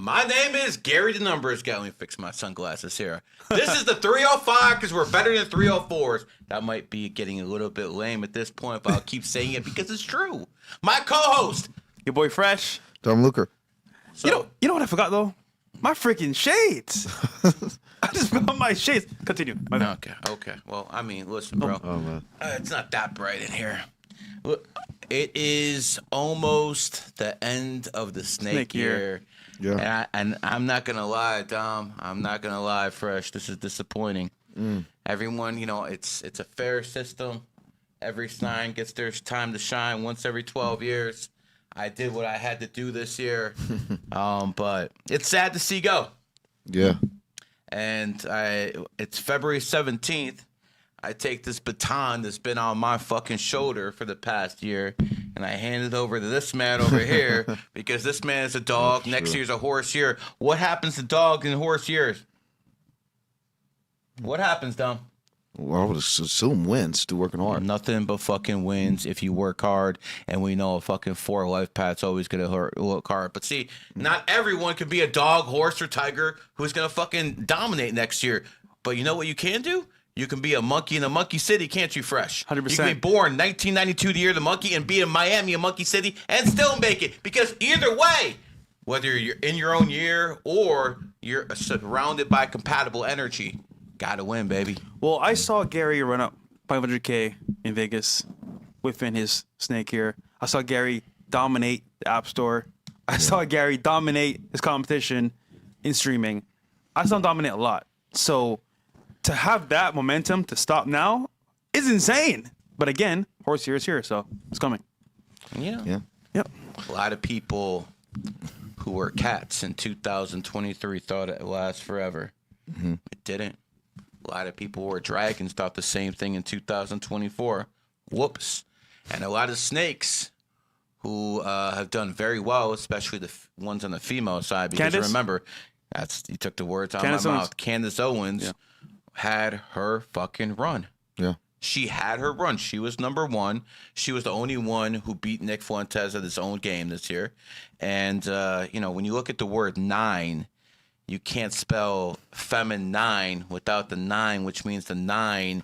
My name is Gary the Numbers Guy. Let me fix my sunglasses here. This is the 305 because we're better than 304s. That might be getting a little bit lame at this point, but I'll keep saying it because it's true. My co-host, your boy Fresh, Tom LUCRE. So, you know what I forgot though? My freaking shades. I just found my shades. Continue. Okay. Well, I mean, listen, bro. Oh man. It's not that bright in here. Look, it is almost the end of the snake year. Yeah. And I'm not going to lie, Dom. I'm not going to lie, Fresh. This is disappointing. Everyone, it's a fair system. Every sign gets their time to shine once every 12 years. I did what I had to do this year. But it's sad to see go. Yeah. And it's February 17th. I take this baton that's been on my fucking shoulder for the past year, and I hand it over to this man over here because this man is a dog. Next year's a horse year. What happens to dogs in horse years? What happens, Dom? Well, I would assume wins to working hard. Nothing but fucking wins if you work hard, and we know a fucking 4 life path's always gonna work hard. But see, not everyone can be a dog, horse, or tiger who's gonna fucking dominate next year. But you know what you can do? You can be a monkey in a monkey city, can't you, Fresh? 100%. You can be born 1992, the year of the monkey, and be in Miami, a monkey city, and still make it. Because either way, whether you're in your own year or you're surrounded by compatible energy, gotta win, baby. Well, I saw Gary run up 500K in Vegas within his snake year. I saw Gary dominate the App Store. I saw Gary dominate his competition in streaming. I saw him dominate a lot. So to have that momentum to stop now is insane. But again, horse year is here, so it's coming. Yeah. Yep. A lot of people who were cats in 2023 thought it would last forever. It didn't. A lot of people who were dragons thought the same thing in 2024. Whoops. And a lot of snakes who have done very well, especially the ones on the female side. Because Candace? remember, you took the words out of Candace my Owens. mouth. Candace Owens had her fucking run. Yeah. She had her run. She was number one. She was the only one who beat Nick Fuentes at his own game this year. And, when you look at the word 9, you can't spell feminine without the 9, which means the 9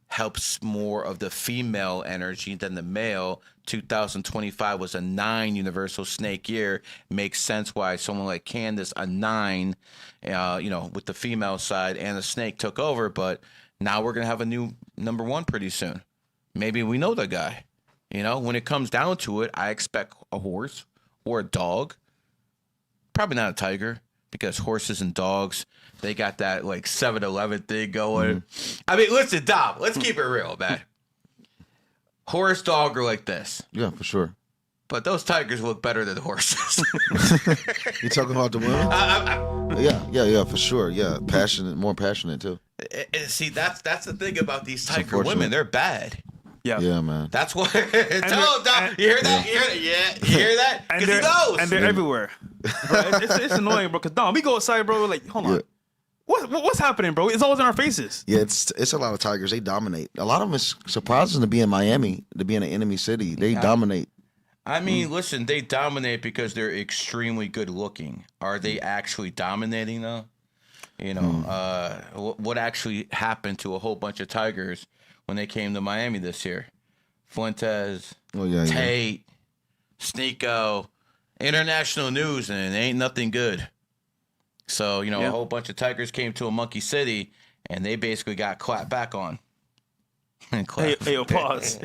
helps more of the female energy than the male. 2025 was a 9 universal snake year. Makes sense why someone like Candace, a 9, with the female side and the snake took over. But now we're going to have a new number 1 pretty soon. Maybe we know the guy. When it comes down to it, I expect a horse or a dog. Probably not a tiger. Because horses and dogs, they got that like 7-Eleven thing going. I mean, listen, Dom, let's keep it real, man. Horse, dog are like this. Yeah, for sure. But those tigers look better than horses. You talking about the women? Yeah, for sure. Yeah, passionate, more passionate too. See, that's the thing about these tiger women. They're bad. Yeah, man. That's what. Tell them, Dom. You hear that? You hear that? Because he knows. And they're everywhere. Bro, it's annoying, bro. Because Dom, we go outside, bro. We're like, hold on. What's happening, bro? It's always in our faces. Yeah, it's a lot of tigers. They dominate. A lot of them is surprising to be in Miami, to be in an enemy city. They dominate. I mean, listen, they dominate because they're extremely good looking. Are they actually dominating though? What actually happened to a whole bunch of tigers when they came to Miami this year? Fuentes, Tate, Sneeko, international news, and it ain't nothing good. So, a whole bunch of tigers came to a monkey city, and they basically got clapped back on. Hey, pause.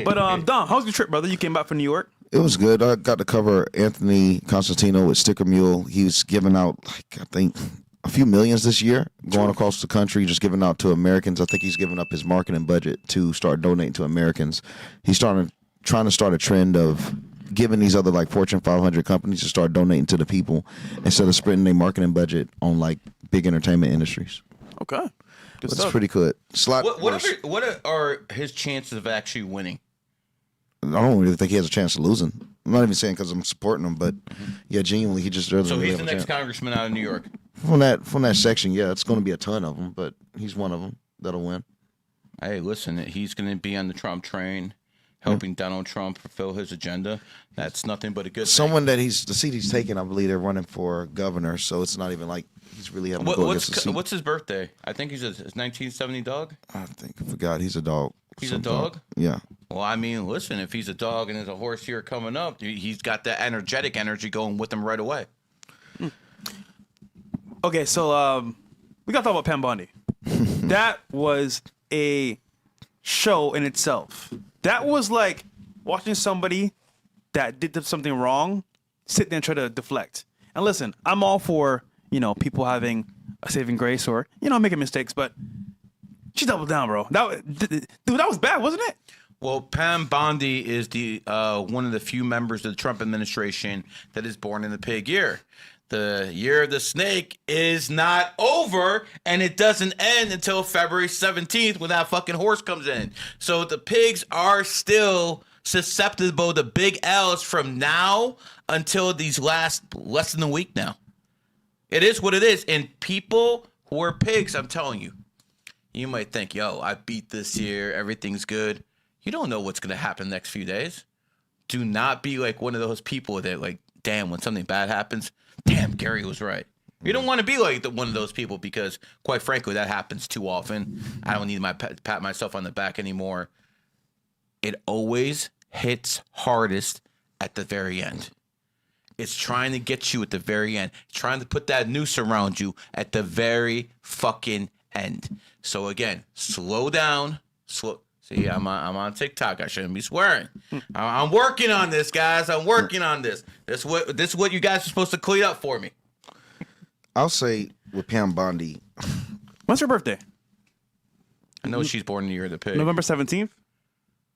But, Dom, how was your trip, brother? You came back from New York? It was good. I got to cover Anthony Constantino with Sticker Mule. He was giving out, I think, a few millions this year, going across the country, just giving out to Americans. I think he's giving up his marketing budget to start donating to Americans. He's trying to start a trend of giving these other like Fortune 500 companies to start donating to the people instead of spending their marketing budget on like big entertainment industries. Okay. That's pretty good. What are his chances of actually winning? I don't really think he has a chance of losing. I'm not even saying because I'm supporting him, but genuinely, he just doesn't. So really he's have the a next chance. congressman out of New York. From that section, it's going to be a ton of them, but he's one of them that'll win. Hey, listen, he's going to be on the Trump train. helping Donald Trump fulfill his agenda. That's nothing but a good Someone that the seat he's taking, I believe they're running for governor, so it's not even like he's really having to go against the seat. What's his birthday? I think he's a 1970 dog. I forgot. He's a dog. He's a dog? Yeah. Well, I mean, listen, if he's a dog and there's a horse here coming up, he's got that energetic energy going with him right away. Okay, so we got to talk about Pam Bondi. That was a show in itself. That was like watching somebody that did something wrong sit there and try to deflect. And listen, I'm all for, people having a saving grace or, making mistakes, but she doubled down, bro. Dude, that was bad, wasn't it? Well, Pam Bondi is the one of the few members of the Trump administration that is born in the pig year. The year of the snake is not over, and it doesn't end until February 17th when that fucking horse comes in. So the pigs are still susceptible to big L's from now until these last less than a week now. It is what it is. And people who are pigs, I'm telling you, you might think, yo, I beat this year, everything's good. You don't know what's going to happen the next few days. Do not be like one of those people that like, damn, when something bad happens, damn, Gary was right. You don't want to be like one of those people because, quite frankly, that happens too often. I don't need pat myself on the back anymore. It always hits hardest at the very end. It's trying to get you at the very end. It's trying to put that noose around you at the very fucking end. So again, slow down. See, I'm on TikTok. I shouldn't be swearing. I'm working on this, guys. I'm working on this. This is what you guys are supposed to clean up for me. I'll say with Pam Bondi. When's her birthday? I know she's born in the year of the pig. November 17th?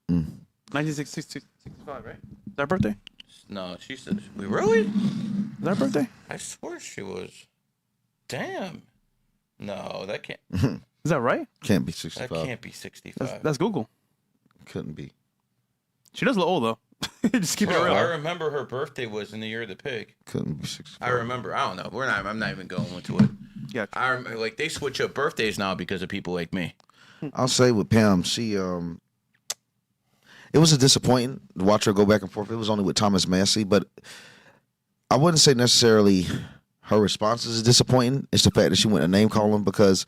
1965, right? Is that her birthday? No, she said, really? Is that her birthday? I swear she was. Damn. No, that can't. Is that right? Can't be 65. That can't be 65. That's Google. Couldn't be. She does look old, though. Just keep it real. I remember her birthday was in the year of the pig. Couldn't be 65. I remember. I don't know. I'm not even going into it. Yeah. Like they switch up birthdays now because of people like me. I'll say with Pam, she it was a disappointing to watch her go back and forth. It was only with Thomas Massey, but I wouldn't say necessarily her responses is disappointing. It's the fact that she went to name call him because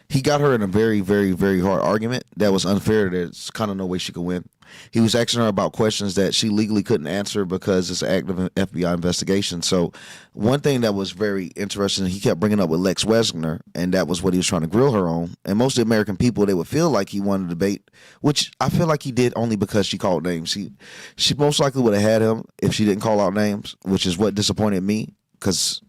he got her in a very, very, very hard argument that was unfair. There's kind of no way she could win. He was asking her about questions that she legally couldn't answer because it's an active FBI investigation. So one thing that was very interesting, he kept bringing up with Lex Wessner, and that was what he was trying to grill her on. And most of the American people, they would feel like he wanted to debate, which I feel like he did only because she called names. She most likely would have had him if she didn't call out names, which is what disappointed me because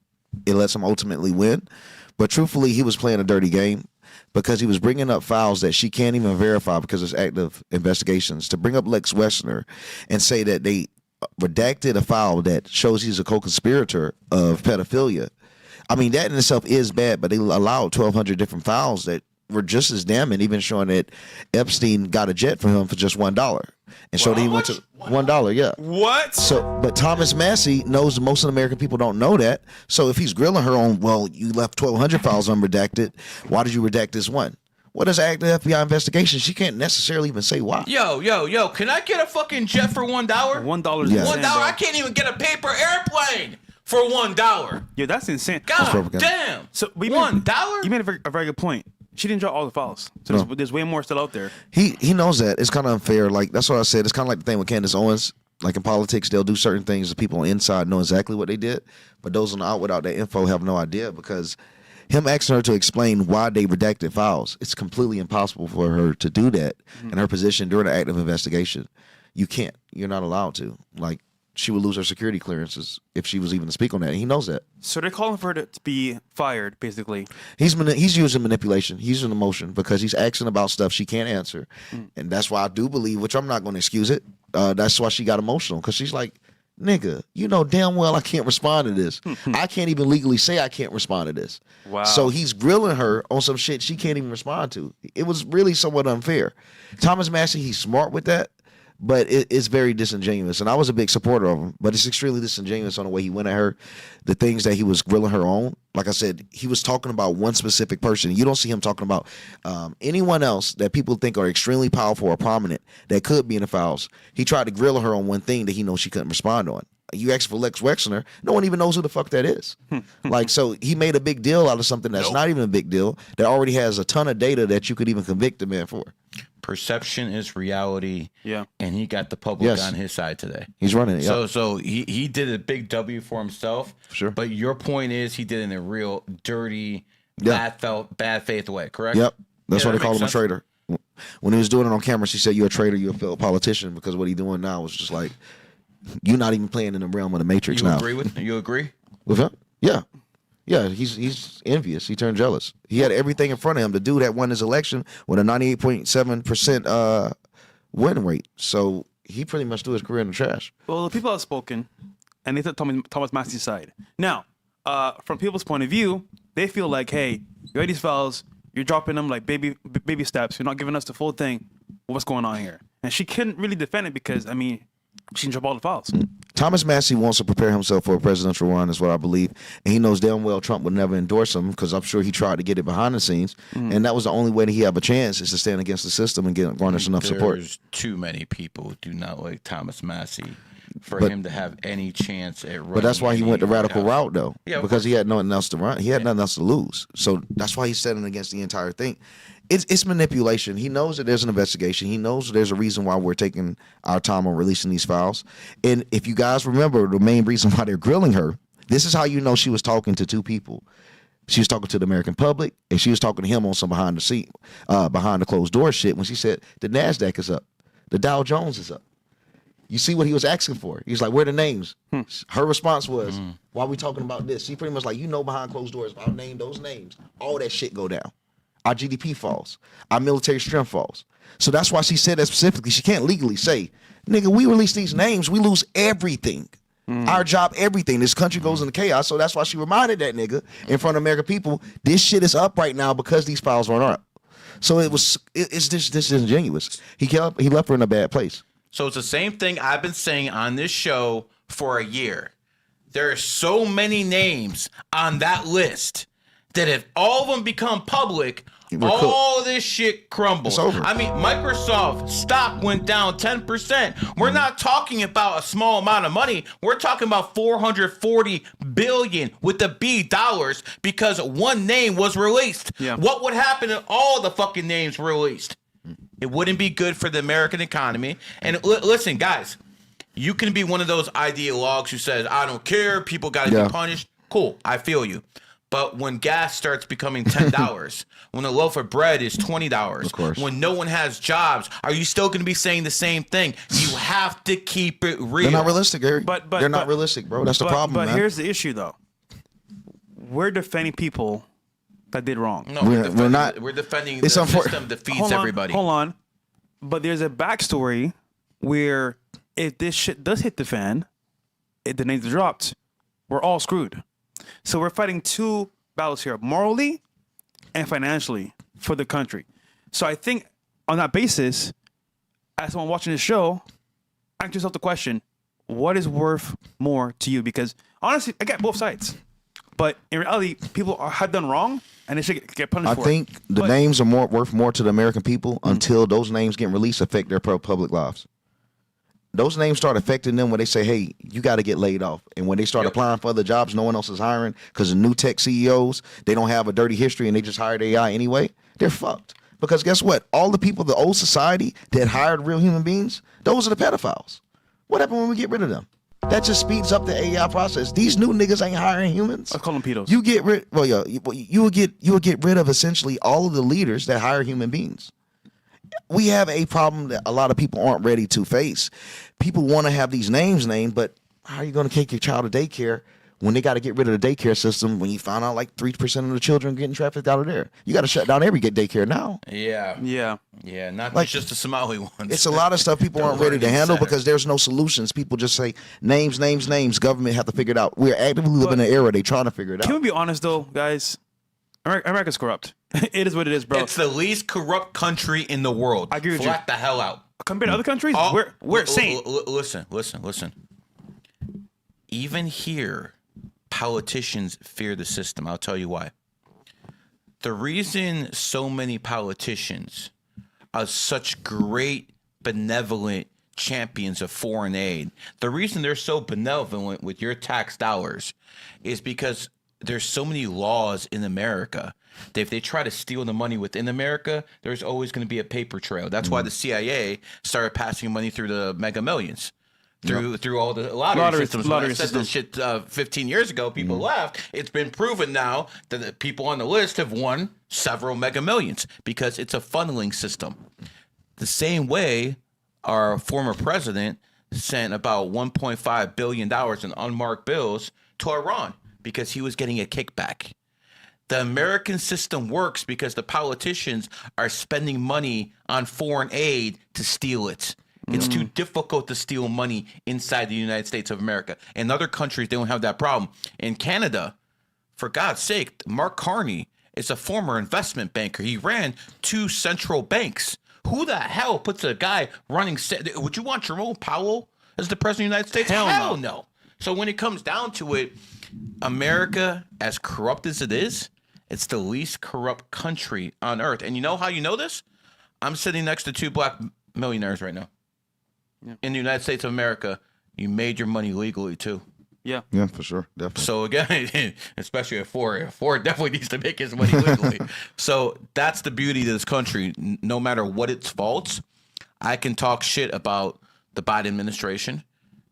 it lets him ultimately win. But truthfully, he was playing a dirty game, because he was bringing up files that she can't even verify because it's active investigations. To bring up Lex Wessner and say that they redacted a file that shows he's a co-conspirator of pedophilia. I mean, that in itself is bad, but they allowed 1,200 different files that were just as damning, even showing that Epstein got a jet for him for just $1. And showed he went to $1, yeah. What? So, but Thomas Massey knows most of the American people don't know that. So if he's grilling her on, well, you left 1,200 files unredacted, why did you redact this one? What is active FBI investigation? She can't necessarily even say why. Yo, can I get a fucking jet for $1? $1 is Yeah. insane, $1? I bro. can't even get a paper airplane for $1. Yeah, that's insane. God damn. So $1? You made a very good point. She didn't draw all the files. So there's way more still out there. He knows that. It's kind of unfair. Like, that's what I said. It's kind of like the thing with Candace Owens. Like in politics, they'll do certain things that people on the inside know exactly what they did. But those on the out without that info have no idea, because him asking her to explain why they redacted files, it's completely impossible for her to do that in her position during an active investigation. You can't. You're not allowed to. Like, she would lose her security clearances if she was even to speak on that. He knows that. So they're calling for her to be fired, basically. He's using manipulation. He's using emotion because he's asking about stuff she can't answer. And that's why I do believe, which I'm not going to excuse it, that's why she got emotional, because she's like, nigga, you know damn well I can't respond to this. I can't even legally say I can't respond to this. Wow. So he's grilling her on some shit she can't even respond to. It was really somewhat unfair. Thomas Massey, he's smart with that, but it's very disingenuous. And I was a big supporter of him, but it's extremely disingenuous on the way he went at her, the things that he was grilling her on. Like I said, he was talking about one specific person. You don't see him talking about anyone else that people think are extremely powerful or prominent that could be in the files. He tried to grill her on one thing that he knows she couldn't respond on. You ask for Lex Wexner, no one even knows who the fuck that is. Like, so he made a big deal out of something that's not even a big deal, that already has a ton of data that you could even convict the man for. Perception is reality. Yeah. And he got the public on his side today. He's running it. So he did a big W for himself. Sure. But your point is he did it in a real dirty, bad faith way, correct? Yep. That's why they that call makes him a sense. traitor. When he was doing it on camera, she said, "You're a traitor. You're a failed politician," because what he's doing now is just like, you're not even playing in the realm of the Matrix You now. You agree? With him? Yeah. Yeah, he's envious. He turned jealous. He had everything in front of him. The dude that won his election with a 98.7% win rate. So he pretty much threw his career in the trash. Well, the people have spoken, and they took Thomas Massey's side. Now, from people's point of view, they feel like, hey, you had these files, you're dropping them like baby steps. You're not giving us the full thing. What's going on here? And she couldn't really defend it because, I mean, she can drop all the files. Thomas Massey wants to prepare himself for a presidential run, is what I believe. And he knows damn well Trump would never endorse him, because I'm sure he tried to get it behind the scenes. And that was the only way that he have a chance, is to stand against the system and garnish enough support. There's too many people who do not like Thomas Massey for him to have any chance at running. But that's why he went the radical White House. route, though. Yeah, because he had nothing else to run. He had nothing else to lose. So that's why he's standing against the entire thing. It's manipulation. He knows that there's an investigation. He knows there's a reason why we're taking our time on releasing these files. And if you guys remember, the main reason why they're grilling her, this is how you know she was talking to two people. She was talking to the American public, and she was talking to him on some behind the closed door shit when she said the NASDAQ is up, the Dow Jones is up. You see what he was asking for? He's like, where are the names? Her response was, why are we talking about this? She pretty much like, behind closed doors, I'll name those names. All that shit go down. Our GDP falls. Our military strength falls. So that's why she said that specifically. She can't legally say, nigga, we release these names, we lose everything. Our job, everything. This country goes into chaos. So that's why she reminded that nigga in front of American people, this shit is up right now because these files weren't up. So it's just disingenuous. He left her in a bad place. So it's the same thing I've been saying on this show for a year. There are so many names on that list that if all of them become public, all of this shit crumbles. It's over. I mean, Microsoft stock went down 10%. We're not talking about a small amount of money. We're talking about $440 billion with the B dollars because one name was released. Yeah. What would happen if all the fucking names were released? It wouldn't be good for the American economy. And listen, guys, you can be one of those ideologues who says, I don't care, people got to be punished. Cool, I feel you. But when gas starts becoming $10, when a loaf of bread is $20, of course, when no one has jobs, are you still going to be saying the same thing? You have to keep it real. They're not realistic, Gary. But they're not realistic, bro. That's the problem, But man. here's the issue, though. We're defending people that did wrong. No, we're not. We're defending It's the system that feeds everybody. Hold on. But there's a backstory where if this shit does hit the fan, if the names are dropped, we're all screwed. So we're fighting two battles here, morally and financially, for the country. So I think on that basis, as someone watching this show, ask yourself the question, what is worth more to you? Because honestly, I get both sides. But in reality, people have done wrong, and they should get punished for it. I think the names are worth more to the American people until those names get released, affect their public lives. Those names start affecting them when they say, hey, you got to get laid off. And when they start applying for other jobs, no one else is hiring because the new tech CEOs, they don't have a dirty history and they just hired AI anyway. They're fucked. Because guess what? All the people, the old society that hired real human beings, those are the pedophiles. What happened when we get rid of them? That just speeds up the AI process. These new niggas ain't hiring humans. I call them pedos. You get rid. Well, yeah, you will get rid of essentially all of the leaders that hire human beings. We have a problem that a lot of people aren't ready to face. People want to have these names named, but how are you going to take your child to daycare when they got to get rid of the daycare system when you find out like 3% of the children getting trafficked out of there? You got to shut down every daycare now. Yeah, not like, just the Somali ones. It's a lot of stuff people aren't ready to handle because there's no solutions. People just say names. Government have to figure it out. We're actively living in an era they trying to figure it out. Can we be honest though, guys? America's corrupt. It is what it is, bro. It's the least corrupt country in the world. I agree with you. Flat the hell out. Compared to other countries, we're sane. Listen. Even here, politicians fear the system. I'll tell you why. The reason so many politicians are such great, benevolent champions of foreign aid, the reason they're so benevolent with your tax dollars is because there's so many laws in America that if they try to steal the money within America, there's always going to be a paper trail. That's why the CIA started passing money through the Mega Millions. Through all the lottery systems. When I said this shit 15 years ago, people laughed. It's been proven now that the people on the list have won several Mega Millions because it's a funneling system. The same way our former president sent about $1.5 billion in unmarked bills to Iran because he was getting a kickback. The American system works because the politicians are spending money on foreign aid to steal it. It's too difficult to steal money inside the United States of America. In other countries, they don't have that problem. In Canada, for God's sake, Mark Carney is a former investment banker. He ran 2 central banks. Who the hell puts a guy running? Would you want Jerome Powell as the president of the United States? Hell no. So when it comes down to it, America, as corrupt as it is, it's the least corrupt country on earth. And you know how you know this? I'm sitting next to 2 black millionaires right now. Yeah. In the United States of America, you made your money legally too. Yeah, for sure, definitely. So again, especially at Ford definitely needs to make his money legally. So that's the beauty of this country. No matter what its faults, I can talk shit about the Biden administration,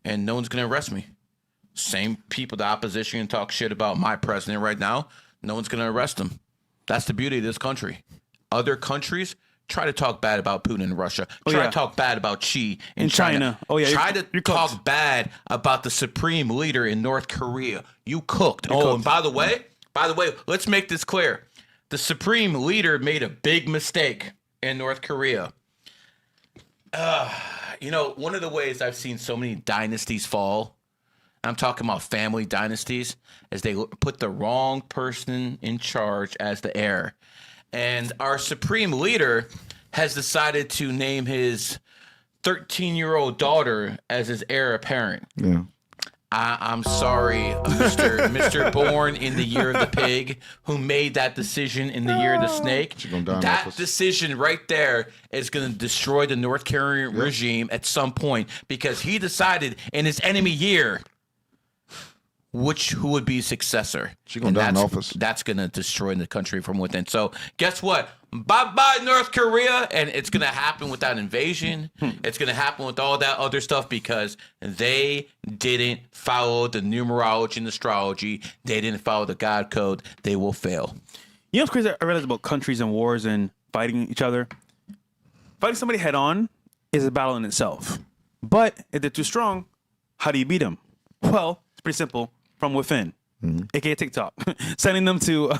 and no one's gonna arrest me. Same people, the opposition, can talk shit about my president right now. No one's gonna arrest him. That's the beauty of this country. Other countries try to talk bad about Putin in Russia. Try to talk bad about Xi in China. Try to talk bad about the supreme leader in North Korea. You cooked. And by the way, let's make this clear. The supreme leader made a big mistake in North Korea. One of the ways I've seen so many dynasties fall, I'm talking about family dynasties, is they put the wrong person in charge as the heir. And our supreme leader has decided to name his 13-year-old daughter as his heir apparent. Yeah. I'm sorry, Mr. Born in the year of the pig, who made that decision in the year of the snake. That decision right there is going to destroy the North Korean regime at some point because he decided in his enemy year who would be successor. She's going down in office. That's going to destroy the country from within. So guess what? Bye-bye, North Korea. And it's going to happen with that invasion. It's going to happen with all that other stuff because they didn't follow the numerology and astrology. They didn't follow the God code. They will fail. You know what's crazy? I realized about countries and wars and fighting each other. Fighting somebody head on is a battle in itself. But if they're too strong, how do you beat them? Well, it's pretty simple. From within, aka TikTok, sending them to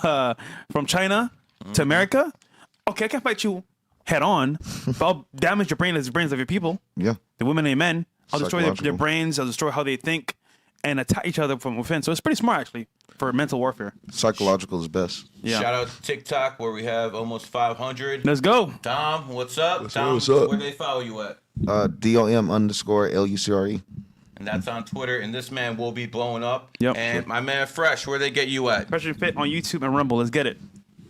from China to America. Okay, I can't fight you head on, but I'll damage your brains of your people. Yeah, the women and men. I'll destroy their brains. I'll destroy how they think and attack each other from within. So it's pretty smart actually for mental warfare. Psychological is best. Yeah. Shout out to TikTok where we have almost 500. Let's go. Dom, what's up? What's up? Where do they follow you at? DOM_LUCRE. And that's on Twitter. And this man will be blowing up. Yep. And my man Fresh, where they get you at? Fresh and Fit on YouTube and Rumble. Let's get it.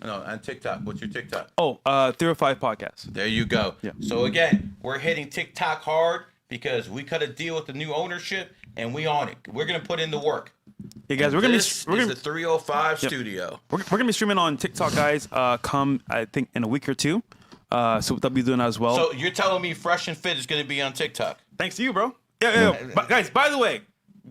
No, on TikTok. What's your TikTok? 305 Podcast. There you go. Yeah. So again, we're hitting TikTok hard because we cut a deal with the new ownership and we on it. We're gonna put in the work. Hey guys, we're gonna be the 305 studio. We're gonna be streaming on TikTok, guys. Come I think in a week or two. So they'll be doing that as well. So you're telling me Fresh and Fit is gonna be on TikTok? Thanks to you, bro. Yeah. But guys, by the way,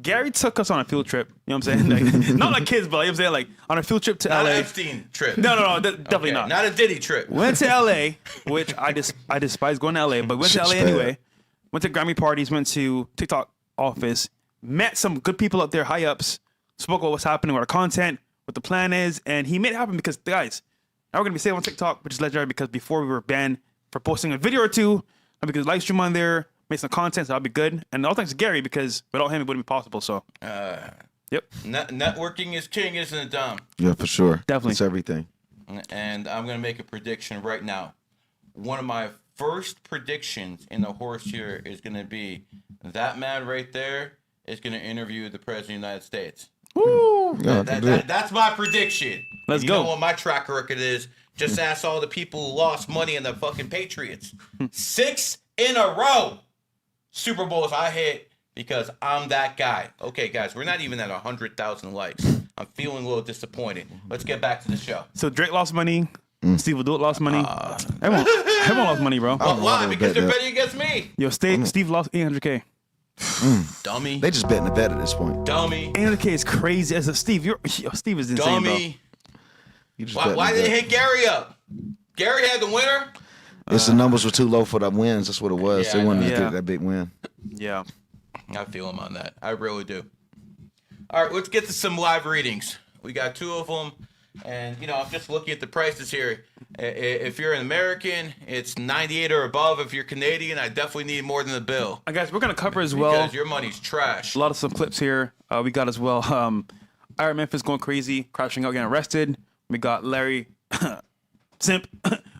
Gary took us on a field trip. You know what I'm saying? Like, not like kids, but you know what I'm saying? Like on a field trip to not LA. Not an Epstein trip. No, definitely not. Not a Diddy trip. Went to LA, which I despise going to LA, but went to LA anyway. Went to Grammy parties, went to TikTok office, met some good people up there, high ups, spoke about what's happening with our content, what the plan is, and he made it happen because, guys, now we're going to be safe on TikTok, which is legendary because before we were banned for posting a video or two, and we could live stream on there, make some content, so that'll be good. And all thanks to Gary because without him, it wouldn't be possible. So, yep. Networking is king, isn't it, Dom? Yeah, for sure. Definitely. It's everything. And I'm going to make a prediction right now. One of my first predictions in the horse here is going to be that man right there is going to interview the president of the United States. Woo! Yeah, That's my prediction. Let's you go. know what my track record is? Just ask all the people who lost money in the fucking Patriots. 6 in a row. Super Bowls I hit because I'm that guy. Okay, guys, we're not even at 100,000 likes. I'm feeling a little disappointed. Let's get back to the show. So Drake lost money. Steve Will lost money. Everyone lost money, bro. Why? Because they're betting against me. Yo, Steve lost $800K. Dummy. They just betting the bet at this point. Dummy. $800K is crazy. As a Steve, Steve is insane, Dummy. You just Why betting the did they bet. hit Gary up? Gary had the winner? It's the numbers were too low for the wins. That's what it was. Yeah, They wanted to Yeah. get that big win. bro. Yeah. I feel him on that. I really do. All right, let's get to some live readings. We got 2 of them. And, you know, I'm just looking at the prices here. If you're an American, it's 98 or above. If you're Canadian, I definitely need more than the bill. Guys, we're going to cover as well. Because your money's trash. A lot of some clips here. We got as well. iHeartMemphis going crazy, crashing out, getting arrested. We got Larry Simp.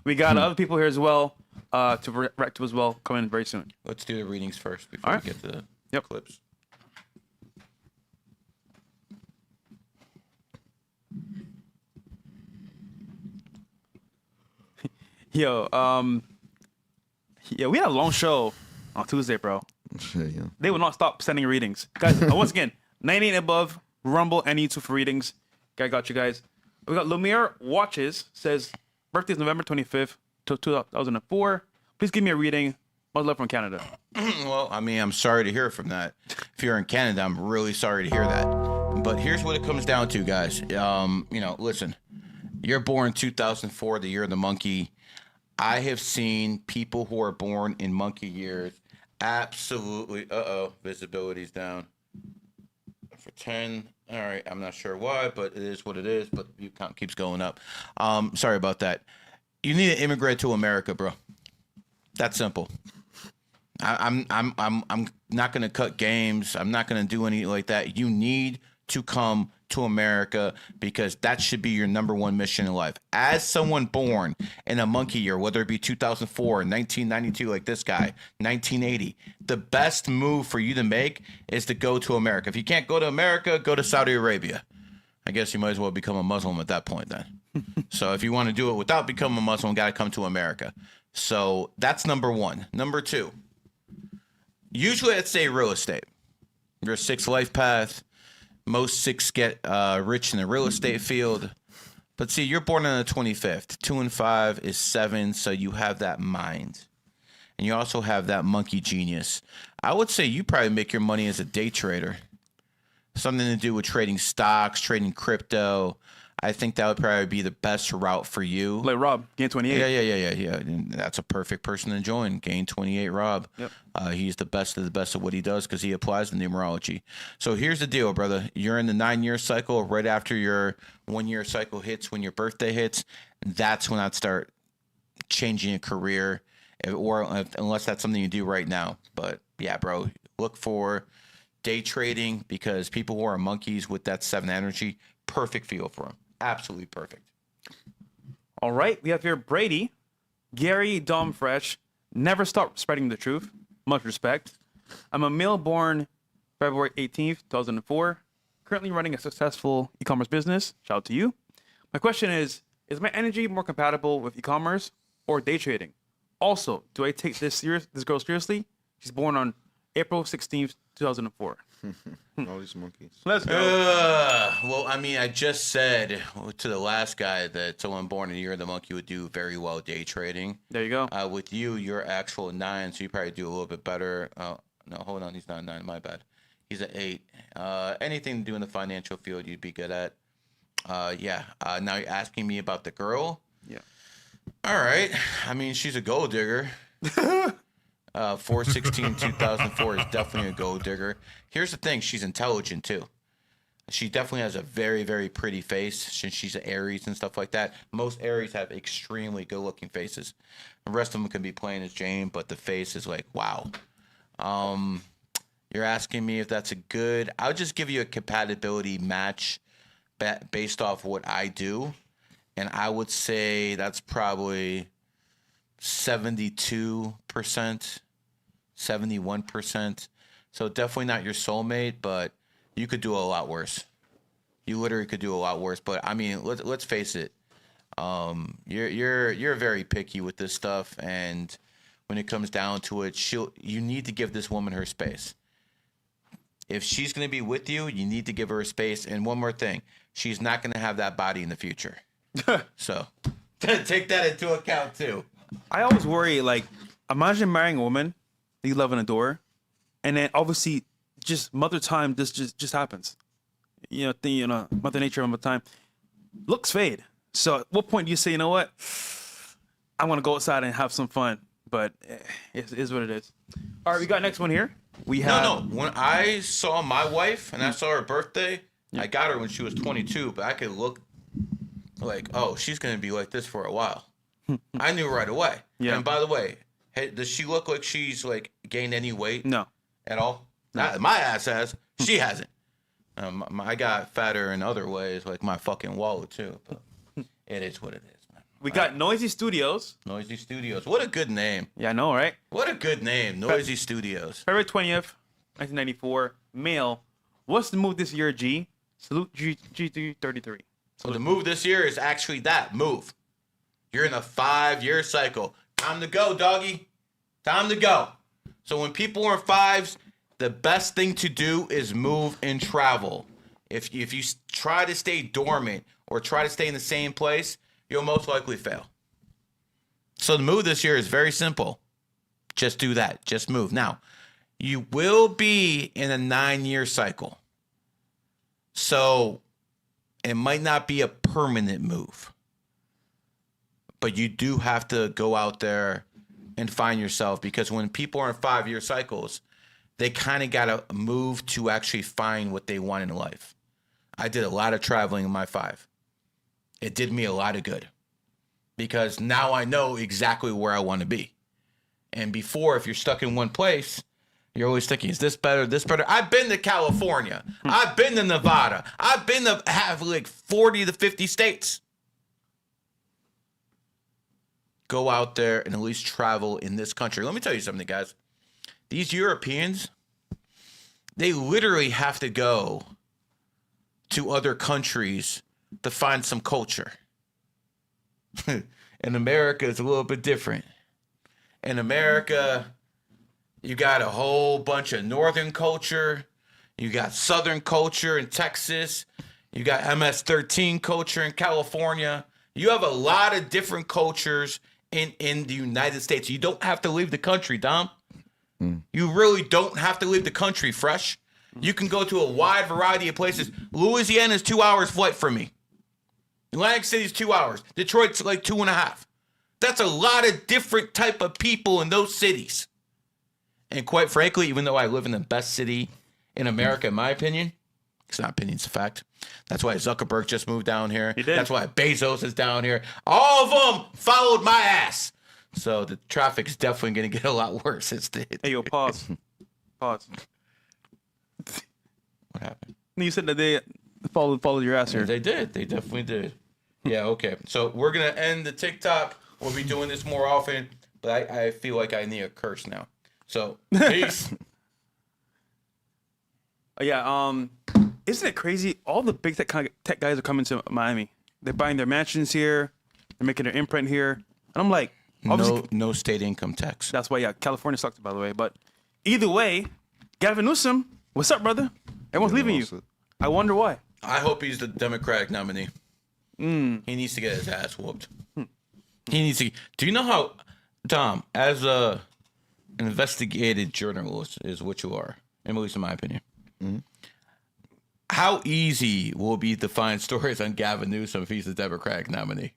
We got other people here as well to react to as well coming very soon. Let's do the readings first before All right. we get to the clips. Yo, we had a long show on Tuesday, bro. Yeah. They will not stop sending readings. Guys, once again, 98 and above, Rumble and YouTube for readings. I got you guys. We got Lumiere Watches, says, birthday is November 25th, 2004. Please give me a reading. Much love from Canada. Well, I mean, I'm sorry to hear from that. If you're in Canada, I'm really sorry to hear that. But here's what it comes down to, guys. You know, listen, you're born 2004, the year of the monkey. I have seen people who are born in monkey years absolutely, visibility's down for 10. All right, I'm not sure why, but it is what it is, but view count keeps going up. Sorry about that. You need to immigrate to America, bro. That's simple. I'm not gonna cut games. I'm not gonna do anything like that. You need to come to America because that should be your number one mission in life. As someone born in a monkey year, whether it be 2004, 1992, like this guy, 1980, the best move for you to make is to go to America. If you can't go to America, go to Saudi Arabia. I guess you might as well become a Muslim at that point then. So if you want to do it without becoming a Muslim, got to come to America. So that's number one. Number 2, usually I'd say real estate. Your 6 life path. Most 6 get rich in the real estate field. But see, you're born on the 25th. 2 and 5 is 7, so you have that mind. And you also have that monkey genius. I would say you probably make your money as a day trader. Something to do with trading stocks, trading crypto. I think that would probably be the best route for you. Like Rob, gain 28. Yeah. And that's a perfect person to join. Gain 28, Rob. Yep. He's the best of the best at what he does because he applies the numerology. So here's the deal, brother. You're in the 9-year cycle. Right after your 1-year cycle hits, when your birthday hits, that's when I'd start changing your career, unless that's something you do right now. But yeah, bro, look for day trading because people who are monkeys with that 7 energy, perfect feel for them. Absolutely perfect. All right, we have here Brady, Gary Domfresh. Never stop spreading the truth. Much respect. I'm a male born February 18th, 2004. Currently running a successful e-commerce business. Shout out to you. My question is my energy more compatible with e-commerce or day trading? Also, do I take this girl seriously? She's born on April 16th, 2004. All these monkeys. Let's go. Well, I mean, I just said to the last guy that someone born in the year of the monkey would do very well day trading. There you go. With you, you're actual 9, so you probably do a little bit better. No, hold on, he's not 9. My bad. He's an 8. Anything to do in the financial field, you'd be good at. Yeah. Now you're asking me about the girl. Yeah. All right. I mean, she's a gold digger. 4/16/2004 is definitely a gold digger. Here's the thing: she's intelligent too. She definitely has a very, very pretty face since she's an Aries and stuff like that. Most Aries have extremely good-looking faces. The rest of them can be plain as Jane, but the face is like, wow. You're asking me if that's a good... I'll just give you a compatibility match based off what I do. And I would say that's probably 72%, 71%. So definitely not your soulmate, but you could do a lot worse. You literally could do a lot worse. But I mean, let's face it. You're very picky with this stuff, and when it comes down to it, you need to give this woman her space. If she's going to be with you, you need to give her a space. And one more thing, she's not going to have that body in the future. So take that into account too. I always worry, like, imagine marrying a woman that you love and adore, and then obviously just mother time just happens. Mother nature, mother time. Looks fade. So at what point do you say, you know what? I want to go outside and have some fun. But it is what it is. All right, we got next one here. We have... No. When I saw my wife and I saw her birthday, I got her when she was 22, but I could look like, oh, she's going to be like this for a while. I knew right away. Yeah. And by the way, does she look like she's like gained any weight? No. At all? No. My ass has. She hasn't. I got fatter in other ways, like my fucking wallet too. But it is what it is, man. We got Noisy Studios. Noisy Studios. What a good name. Yeah, I know, right? What a good name. Noisy Studios. February 20th, 1994. Male. What's the move this year, G? Salute G33. So the move this year is actually that move. You're in a 5-year cycle. Time to go, doggy. Time to go. So when people are in fives, the best thing to do is move and travel. If you try to stay dormant or try to stay in the same place, you'll most likely fail. So the move this year is very simple. Just do that. Just move. Now, you will be in a 9-year cycle. So it might not be a permanent move. But you do have to go out there and find yourself, because when people are in 5-year cycles, they kind of got to move to actually find what they want in life. I did a lot of traveling in my 5. It did me a lot of good, because now I know exactly where I want to be. And before, if you're stuck in one place, you're always thinking, is this better, this better? I've been to California. I've been to Nevada. I've been to have like 40 to 50 states. Go out there and at least travel in this country. Let me tell you something, guys. These Europeans, they literally have to go to other countries to find some culture. In America, it's a little bit different. In America, you got a whole bunch of northern culture. You got southern culture in Texas. You got MS-13 culture in California. You have a lot of different cultures in the United States. You don't have to leave the country, Dom. You really don't have to leave the country, Fresh. You can go to a wide variety of places. Louisiana is 2 hours flight from me. Atlantic City's 2 hours. Detroit's like 2.5. That's a lot of different type of people in those cities. And quite frankly, even though I live in the best city in America, in my opinion, it's not opinion, it's a fact. That's why Zuckerberg just moved down here. He did. That's why Bezos is down here. All of them followed my ass. So the traffic is definitely going to get a lot worse instead. Hey, yo, pause. Pause. What happened? You said that they followed your ass here. They did. They definitely did. Yeah, okay. So we're going to end the TikTok. We'll be doing this more often, but I feel like I need a curse now. So, peace. Yeah, isn't it crazy? All the big tech guys are coming to Miami. They're buying their mansions here. They're making their imprint here. And I'm like, no state income tax. That's why, yeah, California sucks, by the way. But either way, Gavin Newsom, what's up, brother? Everyone's leaving you. I wonder why. I hope he's the Democratic nominee. He needs to get his ass whooped. He needs to. Do you know how, Tom, as an investigated journalist is what you are, at least in my opinion, how easy will it be to find stories on Gavin Newsom if he's the Democratic nominee?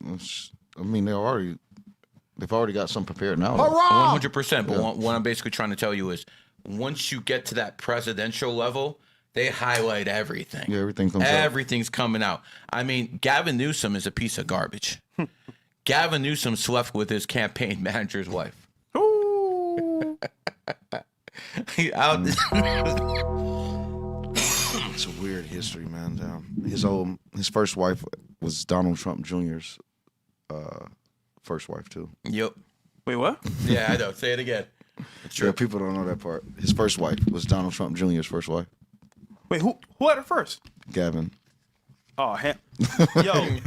I mean, they've already got some prepared now. 100%. But what I'm basically trying to tell you is, once you get to that presidential level, they highlight everything. Yeah, everything's coming out. I mean, Gavin Newsom is a piece of garbage. Gavin Newsom slept with his campaign manager's wife. Ooh. It's a weird history, man. His first wife was Donald Trump Jr.'s first wife too. Yep. Wait, what? Yeah, I know. Say it again. It's true. Yeah, people don't know that part. His first wife was Donald Trump Jr.'s first wife, Wait, who had her first? Gavin. Oh, yo. He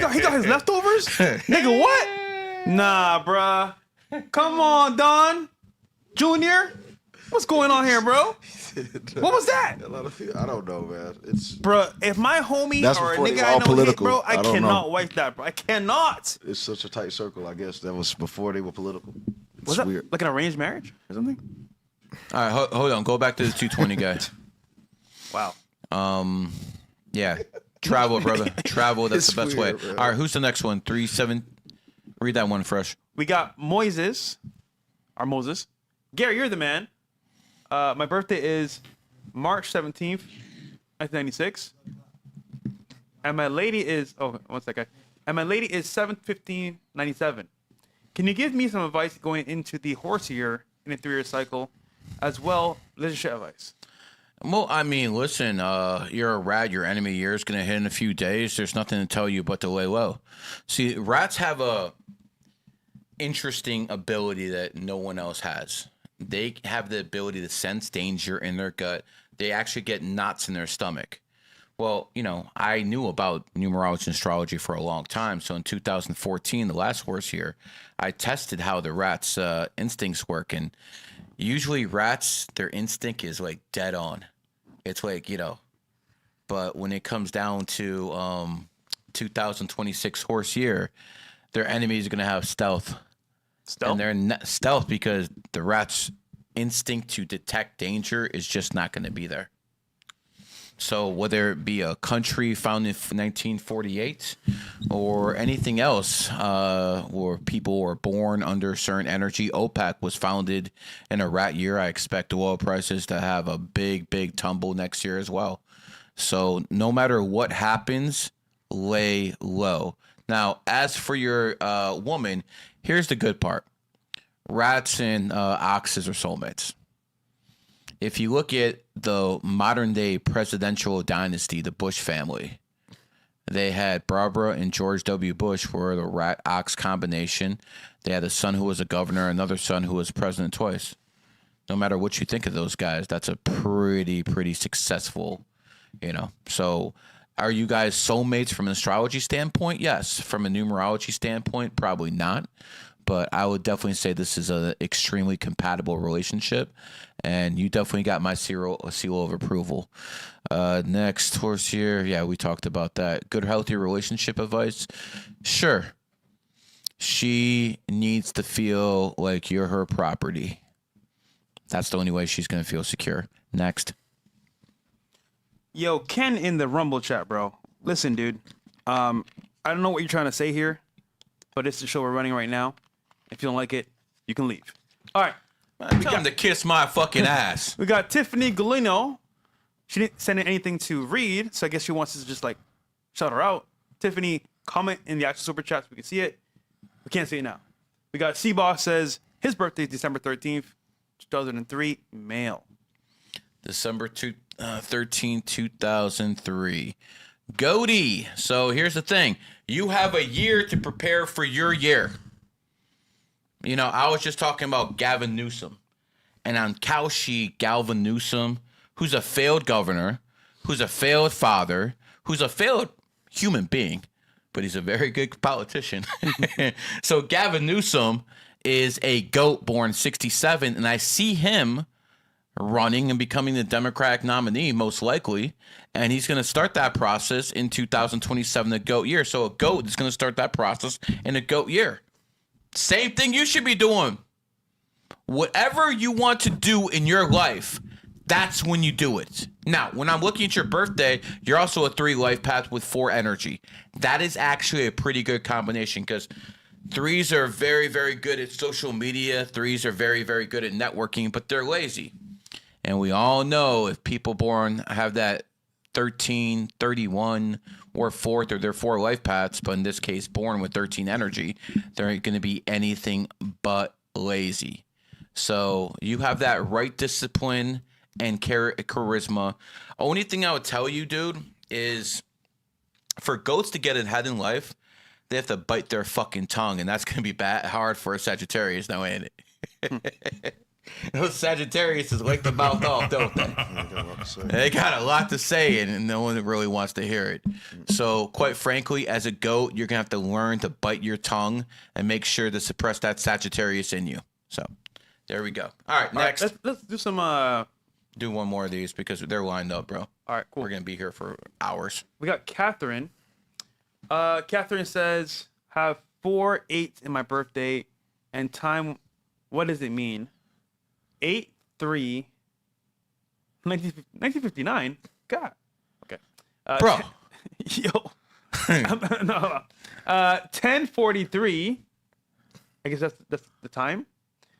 got his leftovers? Nigga, what? Nah, bruh. Come on, Don. Junior? What's going on here, bro? What was that? I don't know, man. It's Bruh, if my homie That's or a before they nigga were I all know political. hit, bro, I don't cannot know. wipe that, bro. I cannot. It's such a tight circle. I guess that was before they were political. It's Was that weird. like an arranged marriage or something? All right, hold on. Go back to the 220 guy. Wow. Yeah. Travel, brother. Travel. That's It's the best weird, way. man. All right, who's the next one? 3-7. Read that one fresh. We got Moses. Gary, you're the man. My birthday is March 17th, 1996. And my lady is, one second. And my lady is 7/15/97. Can you give me some advice going into the horse year in a 3-year cycle, as well relationship advice? Well, I mean, listen, you're a rat. Your enemy year is going to hit in a few days. There's nothing to tell you but to lay low. See, rats have a interesting ability that no one else has. They have the ability to sense danger in their gut. They actually get knots in their stomach. Well, you know, I knew about numerology and astrology for a long time. So in 2014, the last horse year, I tested how the rats' instincts work. And usually rats, their instinct is like dead on. It's like, you know, but when it comes down to 2026 horse year, their enemies are going to have stealth. And they're stealth because the rat's instinct to detect danger is just not going to be there. So whether it be a country founded in 1948 or anything else, where people were born under certain energy, OPEC was founded in a rat year. I expect oil prices to have a big, big tumble next year as well. So no matter what happens, lay low. Now, as for your woman, here's the good part. Rats and oxes are soulmates. If you look at the modern day presidential dynasty, the Bush family, they had Barbara and George W. Bush were the rat ox combination. They had a son who was a governor, another son who was president twice. No matter what you think of those guys, that's a pretty successful, you know. So are you guys soulmates from an astrology standpoint? Yes. From a numerology standpoint, probably not. But I would definitely say this is an extremely compatible relationship, and you definitely got my seal of approval. Next, horse here. Yeah, we talked about that. Good, healthy relationship advice. Sure. She needs to feel like you're her property. That's the only way she's going to feel secure. Next. Yo, Ken in the Rumble chat, bro. Listen, dude. I don't know what you're trying to say here, but it's the show we're running right now. If you don't like it, you can leave. All right. Tell him to kiss my fucking ass. We got Tiffany Galino. She didn't send in anything to read, so I guess she wants us to just like shout her out. Tiffany, comment in the actual super chat so we can see it. We can't see it now. We got C-Boss says his birthday is December 13th, 2003, male. December 13, 2003. Goatee. So here's the thing. You have a year to prepare for your year. You know, I was just talking about Gavin Newsom. And on Cowsheet, Gavin Newsom, who's a failed governor, who's a failed father, who's a failed human being, but he's a very good politician. So Gavin Newsom is a goat born 67, and I see him running and becoming the Democratic nominee, most likely. And he's going to start that process in 2027, the GOAT year. So a GOAT is going to start that process in a GOAT year. Same thing you should be doing. Whatever you want to do in your life, that's when you do it. Now, when I'm looking at your birthday, you're also a 3 life path with 4 energy. That is actually a pretty good combination because 3s are very, very good at social media. 3s are very, very good at networking, but they're lazy. And we all know if people born have that 13, 31, or 4th, or their 4 life paths, but in this case, born with 13 energy, they're going to be anything but lazy. So you have that right discipline and charisma. Only thing I would tell you, dude, is for goats to get ahead in life, they have to bite their fucking tongue, and that's gonna be hard for a Sagittarius now, ain't it? Those Sagittarius like the mouth off, don't they? They got a lot to say, and no one really wants to hear it. So, quite frankly, as a goat, you're gonna have to learn to bite your tongue and make sure to suppress that Sagittarius in you. So, there we go. All right, next. Let's do some. Do one more of these because they're lined up, bro. All right, cool. We're gonna be here for hours. We got Catherine. Catherine says, "Have 4 8s in my birthday, and time. What does it mean? 8/3. 1959. God. Okay. Bro. Yo. No. 10/43. I guess that's the time.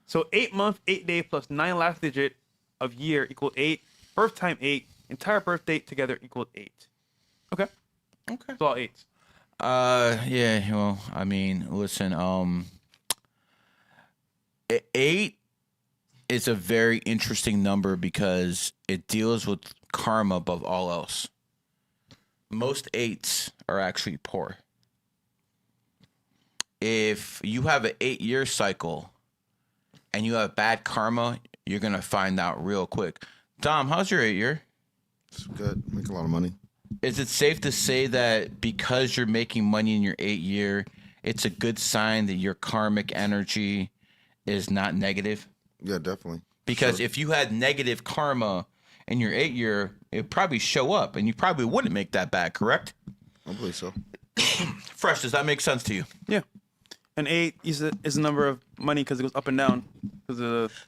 So 8 month, 8 day plus 9 last digit of year equal 8. Birth time 8. Entire birth date together equaled 8. Okay. Okay. It's all 8s. Yeah. Well, I mean, listen. 8 is a very interesting number because it deals with karma above all else. Most 8s are actually poor. If you have an 8-year cycle and you have bad karma, you're gonna find out real quick. Dom, how's your 8-year? It's good. Make a lot of money. Is it safe to say that because you're making money in your 8-year, it's a good sign that your karmic energy is not negative? Yeah, definitely. Because Sure. if you had negative karma in your 8-year, it'd probably show up and you probably wouldn't make that bad, correct? I believe so. Fresh, does that make sense to you? Yeah. And 8 is a number of money because it goes up and down.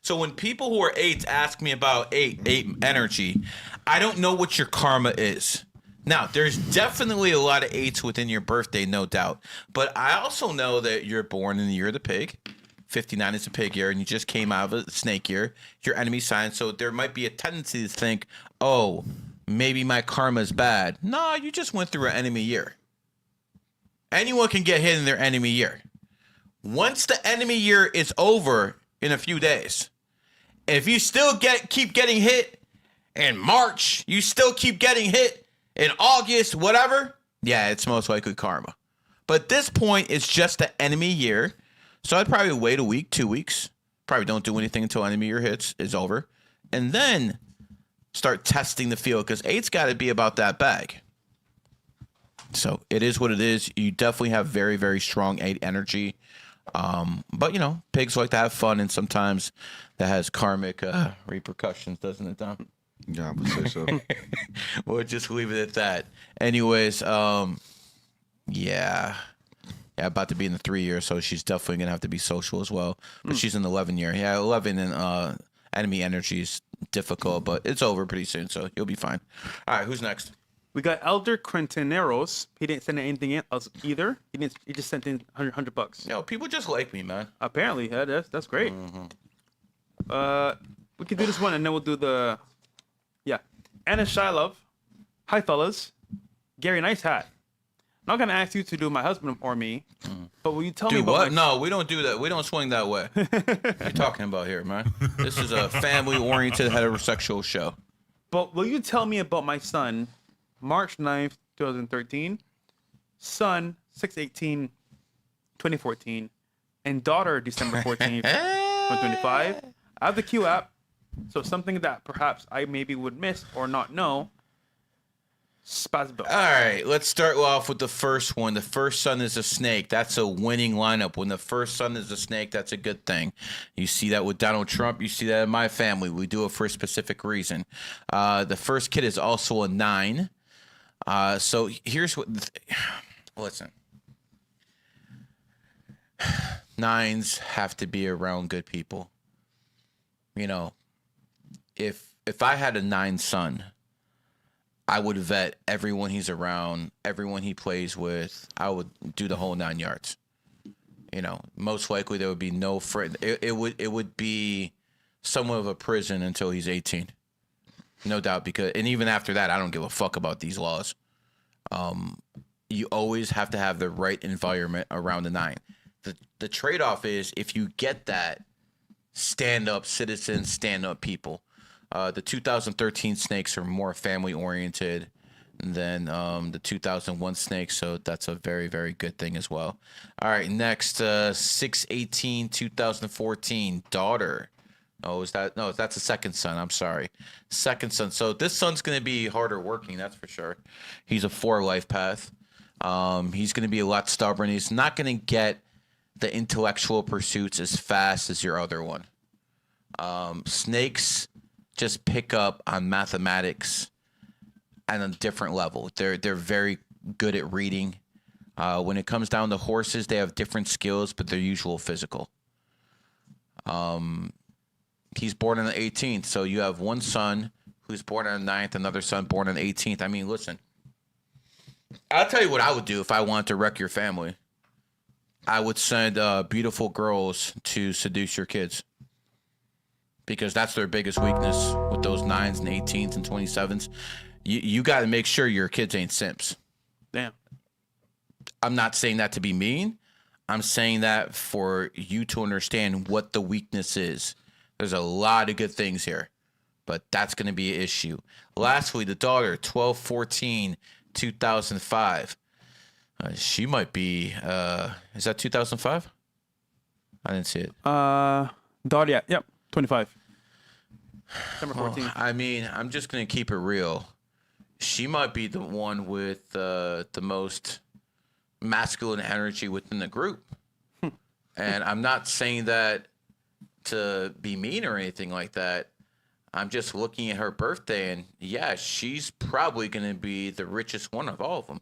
So when people who are 8s ask me about 8 energy, I don't know what your karma is. Now, there's definitely a lot of 8s within your birthday, no doubt. But I also know that you're born in the year of the pig. 59 is a pig year, and you just came out of a snake year. Your enemy sign, so there might be a tendency to think, oh, maybe my karma is bad. No, you just went through an enemy year. Anyone can get hit in their enemy year. Once the enemy year is over in a few days, if you still keep getting hit in March, you still keep getting hit in August, whatever, yeah, it's most likely karma. But at this point, it's just the enemy year. So I'd probably wait a week, 2 weeks. Probably don't do anything until enemy year is over. And then start testing the field because 8's got to be about that bag. So it is what it is. You definitely have very, very strong 8 energy. But, pigs like to have fun, and sometimes that has karmic repercussions, doesn't it, Dom? Yeah, I would say so. We'll just leave it at that. Anyways, yeah, about to be in the 3 year, so she's definitely gonna have to be social as well. But she's in the 11 year. Yeah, 11 and enemy energy is difficult, but it's over pretty soon, so you'll be fine. All right, who's next? We got Elder Quinteneros. He didn't send anything else either. He just sent in $100. Yo, people just like me, man. Apparently, yeah, that's great. Mm-hmm. We can do this one and then we'll do the Anna Shilov. Hi fellas. Gary, nice hat. I'm not gonna ask you to do my husband or me, but will you tell me Do about what? No, we don't do that. We don't swing that way. What are you talking about here, man? This is a family-oriented heterosexual show. But will you tell me about my son, March 9th, 2013, son 6/18/2014, and daughter December 14th, 2025. I have the Q app, so something that perhaps I maybe would miss or not know. Spazbo. All right, let's start off with the first one. The first son is a snake. That's a winning lineup. When the first son is a snake, that's a good thing. You see that with Donald Trump. You see that in my family. We do it for a specific reason. The first kid is also a 9. So here's what. Listen. 9s have to be around good people. If I had a 9 son, I would vet everyone he's around, everyone he plays with. I would do the whole 9 yards. Most likely there would be no friend. It would be somewhat of a prison until he's 18, no doubt. And even after that, I don't give a fuck about these laws. You always have to have the right environment around the 9. The trade-off is if you get that, stand-up citizens, stand-up people. The 2013 snakes are more family-oriented. than the 2001 snake, so that's a very, very good thing as well. All right, next, 6/18/2014, daughter. Oh, is that? No, that's the second son. I'm sorry. Second son. So this son's going to be harder working, that's for sure. He's a 4 life path. He's going to be a lot stubborn. He's not going to get the intellectual pursuits as fast as your other one. Snakes just pick up on mathematics at a different level. They're very good at reading. When it comes down to horses, they have different skills, but they're usual physical. He's born on the 18th, so you have one son who's born on the 9th, another son born on the 18th. I mean, listen, I'll tell you what I would do if I wanted to wreck your family. I would send beautiful girls to seduce your kids, because that's their biggest weakness with those 9s and 18s and 27s. You got to make sure your kids ain't simps. Damn. I'm not saying that to be mean. I'm saying that for you to understand what the weakness is. There's a lot of good things here, but that's going to be an issue. Lastly, the daughter, 12/14/2005. She might be, is that 2005? I didn't see it. Daughter, yeah. Yep, 25. December 14th. I mean, I'm just going to keep it real. She might be the one with the most masculine energy within the group. And I'm not saying that to be mean or anything like that. I'm just looking at her birthday, and yeah, she's probably going to be the richest one of all of them.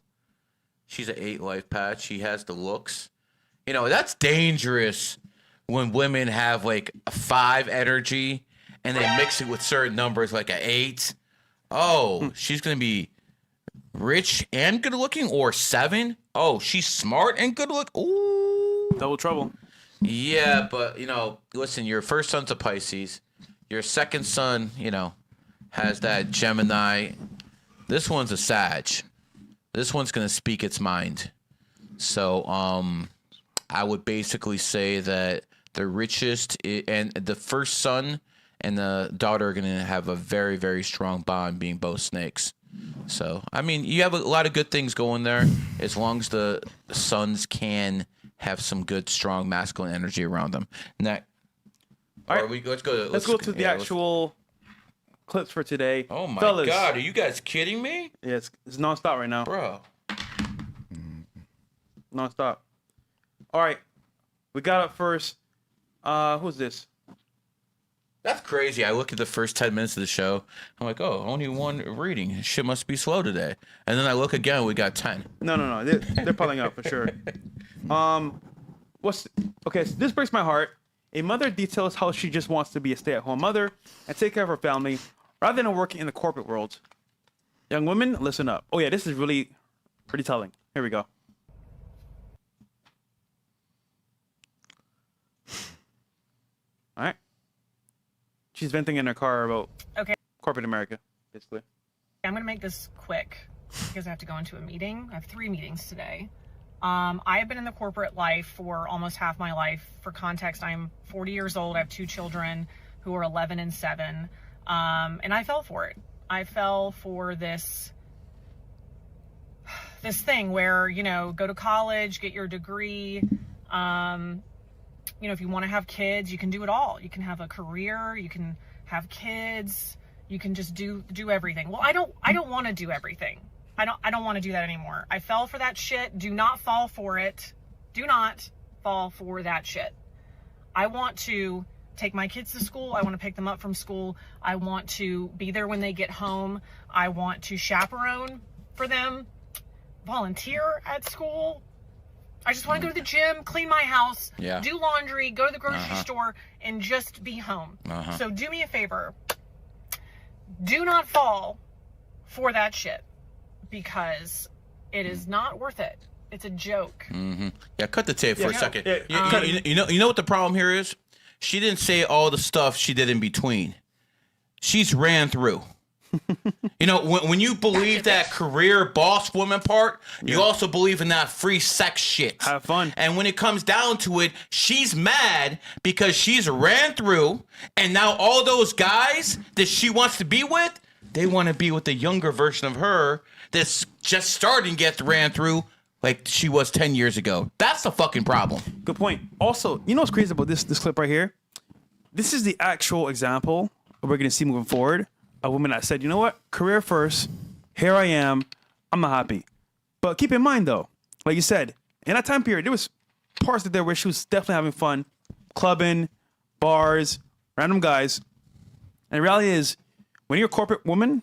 She's an 8 life path. She has the looks. You know, that's dangerous when women have like a 5 energy and they mix it with certain numbers like an 8. Oh, she's going to be rich and good looking, or 7. Oh, she's smart and good looking. Ooh. Double trouble. Yeah, but, you know, listen, your first son's a Pisces. Your second son, you know, has that Gemini. This one's a Sag. This one's going to speak its mind. So I would basically say that the richest and the first son and the daughter are going to have a very, very strong bond, being both snakes. So, I mean, you have a lot of good things going there as long as the sons can have some good, strong masculine energy around them. Now, All right. let's go to the actual clips for today. Oh my Fellas. God, are you guys kidding me? Yeah, it's nonstop right now. Bro. Nonstop. All right. We got up first. Who's this? That's crazy. I look at the first 10 minutes of the show. I'm like, oh, only one reading. Shit must be slow today. And then I look again, we got 10. No. They're piling up for sure. Okay, so this breaks my heart. A mother details how she just wants to be a stay-at-home mother and take care of her family rather than working in the corporate world. Young women, listen up. Oh yeah, this is really pretty telling. Here we go. All right. She's venting in her car about corporate America, basically. I'm going to make this quick because I have to go into a meeting. I have 3 meetings today. I have been in the corporate life for almost half my life. For context, I'm 40 years old. I have 2 children who are 11 and 7. And I fell for it. I fell for this thing where, you know, go to college, get your degree. You know, if you want to have kids, you can do it all. You can have a career, you can have kids, you can just do everything. Well, I don't want to do everything. I don't want to do that anymore. I fell for that shit. Do not fall for it. Do not fall for that shit. I want to take my kids to school. I want to pick them up from school. I want to be there when they get home. I want to chaperone for them, volunteer at school. I just want to go to the gym, clean my house, do laundry, go to the grocery store, and just be home. So do me a favor. Do not fall for that shit, because it is not worth it. It's a joke. Yeah, cut the tape for a second. Yeah, you know what the problem here is? She didn't say all the stuff she did in between. She's ran through. You know, when you believe that career boss woman part, you also believe in that free sex shit. Have fun. And when it comes down to it, she's mad because she's ran through, and now all those guys that she wants to be with, they want to be with the younger version of her that's just starting to get ran through like she was 10 years ago. That's the fucking problem. Good point. Also, you know what's crazy about this clip right here? This is the actual example we're going to see moving forward. A woman that said, you know what? Career first. Here I am. I'm not happy. But keep in mind, though, like you said, in that time period, there was parts of there where she was definitely having fun. Clubbing, bars, random guys. And the reality is, when you're a corporate woman,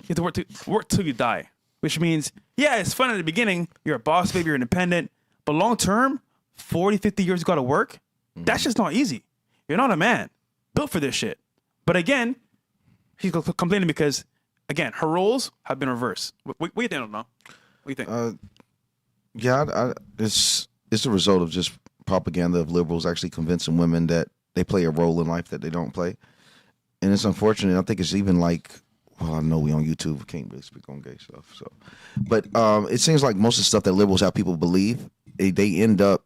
you have to work till you die. Which means, yeah, it's fun at the beginning. You're a boss, baby, you're independent. But long term, 40, 50 years you got to work. That's just not easy. You're not a man built for this shit. But again, she's complaining because, again, her roles have been reversed. What do you think, What do you think? Yeah, it's a result of just propaganda of liberals actually convincing women that they play a role in life that they don't play. And it's unfortunate. I think it's even like, well, I know we on YouTube, we can't really speak on gay stuff. So, but it seems like most of the stuff that liberals have people believe, they end up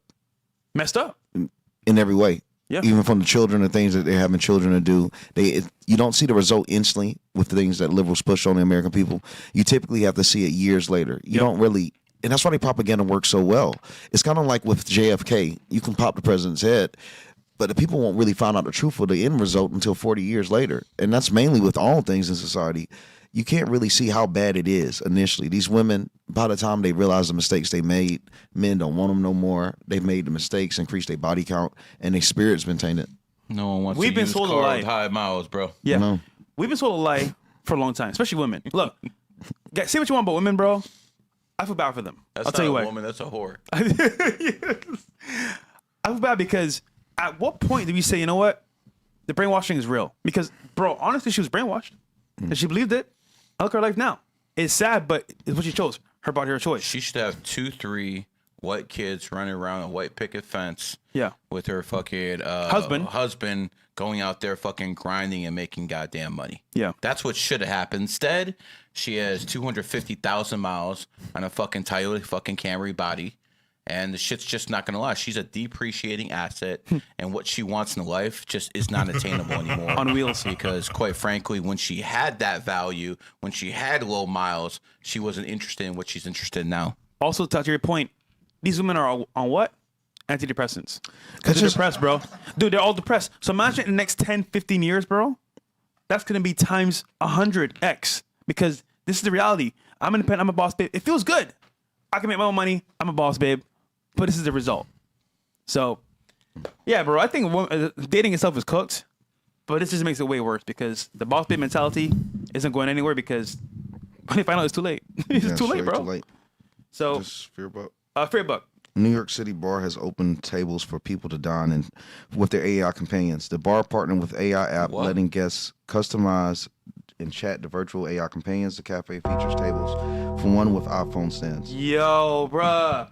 Messed up. in every way. Yeah. Even from the children and things that they're having children to do, you don't see the result instantly with the things that liberals push on the American people. You typically have to see it years later. You don't really, and that's why the propaganda works so well. It's kind of like with JFK. You can pop the president's head, but the people won't really find out the truth of the end result until 40 years later. And that's mainly with all things in society. You can't really see how bad it is initially. These women, by the time they realize the mistakes they made, men don't want them no more. They've made the mistakes, increased their body count, and their spirit's been tainted. No one wants We've to been use sold a car lie. with high miles, bro. Yeah. No. We've been sold a lie for a long time, especially women. Look, guys, say what you want about women, bro. I feel bad for them. That's I'll not tell you a why. woman, that's a whore. I feel bad because at what point do we say, you know what? The brainwashing is real. Because, bro, honestly, she was brainwashed. And she believed it. I look at her life now. It's sad, but it's what she chose. Her body, her choice. She should have 2-3 white kids running around a white picket fence. Yeah. With her fucking husband going out there fucking grinding and making goddamn money. Yeah. That's what should have happened. Instead, she has 250,000 miles on a fucking Toyota fucking Camry body. And the shit's just not gonna lie. She's a depreciating asset, and what she wants in life just is not attainable anymore. On wheels. Because quite frankly, when she had that value, when she had low miles, she wasn't interested in what she's interested in now. Also, to your point, these women are on what? Antidepressants. Because they're depressed, bro. Dude, they're all depressed. So imagine in the next 10, 15 years, bro, that's going to be times 100x. Because this is the reality. I'm independent. I'm a boss, babe. It feels good. I can make my own money. I'm a boss, babe. But this is the result. So, yeah, bro, I think dating itself is cooked. But this just makes it way worse because the boss babe mentality isn't going anywhere because when they find out it's too late. It's too late, bro. Too late. So, Just fear buck. fair buck. New York City bar has opened tables for people to dine in with their AI companions. The bar partnered with AI app, letting guests customize and chat the virtual AI companions. The cafe features tables for one with iPhone stands. Yo, bruh.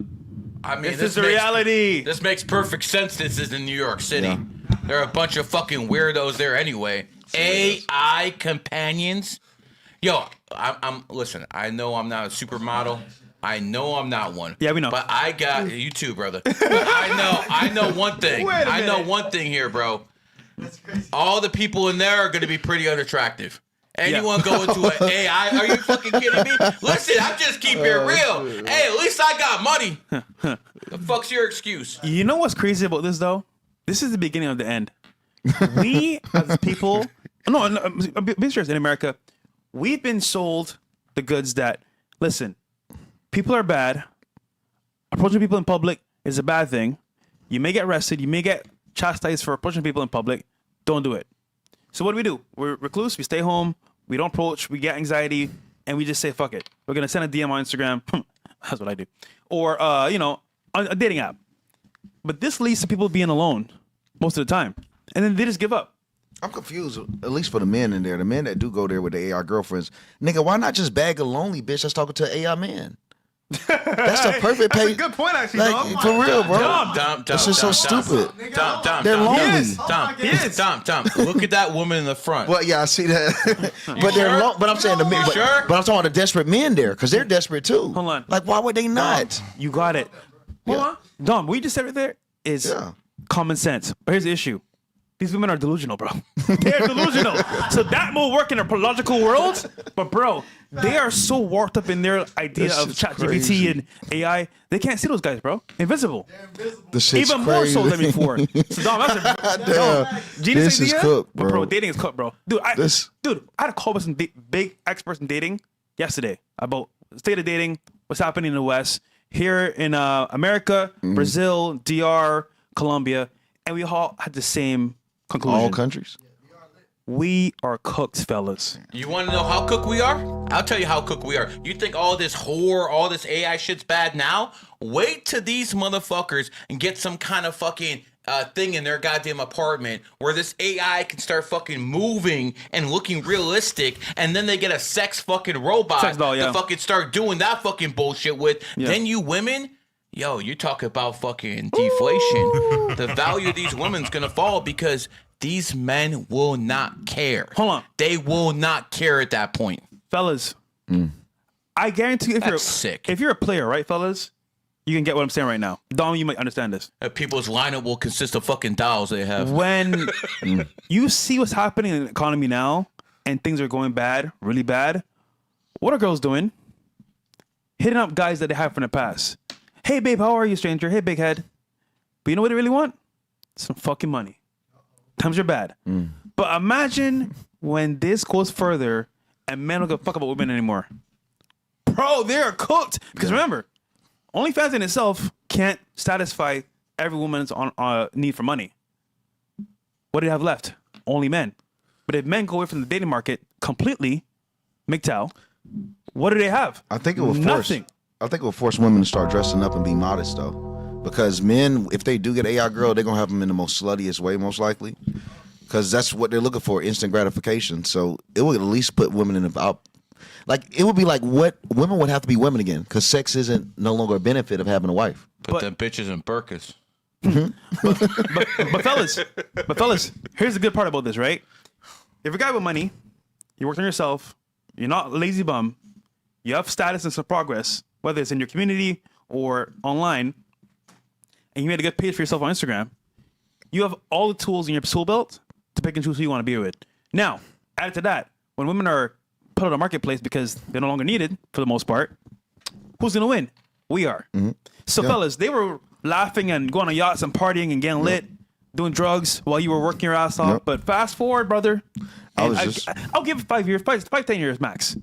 I mean, This is the reality. This makes perfect sense. This is in New York City. Yeah. There are a bunch of fucking weirdos there anyway. AI companions. Yo, listen, I know I'm not a supermodel. I know I'm not one. Yeah, we know. But I got you too, brother. But I know one thing. Wait a I know minute. one thing here, bro. All the people in there are going to be pretty unattractive. Anyone go into an AI? Are you fucking kidding me? Listen, I'm just keeping it real. Hey, at least I got money. The fuck's your excuse? You know what's crazy about this, though? This is the beginning of the end. We, as people, be serious, in America, we've been sold the goods that, listen, people are bad. Approaching people in public is a bad thing. You may get arrested. You may get chastised for approaching people in public. Don't do it. So what do? We're recluse. We stay home. We don't approach. We get anxiety. And we just say, fuck it. We're going to send a DM on Instagram. That's what I do. Or, a dating app. But this leads to people being alone most of the time. And then they just give up. I'm confused, at least for the men in there. The men that do go there with the AI girlfriends. Nigga, why not just bag a lonely bitch that's talking to an AI man? That's the perfect pay. Good point, actually, Like, for real, bro. Dumb. This is so stupid. Dumb. They're lonely. Dumb. Look at that woman in the front. Well, yeah, I see that. But they're but I'm saying the men. But, sure? but I'm talking about the desperate men there because they're desperate too. Hold on. Like, why would they not? You got it. Hold Yeah. on. Dom, what you just said right there is common sense. But here's the issue. These women are delusional, bro. They're delusional. So that will work in a logical world. But, bro, They are so warped up in their idea This of shit's ChatGPT crazy. and AI. They can't see those guys, bro. Invisible. This shit's Even more so than crazy. before. So, Dom, that's a Damn. genius This is idea. cooked, But, bro. dating is cooked, bro. Dude, I This- had a call with some big experts in dating yesterday about state of dating, what's happening in the West, here in America, Mm-hmm. Brazil, DR, Colombia, and we all had the same conclusion. All countries. We are cooked, fellas. You want to know how cooked we are? I'll tell you how cooked we are. You think all this whore, all this AI shit's bad now? Wait till these motherfuckers and get some kind of fucking thing in their goddamn apartment where this AI can start fucking moving and looking realistic, and then they get a sex fucking robot Sex doll, yeah. to fucking start doing that fucking bullshit with. Yeah. Then you women, yo, you talk about fucking deflation. The value of these women's gonna fall because these men will not care. Hold on. They will not care at that point. Fellas, I guarantee if That's sick. if you're a player, right, fellas, you can get what I'm saying right now. Dom, you might understand this. People's lineup will consist of fucking dolls they have. When you see what's happening in the economy now and things are going bad, really bad, what are girls doing? Hitting up guys that they have from the past. Hey, babe, how are you, stranger? Hey, big head. But you know what they really want? Some fucking money. Times are bad. But imagine when this goes further and men don't give a fuck about women anymore. Bro, they're cooked. Because remember, OnlyFans in itself can't satisfy every woman's need for money. What do you have left? Only men. But if men go away from the dating market completely, MGTOW, what do they have? I think it will force. Nothing. I think it will force women to start dressing up and be modest though, because men, if they do get an AI girl, they're gonna have them in the most sluttiest way, most likely, because that's what they're looking for, instant gratification. So it will at least put women in the like it would be like what women would have to be women again, because sex isn't no longer a benefit of having a wife. Put them bitches in burkas. But fellas, here's the good part about this, right? If you're a guy with money, you worked on yourself, you're not a lazy bum, you have status and some progress, whether it's in your community or online, and you made a good page for yourself on Instagram, you have all the tools in your tool belt to pick and choose who you want to be with. Now, added to that, when women are put on the marketplace because they're no longer needed, for the most part, who's going to win? We are. So, fellas, they were laughing and going on yachts and partying and getting lit, doing drugs while you were working your ass off. Yep. But fast forward, brother, I was and just- I'll give it 5 years, 10 years max.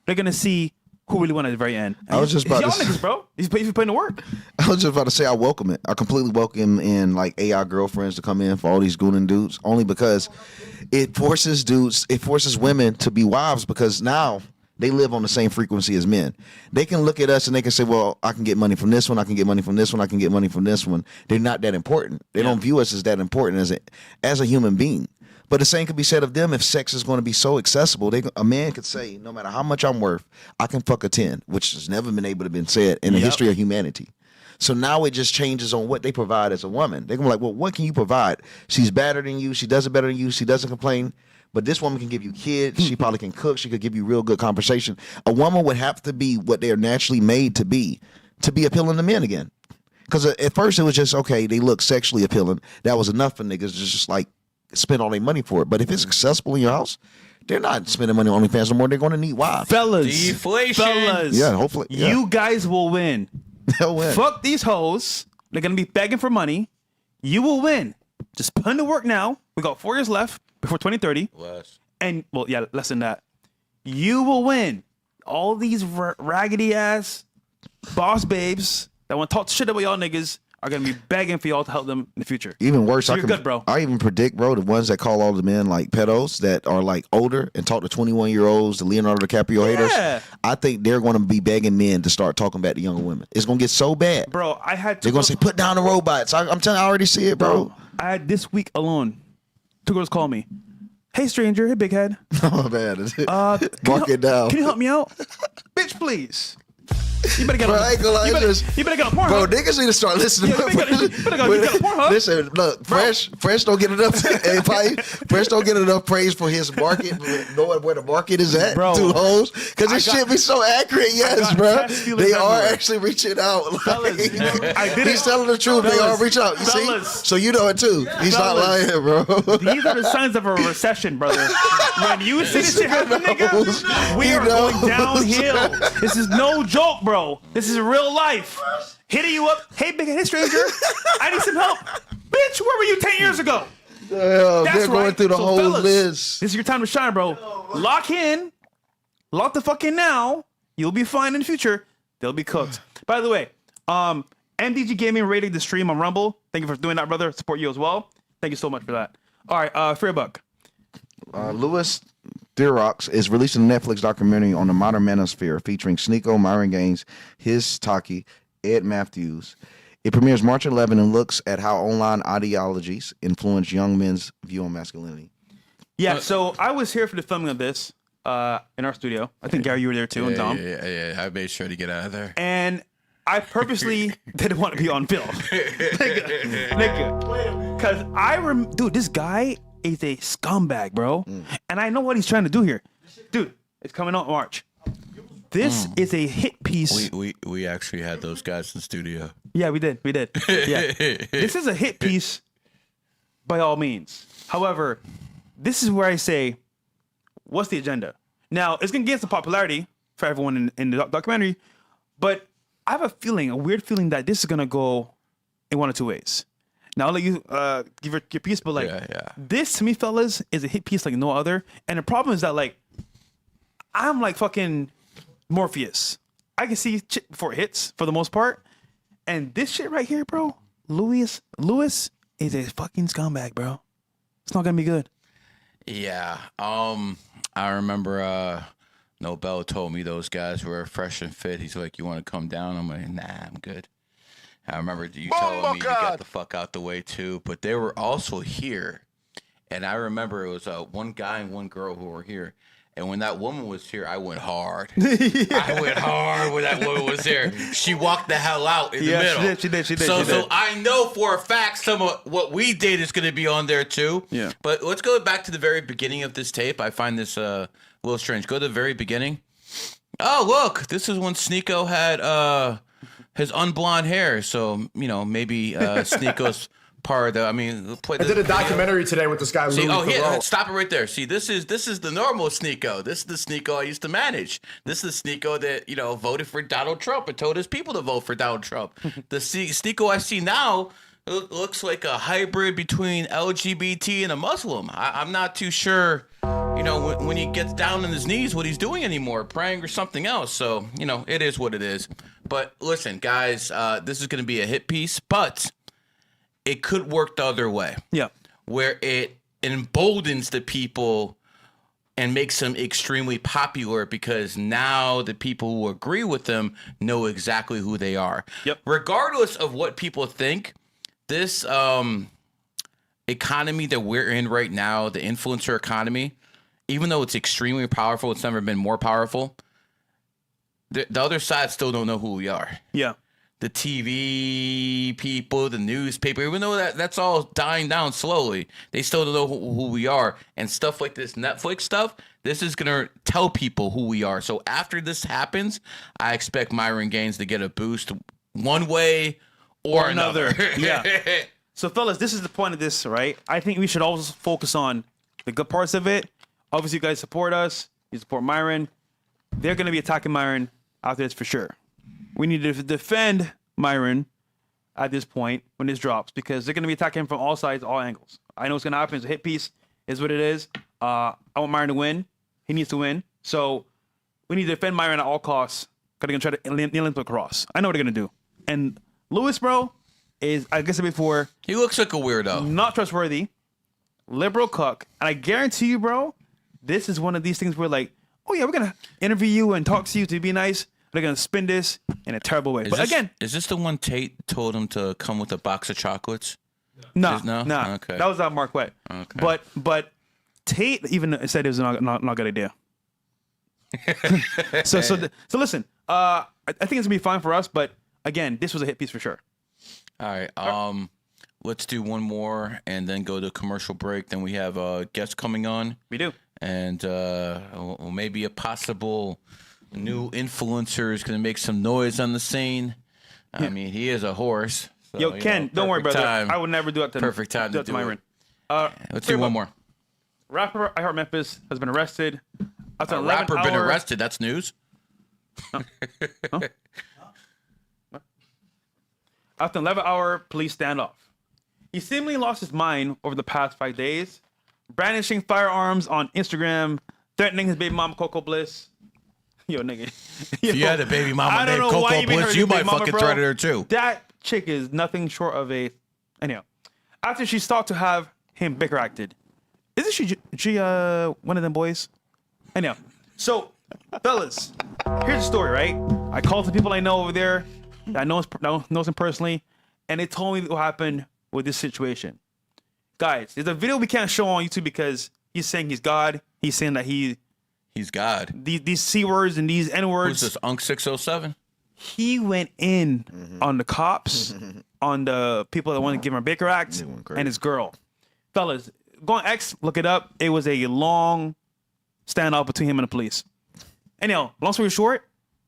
They're going to see who really won at the very end. And I was just about y'all to say- niggas, bro. He's putting the work. I was just about to say I welcome it. I completely welcome in like AI girlfriends to come in for all these gooning dudes, only because it forces women to be wives, because now they live on the same frequency as men. They can look at us and they can say, well, I can get money from this one, I can get money from this one, I can get money from this one. They're not that important. They don't view us as that important as a human being. But the same could be said of them if sex is going to be so accessible. A man could say, no matter how much I'm worth, I can fuck a 10, which has never been able to be said in the history of humanity. So now it just changes on what they provide as a woman. They're going to be like, well, what can you provide? She's better than you. She does it better than you. She doesn't complain. But this woman can give you kids. She probably can cook. She could give you real good conversation. A woman would have to be what they're naturally made to be appealing to men again. Because at first it was just, okay, they look sexually appealing. That was enough for niggas to just like spend all their money for it. But if it's accessible in your house, they're not spending money on OnlyFans no more. They're going to need wives. Fellas. Deflation. Fellas. Yeah, hopefully. Yeah. You guys will win. They'll win. Fuck these hoes. They're going to be begging for money. You will win. Just put in the work now. We got 4 years left before 2030. Less. And, well, yeah, less than that. You will win. All these raggedy ass boss babes that want to talk shit about y'all niggas are going to be begging for y'all to help them in the future. Even worse, So you're good, bro. I even predict, bro, the ones that call all the men like pedos that are like older and talk to 21-year-olds, the Leonardo DiCaprio haters. I think they're going to be begging men to start talking back to younger women. It's going to get so bad. Bro, I had They're going to say, put down the robots. I'm telling you, I already see it, bro. I had this week alone, 2 girls call me. Hey, stranger. Hey, big head. Oh, man. Can Mark you it down. Can you help me out? Bitch, please. You better get Bro, on. I ain't gonna lie, You better, just- you better get on Pornhub. Bro, niggas need to start listening. Yeah, you better get on Pornhub. Listen, look, Fresh don't get enough. Fresh don't get enough praise for his market, knowing where the market is at. Bro, to hoes, because this shit be so accurate. Yes, got bro. test feelers They are everywhere. actually reaching out. Like, Fellas, I did he's it. telling the truth. They Fellas, are reaching out. You fellas. see? So you know it too. He's not Fellas. lying, bro. These are the signs of a recession, brother. When you see this shit happen, knows. nigga, we He are going knows. downhill. This is no joke, bro. This is real life. Hitting you up. Hey, hey, stranger. I need some help. Bitch, where were you 10 years ago? Damn, That's they're going right. through the So, whole fellas, list. This is your time to shine, bro. Lock in. Lock the fuck in now. You'll be fine in the future. They'll be cooked. By the way, MDG Gaming rated the stream on Rumble. Thank you for doing that, brother. Support you as well. Thank you so much for that. All right, Fairbuck. Louis Theroux is releasing a Netflix documentary on the modern manosphere featuring Sneeko, Myron Gaines, His Taki, Ed Matthews. It premieres March 11 and looks at how online ideologies influence young men's view on masculinity. Yeah, so I was here for the filming of this in our studio. I think, Gary, you were there too, and Dom. Yeah. I made sure to get out of there. And I purposely didn't want to be on film. Nigga. Because dude, this guy is a scumbag, bro. And I know what he's trying to do here. Dude, it's coming out in March. This is a hit piece. We actually had those guys in studio. Yeah, we did. Yeah. This is a hit piece by all means. However, this is where I say, what's the agenda? Now, it's going to get some popularity for everyone in the documentary, but I have a weird feeling that this is going to go in one of two ways. Now, I'll let you give your piece, but this to me, fellas, is a hit piece like no other. And the problem is that, like, I'm like fucking Morpheus. I can see shit before it hits for the most part. And this shit right here, bro, Lewis is a fucking scumbag, bro. It's not gonna be good. Yeah. I remember Nobel told me those guys were fresh and fit. He's like, "You want to come down?" I'm like, "Nah, I'm good." I remember you telling me you got the fuck out the way too, but they were also here, and I remember it was one guy and one girl who were here. And when that woman was here, I went hard. I went hard when that woman was here. She walked the hell out in the middle. She did. So I know for a fact some of what we did is going to be on there too. Yeah. But let's go back to the very beginning of this tape. I find this a little strange. Go to the very beginning. Oh, look. This is when Sneeko had his unblonde hair. So, maybe Sneeko's part of the, I did a documentary today with this guy. See, Louis Theroux. stop it right there. See, this is the normal Sneeko. This is the Sneeko I used to manage. This is the Sneeko that voted for Donald Trump and told his people to vote for Donald Trump. The Sneeko I see now looks like a hybrid between LGBT and a Muslim. I'm not too sure, when he gets down on his knees, what he's doing anymore, praying or something else. So, it is what it is. But listen, guys, this is going to be a hit piece, but it could work the other way. Yeah. Where it emboldens the people and makes them extremely popular because now the people who agree with them know exactly who they are. Yep. Regardless of what people think, this economy that we're in right now, the influencer economy, even though it's extremely powerful, it's never been more powerful, the other side still don't know who we are. Yeah. The TV people, the newspaper, even though that's all dying down slowly, they still don't know who we are. And stuff like this Netflix stuff, this is going to tell people who we are. So after this happens, I expect Myron Gaines to get a boost one way or another. Yeah. So, fellas, this is the point of this, right? I think we should always focus on the good parts of it. Obviously, you guys support us. You support Myron. They're going to be attacking Myron after this for sure. We need to defend Myron at this point when this drops because they're going to be attacking him from all sides, all angles. I know what's going to happen. It's a hit piece. Is what it is. I want Myron to win. He needs to win. So we need to defend Myron at all costs because they're going to try to nail him to a cross. I know what they're going to do. And Lewis, bro, is, I guess I said before, he looks like a weirdo. Not trustworthy. Liberal cuck. And I guarantee you, bro, this is one of these things where like, oh yeah, we're going to interview you and talk to you to be nice. They're going to spin this in a terrible way. Is this the one Tate told him to come with a box of chocolates? No. Okay. That was Marquette. Okay. But Tate even said it was not a good idea. So listen. I think it's gonna be fine for us. But again, this was a hit piece for sure. All right. Let's do one more and then go to commercial break. Then we have guests coming on. We do. And maybe a possible new influencer is going to make some noise on the scene. I mean, he is a horse. So, Yo, Ken, don't worry, brother. I would never do that to Perfect time to do my it. Let's do do one more. Rapper iHeartMemphis has been arrested. After A rapper been arrested? That's news? After an 11-hour police standoff. He seemingly lost his mind over the past 5 days, brandishing firearms on Instagram, threatening his baby mama Coco Bliss. Yo, nigga. If you had a baby mama named Coco Bliss, you might fucking threaten her too. That chick is nothing short of a... Anyhow, after she's thought to have him bicker acted. Isn't she one of them boys? Anyhow, so, fellas, here's the story, right? I called the people I know over there that knows him personally, and they told me what happened with this situation. Guys, there's a video we can't show on YouTube because he's saying he's God. He's saying that he's God. These C words and these N words. Who's this, Unk 607? He went in on the cops, on the people that want to give him a Baker Act, and his girl. Fellas, go on X, look it up. It was a long standoff between him and the police. Anyhow, long story short,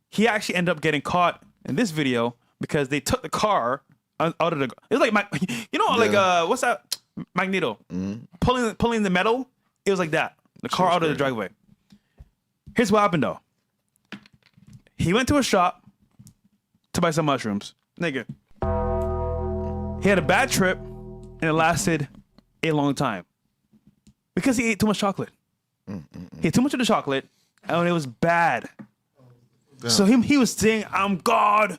he actually ended up getting caught in this video because they took the car out of the... It was like, what's that? Magneto. Pulling the metal. It was like that. The car out of the driveway. Here's what happened, though. He went to a shop to buy some mushrooms. Nigga. He had a bad trip, and it lasted a long time. Because he ate too much chocolate. He ate too much of the chocolate, and it was bad. Yeah. So he was saying, I'm God.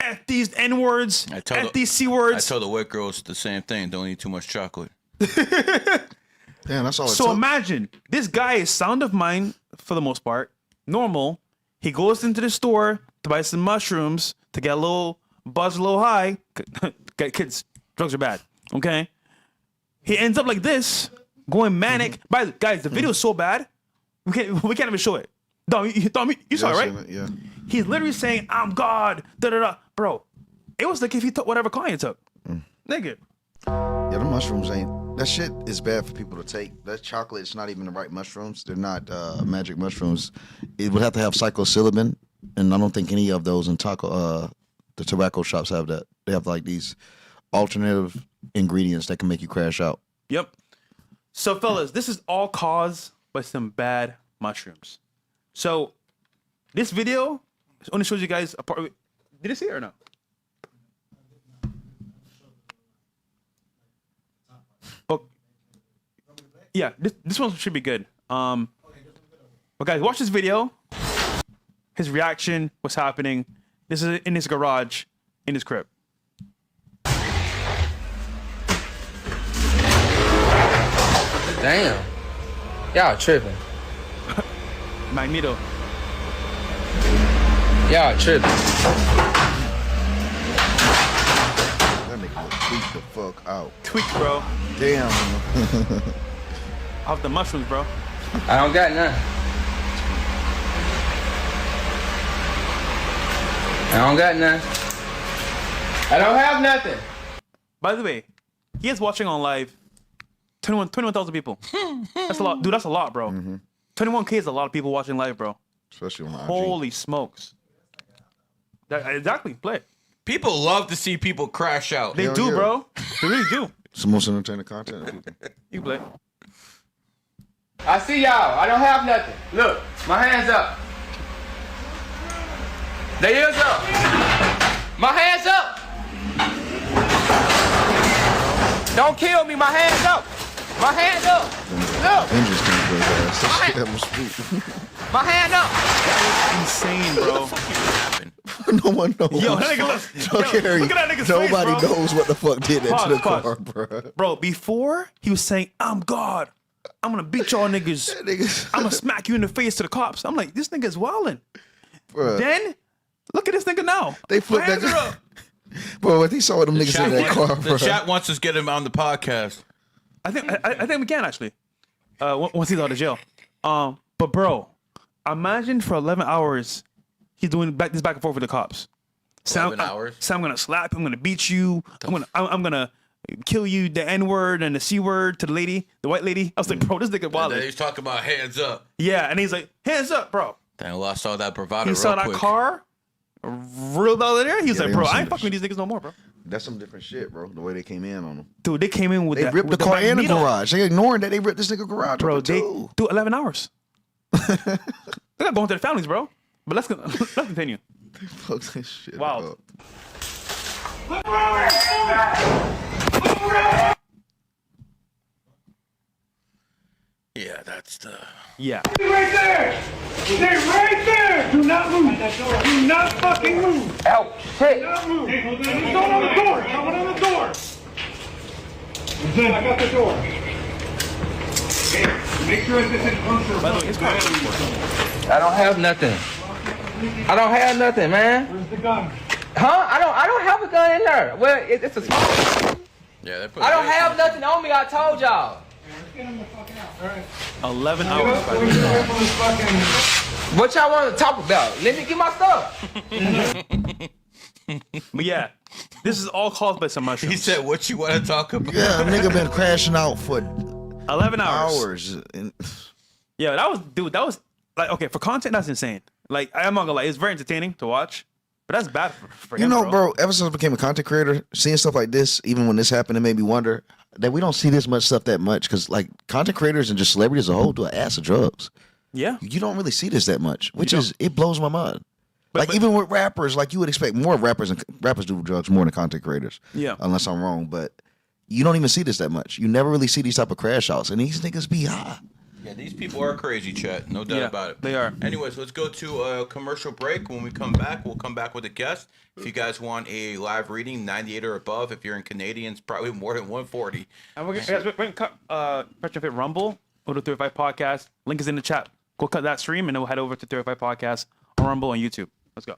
F these N-words. F these C-words. I told the white girls the same thing. Don't eat too much chocolate. Damn, that's all it So took. imagine, this guy is sound of mind for the most part. Normal. He goes into the store to buy some mushrooms to get a little buzz, a little high. Kids, drugs are bad. Okay? He ends up like this, going manic. Guys, the video is so bad, we can't even show it. Dom, you saw it, right? Yeah. He's literally saying, I'm God. Da-da-da. Bro, it was like if he took whatever client took. Nigga. Yeah, the mushrooms ain't... That shit is bad for people to take. That chocolate is not even the right mushrooms. They're not magic mushrooms. It would have to have psilocybin, and I don't think any of those in the tobacco shops have that. They have like these alternative ingredients that can make you crash out. Yep. So, fellas, this is all caused by some bad mushrooms. So, this video only shows you guys a part. Did you see it or no? Oh, yeah, this one should be good. But guys, watch this video. His reaction, what's happening. This is in his garage, in his crib. Damn. Y'all tripping. Magneto. Y'all tripping. That nigga tweak the fuck out. Tweak, bro. Damn. Off the mushrooms, bro. I don't got none. I don't got none. I don't have nothing. By the way, he is watching on live 21,000 people. That's a lot. Dude, that's a lot, bro. 21K is a lot of people watching live, bro. Especially on IG. Holy smokes. Exactly. Play it. People love to see people crash out. They Hell do, yeah. bro. They really do. It's the most entertaining content. People. You can play it. I see y'all. I don't have nothing. Look, my hands up. They is up. My hands up. Don't kill me. My hands up. My hands up. Look. Avengers came for his ass. That shit that was sweet. My hand up. Insane, bro. No one knows. Yo, that nigga Don't carry. look at that nigga's Nobody face, bro. knows what the fuck did that to the Pause. car, bro. Bro, before he was saying, I'm God. I'm gonna beat y'all niggas. I'm gonna smack you in the face to the cops. I'm like, this nigga's wildin'. Bruh. Then, look at this nigga now. They flipped Hands that. are up. Bro, what he saw them niggas in that car, The bro. chat wants us to get him on the podcast. I think we can actually. Once he's out of jail. But bro, imagine for 11 hours He's doing this back and forth with the cops. 11 hours. So I'm gonna slap. I'm gonna beat you. I'm gonna kill you. The N-word and the C-word to the lady, the white lady. I was like, bro, this nigga wild. And then he's talking about hands up. Yeah, and he's like, hands up, bro. Then I lost all that bravado. He saw that quick. car, real dollar there. He's like, bro, I ain't fucking with these niggas no more, bro. That's some different shit, bro. The way they came in on him. Dude, they came in with They that. ripped the with car and the Magneto. garage. They ignoring that they ripped this nigga garage. Bro, open, too. do 11 hours. They're not going to the families, bro. But let's continue. Fuck this shit. Wow. up. Yeah, that's the. Yeah. Stay right there! Stay right there! Do not move! Do not fucking move! Out. Shit. Do not move! Someone on the door! Someone on the door! I got the door. Hey, make sure this is uncomfortable. By the way, his car is I don't have nothing. I don't have nothing, man. Where's the gun? Huh? I don't have a gun in there. Well, it's a small. Yeah, they put. I don't have nothing on me. I told y'all. Let's get him the fuck out. All right. 11 Get hours. up so we can get from this fucking... What y'all want to talk about? Let me get my stuff. But yeah, this is all caused by some mushrooms. He said, "What you want to talk about?" Yeah, a nigga been crashing out for 11 hours. hours. And Yeah, that was like, okay, for content, that's insane. Like, I'm not gonna lie, it's very entertaining to watch, but that's bad for you him, know, bro, ever since I became a content creator, seeing stuff like this, even when this happened, it made me wonder that we don't see this much stuff that much. Because, like, content creators and just celebrities as a whole do an ass of drugs. Yeah. You don't really see this that much, which is, it blows my mind. But- Even with rappers, like, you would expect more rappers do drugs more than content creators. Yeah. Unless I'm wrong, but you don't even see this that much. You never really see these type of crash outs, and these niggas be high. Yeah, these people are crazy, chat. No doubt Yeah, about it. they are. Anyways, let's go to a commercial break. When we come back, we'll come back with a guest. If you guys want a live reading, 98 or above. If you're in Canadians, probably more than 140. And we're gonna cut Retrofit Rumble or the 35 Podcast. Link is in the chat. Go cut that stream and then we'll head over to 35 Podcast on Rumble on YouTube. Let's go.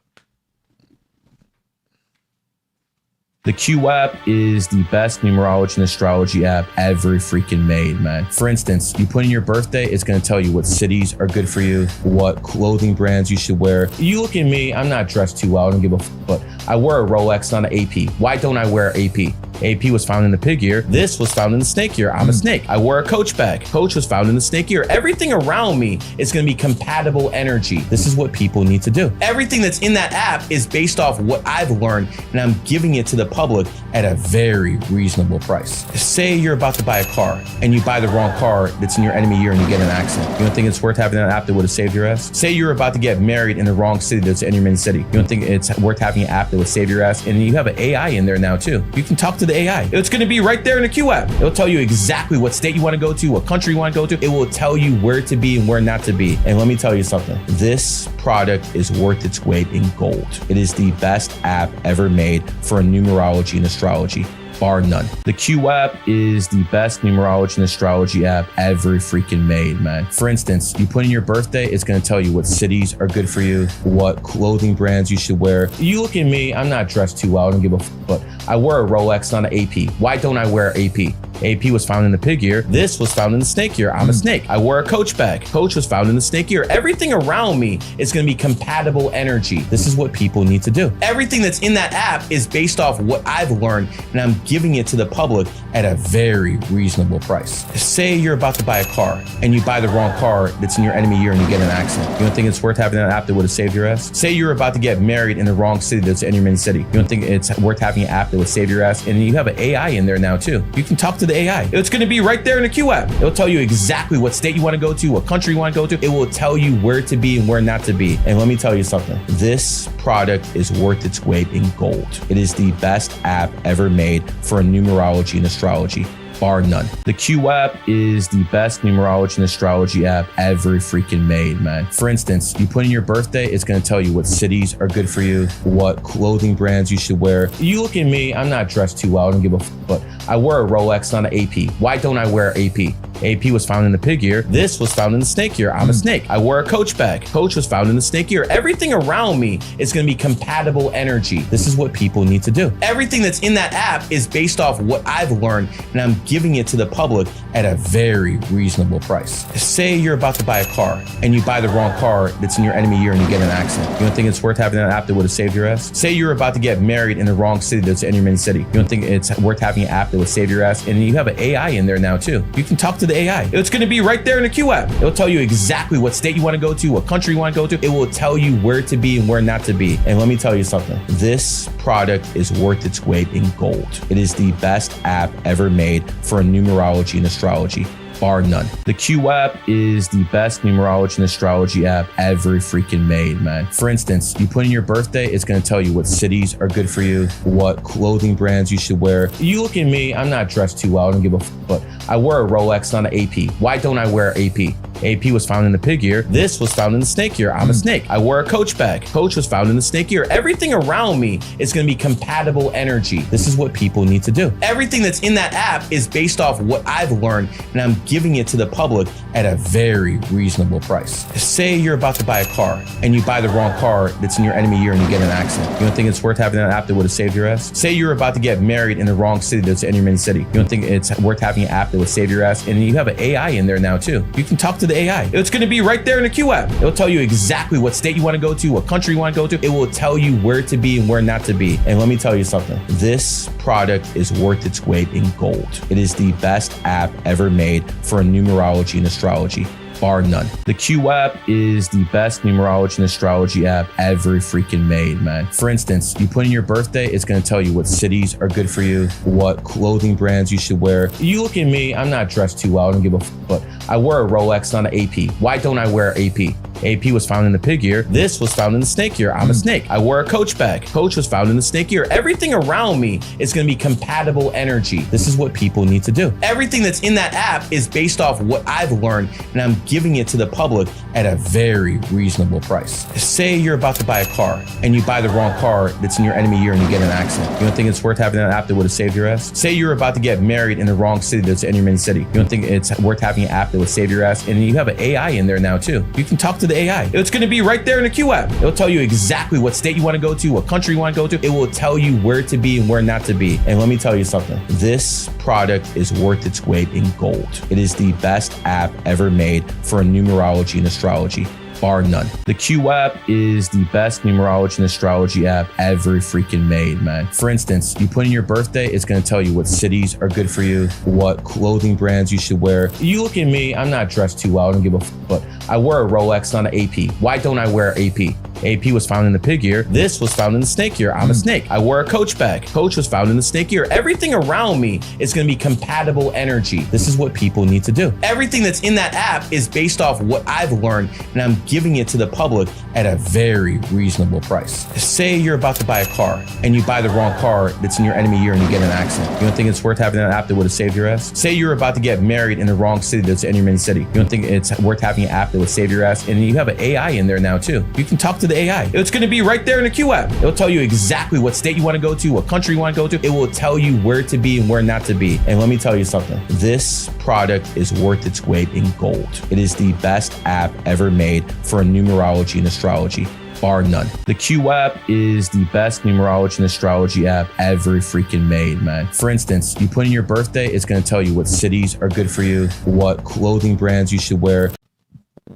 The Q app is the best numerology and astrology app ever freaking made, man. For instance, you put in your birthday, it's going to tell you what cities are good for you, what clothing brands you should wear. You look at me, I'm not dressed too well, I don't give a but I wear a Rolex, not an AP. Why don't I wear AP? AP was found in the pig ear. This was found in the snake ear. I'm a snake. I wear a Coach bag. Coach was found in the snake ear. Everything around me is going to be compatible energy. This is what people need to do. Everything that's in that app is based off what I've learned, and I'm giving it to the public at a very reasonable price. Say you're about to buy a car and you buy the wrong car that's in your enemy year and you get in an accident. You don't think it's worth having an app that would have saved your ass? Say you're about to get married in the wrong city that's in your main city. You don't think it's worth having an app that would save your ass? And you have an AI in there now too. You can talk to the AI. It's going to be right there in the Q app. It'll tell you exactly what state you want to go to, what country you want to go to. It will tell you where to be and where not to be. And let me tell you something. This product is worth its weight in gold. It is the best app ever made for numerology and astrology, bar none. The Q app is the best numerology and astrology app ever freaking made, man. For instance, you put in your birthday, it's going to tell you what cities are good for you, what clothing brands you should wear. You look at me, I'm not dressed too well, I don't give a but I wear a Rolex, not an AP. Why don't I wear AP? AP was found in the pig ear. This was found in the snake ear. I'm a snake. I wear a Coach bag. Coach was found in the snake ear. Everything around me is going to be compatible energy. This is what people need to do. Everything that's in that app is based off what I've learned, and I'm giving it to the public at a very reasonable price. Say you're about to buy a car and you buy the wrong car that's in your enemy year and you get in an accident. You don't think it's worth having an app that would have saved your ass? Say you're about to get married in the wrong city that's in your main city. You don't think it's worth having an app that would save your ass? And you have an AI in there now too. You can talk to the AI. It's going to be right there in the Q app. It'll tell you exactly what state you want to go to, what country you want to go to. It will tell you where to be and where not to be. And let me tell you something. This product is worth its weight in gold. It is the best app ever made for numerology and astrology, bar none. The Q app is the best numerology and astrology app ever freaking made, man. For instance, you put in your birthday, it's going to tell you what cities are good for you, what clothing brands you should wear. You look at me, I'm not dressed too well, I don't give a but I wear a Rolex, not an AP. Why don't I wear AP? AP was found in the pig ear. This was found in the snake ear. I'm a snake. I wear a Coach bag. Coach was found in the snake ear. Everything around me is going to be compatible energy. This is what people need to do. Everything that's in that app is based off what I've learned, and I'm giving it to the public at a very reasonable price. Say you're about to buy a car and you buy the wrong car that's in your enemy year and you get in an accident. You don't think it's worth having an app that would have saved your ass? Say you're about to get married in the wrong city that's in your main city. You don't think it's worth having an app that would save your ass? And you have an AI in there now too. You can talk to the AI. It's going to be right there in the Q app. It'll tell you exactly what state you want to go to, what country you want to go to. It will tell you where to be and where not to be. And let me tell you something. This product is worth its weight in gold. It is the best app ever made for numerology and astrology, bar none. The Q app is the best numerology and astrology app ever freaking made, man. For instance, you put in your birthday, it's going to tell you what cities are good for you, what clothing brands you should wear. You look at me, I'm not dressed too well, I don't give a f, but I wear a Rolex, not an AP. Why don't I wear AP? AP was found in the pig ear. This was found in the snake ear. I'm a snake. I wear a Coach bag. Coach was found in the snake ear. Everything around me is going to be compatible energy. This is what people need to do. Everything that's in that app is based off what I've learned, and I'm giving it to the public at a very reasonable price. Say you're about to buy a car and you buy the wrong car that's in your enemy year and you get in an accident. You don't think it's worth having an app that would have saved your ass? Say you're about to get married in the wrong city that's in your main city. You don't think it's worth having an app that would save your ass? And you have an AI in there now too. You can talk to the AI. It's going to be right there in the Q app. It'll tell you exactly what state you want to go to, what country you want to go to. It will tell you where to be and where not to be. And let me tell you something. This product is worth its weight in gold. It is the best app ever made for numerology and astrology, bar none. The Q app is the best numerology and astrology app ever freaking made, man. For instance, you put in your birthday, it's going to tell you what cities are good for you, what clothing brands you should wear. You look at me, I'm not dressed too well, I don't give a f, but I wear a Rolex, not an AP. Why don't I wear AP? AP was found in the pig ear. This was found in the snake ear. I'm a snake. I wear a Coach bag. Coach was found in the snake ear. Everything around me is going to be compatible energy. This is what people need to do. Everything that's in that app is based off what I've learned, and I'm giving it to the public at a very reasonable price. Say you're about to buy a car and you buy the wrong car that's in your enemy year and you get in an accident. You don't think it's worth having an app that would have saved your ass? Say you're about to get married in the wrong city that's in your main city. You don't think it's worth having an app that would save your ass? And you have an AI in there now too. You can talk to the AI. It's going to be right there in the Q app. It'll tell you exactly what state you want to go to, what country you want to go to. It will tell you where to be and where not to be. And let me tell you something. This product is worth its weight in gold. It is the best app ever made for numerology and astrology, bar none. The Q app is the best numerology and astrology app ever freaking made, man. For instance, you put in your birthday, it's going to tell you what cities are good for you, what clothing brands you should wear. You look at me, I'm not dressed too well, I don't give a f, but I wear a Rolex, not an AP. Why don't I wear AP? AP was found in the pig ear. This was found in the snake ear. I'm a snake. I wear a Coach bag. Coach was found in the snake ear. Everything around me is going to be compatible energy. This is what people need to do. Everything that's in that app is based off what I've learned, and I'm giving it to the public at a very reasonable price. Say you're about to buy a car and you buy the wrong car that's in your enemy year and you get in an accident. You don't think it's worth having an app that would have saved your ass? Say you're about to get married in the wrong city that's in your main city. You don't think it's worth having an app that would save your ass? And you have an AI in there now too. You can talk to the AI. It's going to be right there in the Q app. It'll tell you exactly what state you want to go to, what country you want to go to. It will tell you where to be and where not to be. And let me tell you something. This product is worth its weight in gold. It is the best app ever made for numerology and astrology, bar none. The Q app is the best numerology and astrology app ever freaking made, man. For instance, you put in your birthday, it's going to tell you what cities are good for you, what clothing brands you should wear.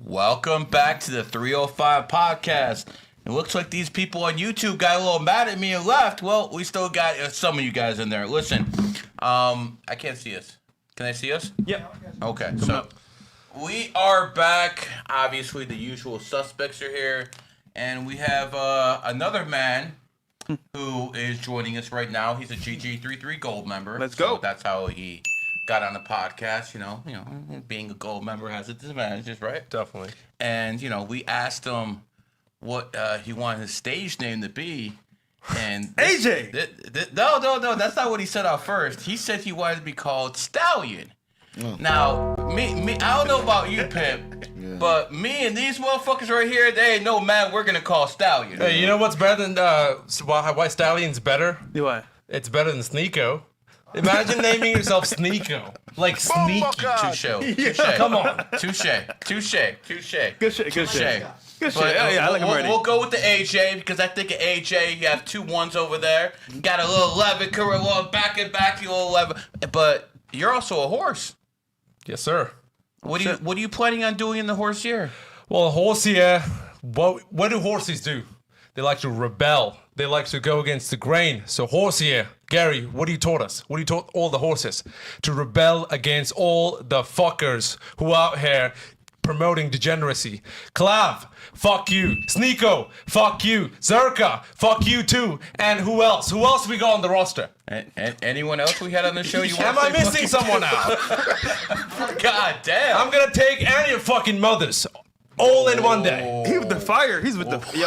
Welcome back to the 305 podcast. It looks like these people on YouTube got a little mad at me and left. Well, we still got some of you guys in there. Listen, I can't see us. Can I see us? Yep. Okay, so we are back. Obviously, the usual suspects are here. And we have another man who is joining us right now. He's a GG33 Gold member. Let's go. So that's how he got on the podcast. You know, being a Gold member has its advantages, right? Definitely. And, we asked him what he wanted his stage name to be. And AJ! No, that's not what he said out first. He said he wanted to be called Stallion. Now, me, I don't know about you, Pimp, but me and these motherfuckers right here, they ain't no man we're gonna call Stallion. Hey, you know what's better than why Stallion's better? Why? It's better than Sneeko. Imagine naming yourself Sneeko. Like sneaky. Touche. Come on. Touche. Good shit. Good shit. Good shit. But, Yeah, I like him already. we'll go with the AJ because I think of AJ. You have 2 1s over there. You got a little 11, a little back and back, you little 11. But you're also a horse. Yes, sir. What are you planning on doing in the horse year? Well, a horse here, what do horses do? They like to rebel. They like to go against the grain. So horse here, Gary, what do you taught us? What do you taught all the horses? To rebel against all the fuckers who are out here promoting degeneracy. Clav, fuck you. Sneeko, fuck you. Zerka, fuck you too. And who else? Who else we got on the roster? And anyone else we had on the show? Am I missing someone out? God damn. I'm gonna take any of fucking mothers. All in one day. He with the fire. He's with the yo.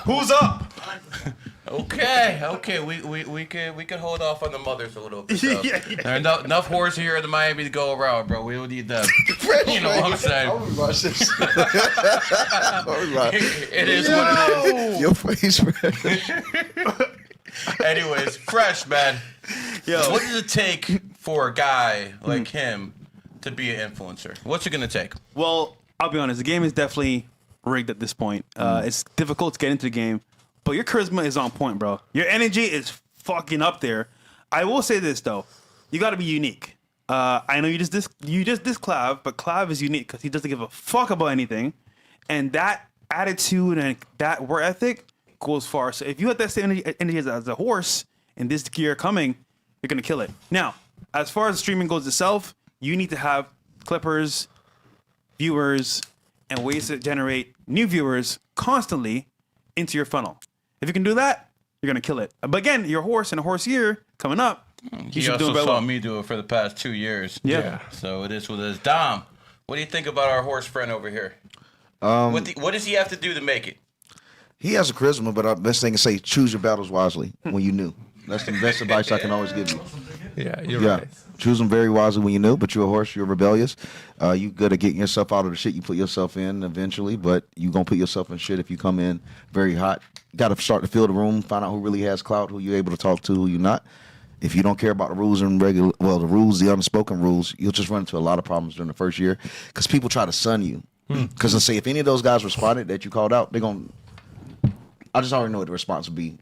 Who's up? Okay. We could hold off on the mothers a little bit. So. There are enough horses here in Miami to go around, bro. We don't need them. You know what I'm saying? It is what it is. Your face, man. Anyways, Fresh, man. Yo. What does it take for a guy like him to be an influencer? What's it gonna take? Well, I'll be honest. The game is definitely rigged at this point. It's difficult to get into the game, but your charisma is on point, bro. Your energy is fucking up there. I will say this though, you got to be unique. I know you just diss Clav, but Clav is unique because he doesn't give a fuck about anything, and that attitude and that work ethic goes far. So if you have that same energy as a horse in this year coming, you're gonna kill it. Now, as far as streaming goes itself, you need to have clippers, viewers, and ways to generate new viewers constantly into your funnel. If you can do that, you're gonna kill it. But again, your horse in a horse year coming up, you should do it very saw well. me do it for the past 2 years. Yeah. So it is what it is. Dom, what do you think about our horse friend over here? What does he have to do to make it? He has a charisma, but the best thing to say, choose your battles wisely when you knew. That's the best advice I can always give you. Yeah, you're right. Choose them very wisely when you know, but you're a horse, you're rebellious. You good at getting yourself out of the shit you put yourself in eventually, but you going to put yourself in shit if you come in very hot. You got to start to fill the room, find out who really has clout, who you're able to talk to, who you're not. If you don't care about the rules and the unspoken rules, you'll just run into a lot of problems during the first year because people try to sun you. Because let's say if any of those guys responded that you called out, they're going to, I just already know what the response would be.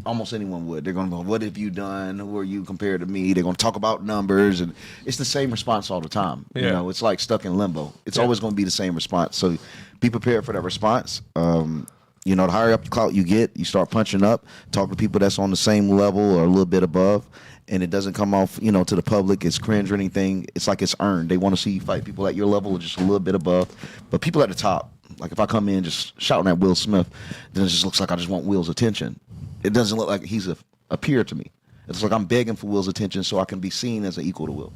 Almost anyone would. They're going to go, what have you done? Who are you compared to me? They're going to talk about numbers. And it's the same response all the time. Yeah. You know, it's like stuck in limbo. It's always going to be the same response. So be prepared for that response. You know, the higher up the clout you get, you start punching up, talk to people that's on the same level or a little bit above. And it doesn't come off, you know, to the public. It's cringe or anything. It's like it's earned. They want to see you fight people at your level or just a little bit above. But people at the top, like if I come in just shouting at Will Smith, then it just looks like I just want Will's attention. It doesn't look like he's a peer to me. It's like I'm begging for Will's attention so I can be seen as an equal to Will.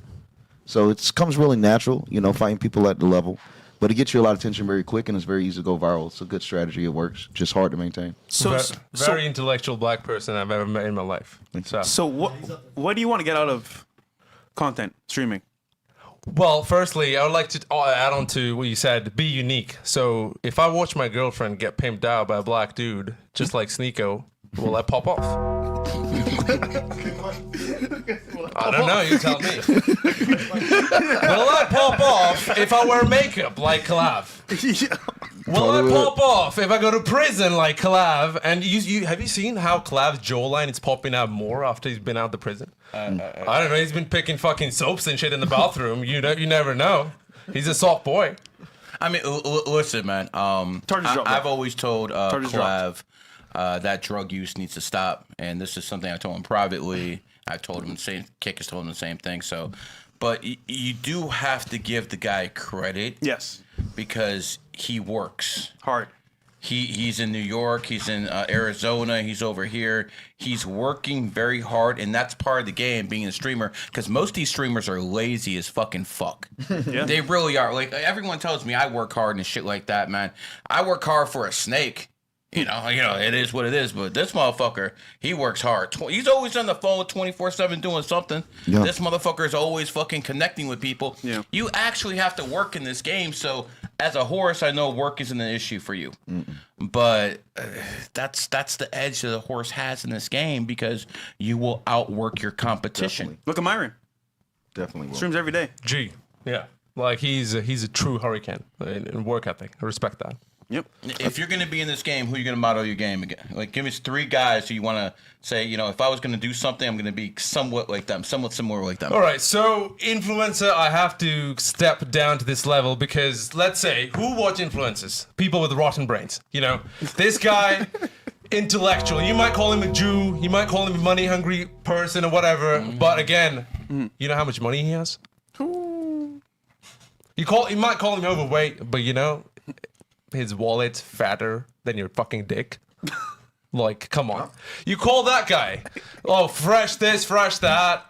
So it comes really natural, you know, fighting people at the level. But it gets you a lot of attention very quick, and it's very easy to go viral. It's a good strategy. It works. Just hard to maintain. Very intellectual black person I've ever met in my life. So what do you want to get out of content streaming? Well, firstly, I would like to add on to what you said, be unique. So if I watch my girlfriend get pimped out by a black dude, just like Sneeko, will I pop off? I don't know, you tell me. Will I pop off if I wear makeup like Clav? Will I pop off if I go to prison like Clav? And have you seen how Clav's jawline is popping out more after he's been out of the prison? I don't know, he's been picking fucking soaps and shit in the bathroom. You never know. He's a soft boy. I mean, listen, man. I've always told Clav that drug use needs to stop, and this is something I told him privately. I told him the same. Kick has told him the same thing. So, but you do have to give the guy credit. Yes. Because he works hard. He's in New York. He's in Arizona. He's over here. He's working very hard, and that's part of the game, being a streamer. Because most of these streamers are lazy as fucking fuck. Yeah. They really are. Like everyone tells me, I work hard and shit like that, man. I work hard for a snake. You know, it is what it is. But this motherfucker, he works hard. He's always on the phone 24/7 doing something. Yeah. This motherfucker is always fucking connecting with people. Yeah. You actually have to work in this game. So as a horse, I know work isn't an issue for you, but that's the edge that a horse has in this game because you will outwork your competition. Definitely. Look at Myron. Definitely will. Streams every day. G. Yeah. Like he's a true hurricane in work ethic. I respect that. Yep. If you're going to be in this game, who are you going to model your game again? Like, give me 3 guys who you want to say, you know, if I was going to do something, I'm going to be somewhat like them, somewhat similar like them. All right, so influencer, I have to step down to this level because let's say, who watch influencers? People with rotten brains. You know, this guy, intellectual. You might call him a Jew. You might call him a money-hungry person or whatever. But again, you know how much money he has? You might call him overweight, but you know, his wallet's fatter than your fucking dick. Like, come on. You call that guy, oh, fresh this, fresh that.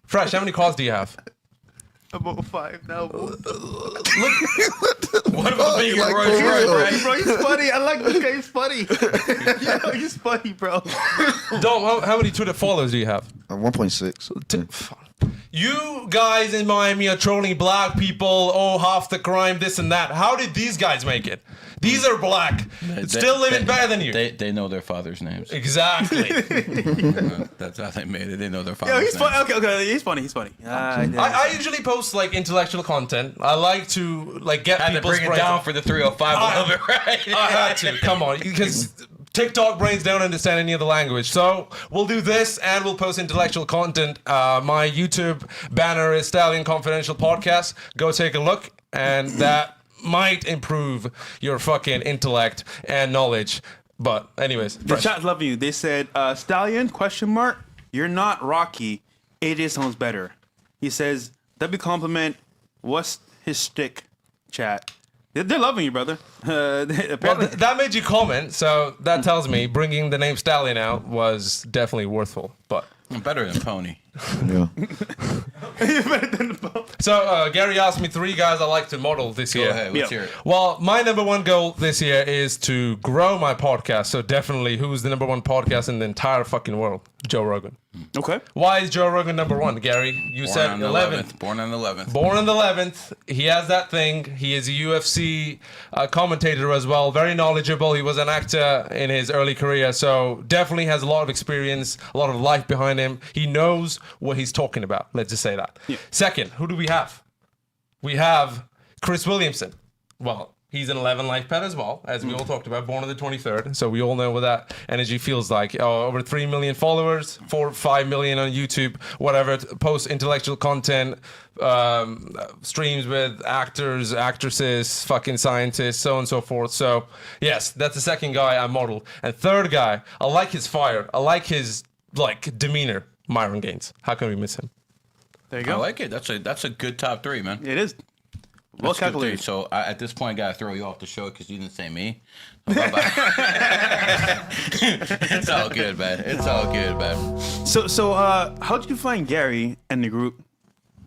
Fresh, how many cars do you have? About 5 now. What about being like, Rolls for Royce, real. right? Bro, he's funny. I like this guy. He's funny. Yeah, he's funny, bro. Dom, how many Twitter followers do you have? 1.6. You guys in Miami are trolling black people. Oh, half the crime, this and that. How did these guys make it? These are black. Still living better than you. They know their father's names. Exactly. That's how they made it. They know their Yo, father's he's names. funny. Okay, he's funny. He's funny. I usually post like intellectual content. I like to like get Had to people's bring it brains- down for the 305 a little bit, right? I had to. Come on, because TikTok brains don't understand any of the language. So we'll do this, and we'll post intellectual content. My YouTube banner is Stallion Confidential Podcast. Go take a look, and that might improve your fucking intellect and knowledge. But anyways, The chat's loving you. They said, Stallion, ? You're not Rocky. AJ sounds better. He says, W compliment. What's his stick? Chat. They're loving you, brother. Apparently, that made you comment, so that tells me bringing the name Stallion out was definitely worthful. But I'm better than Pony. Yeah. so Gary asked me 3 guys I like to model this year. Go ahead, let's hear it. Well, my number 1 goal this year is to grow my podcast. So definitely, who's the number 1 podcast in the entire fucking world? Joe Rogan. okay. Why is Joe Rogan number 1, Gary? You said on the 11th. Born on the 11th. Born on the 11th. He has that thing. He is a UFC commentator as well. Very knowledgeable. He was an actor in his early career. So definitely has a lot of experience, a lot of life behind him. He knows what he's talking about. Let's just say that. Yeah. Second, who do we have? We have Chris Williamson. Well, he's an 11 life pet as well, as we all talked about, born on the 23rd. So we all know what that energy feels like. Over 3 million followers, 4 or 5 million on YouTube, whatever. Posts intellectual content, streams with actors, actresses, fucking scientists, so on and so forth. So yes, that's the second guy I modeled. And third guy, I like his fire. I like his demeanor. Myron Gaines. How can we miss him? There you go. I like it. That's a good top 3, man. It is. Well That's good calculated. too. So at this point, I gotta throw you off the show because you didn't say me. It's all good, man. It's all good, man. So, how did you find Gary and the group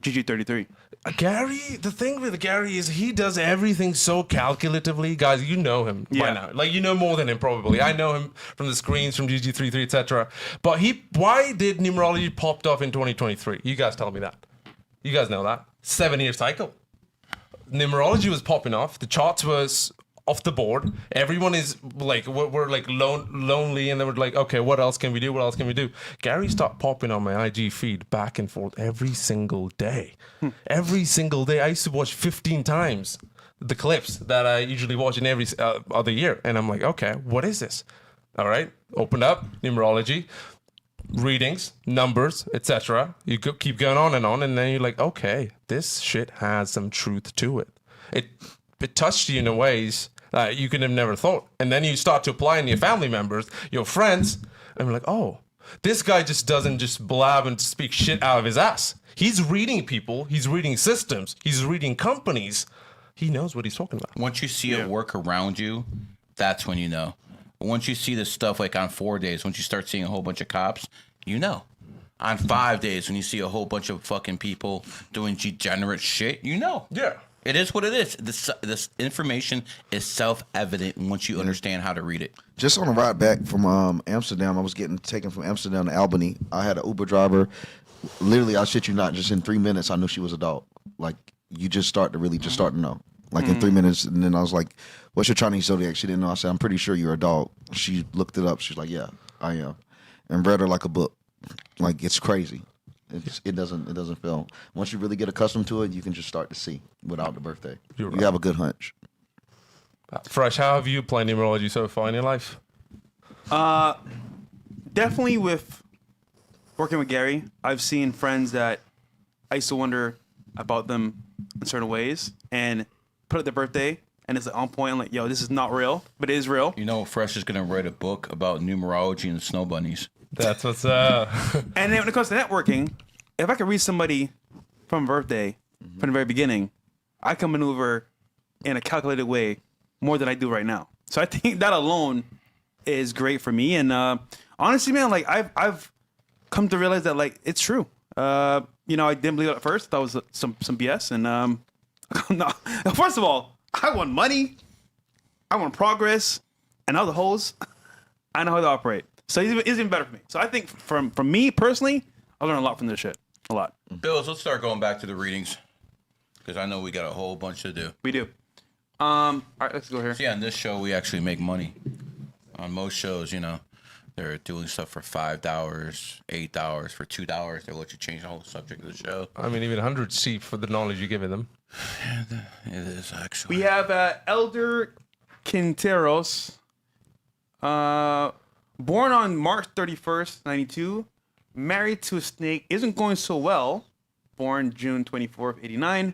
GG33? Gary, the thing with Gary is he does everything so calculatively. Guys, you know him by now. Like, you know more than him probably. I know him from the screens, from GG33, etc. But why did numerology popped off in 2023? You guys tell me that. You guys know that. 7-year cycle. Numerology was popping off. The charts was off the board. Everyone is like, we're like lonely, and they were like, okay, what else can we do? What else can we do? Gary started popping on my IG feed back and forth every single day. Every single day. I used to watch 15 times the clips that I usually watch in every other year. And I'm like, okay, what is this? All right, open up, numerology, readings, numbers, etc. You keep going on, and then you're like, okay, this shit has some truth to it. It touched you in ways that you could have never thought. And then you start to apply in your family members, your friends, and you're like, oh, this guy just doesn't just blab and speak shit out of his ass. He's reading people, he's reading systems, he's reading companies. He knows what he's talking about. Once you see it work around you, that's when you know. Once you see this stuff like on 4 days, once you start seeing a whole bunch of cops, you know. On 5 days, when you see a whole bunch of fucking people doing degenerate shit, you know. Yeah. It is what it is. This information is self-evident once you understand how to read it. Just on the ride back from Amsterdam, I was getting taken from Amsterdam to Albany. I had an Uber driver. Literally, I shit you not, just in 3 minutes, I knew she was a dog. Like, you just start to really just start to know. like in 3 minutes. And then I was like, "What's your Chinese zodiac?" She didn't know. I said, "I'm pretty sure you're a dog." She looked it up. She's like, "Yeah, I am," and read her like a book. Like it's crazy. It doesn't feel. Once you really get accustomed to it, you can just start to see without the birthday. You have a good hunch. Fresh, how have you played numerology so far in your life? Definitely with working with Gary, I've seen friends that I used to wonder about them in certain ways and put up their birthday and it's like on point. I'm like, yo, this is not real, but it is real. You know, Fresh is gonna write a book about numerology and snow bunnies. That's what's up. And then when it comes to networking, if I could read somebody from birthday from the very beginning, I can maneuver in a calculated way more than I do right now. So I think that alone is great for me. And honestly, man, like I've come to realize that like it's true. You know, I didn't believe it at first. That was some BS. And no. First of all, I want money, I want progress, and other hoes, I know how to operate. So it's even better for me. So I think from me personally, I learned a lot from this shit. A lot. Bills, let's start going back to the readings because I know we got a whole bunch to do. We do. All right, let's go here. So yeah, on this show we actually make money. On most shows, you know, they're doing stuff for $5, $8, for $2. They let you change the whole subject of the show. I mean, even 100 cheap for the knowledge you're giving them. It is actually. We have Elder Quinteros, born on March 31st, 92, married to a snake, isn't going so well, born June 24th, 89.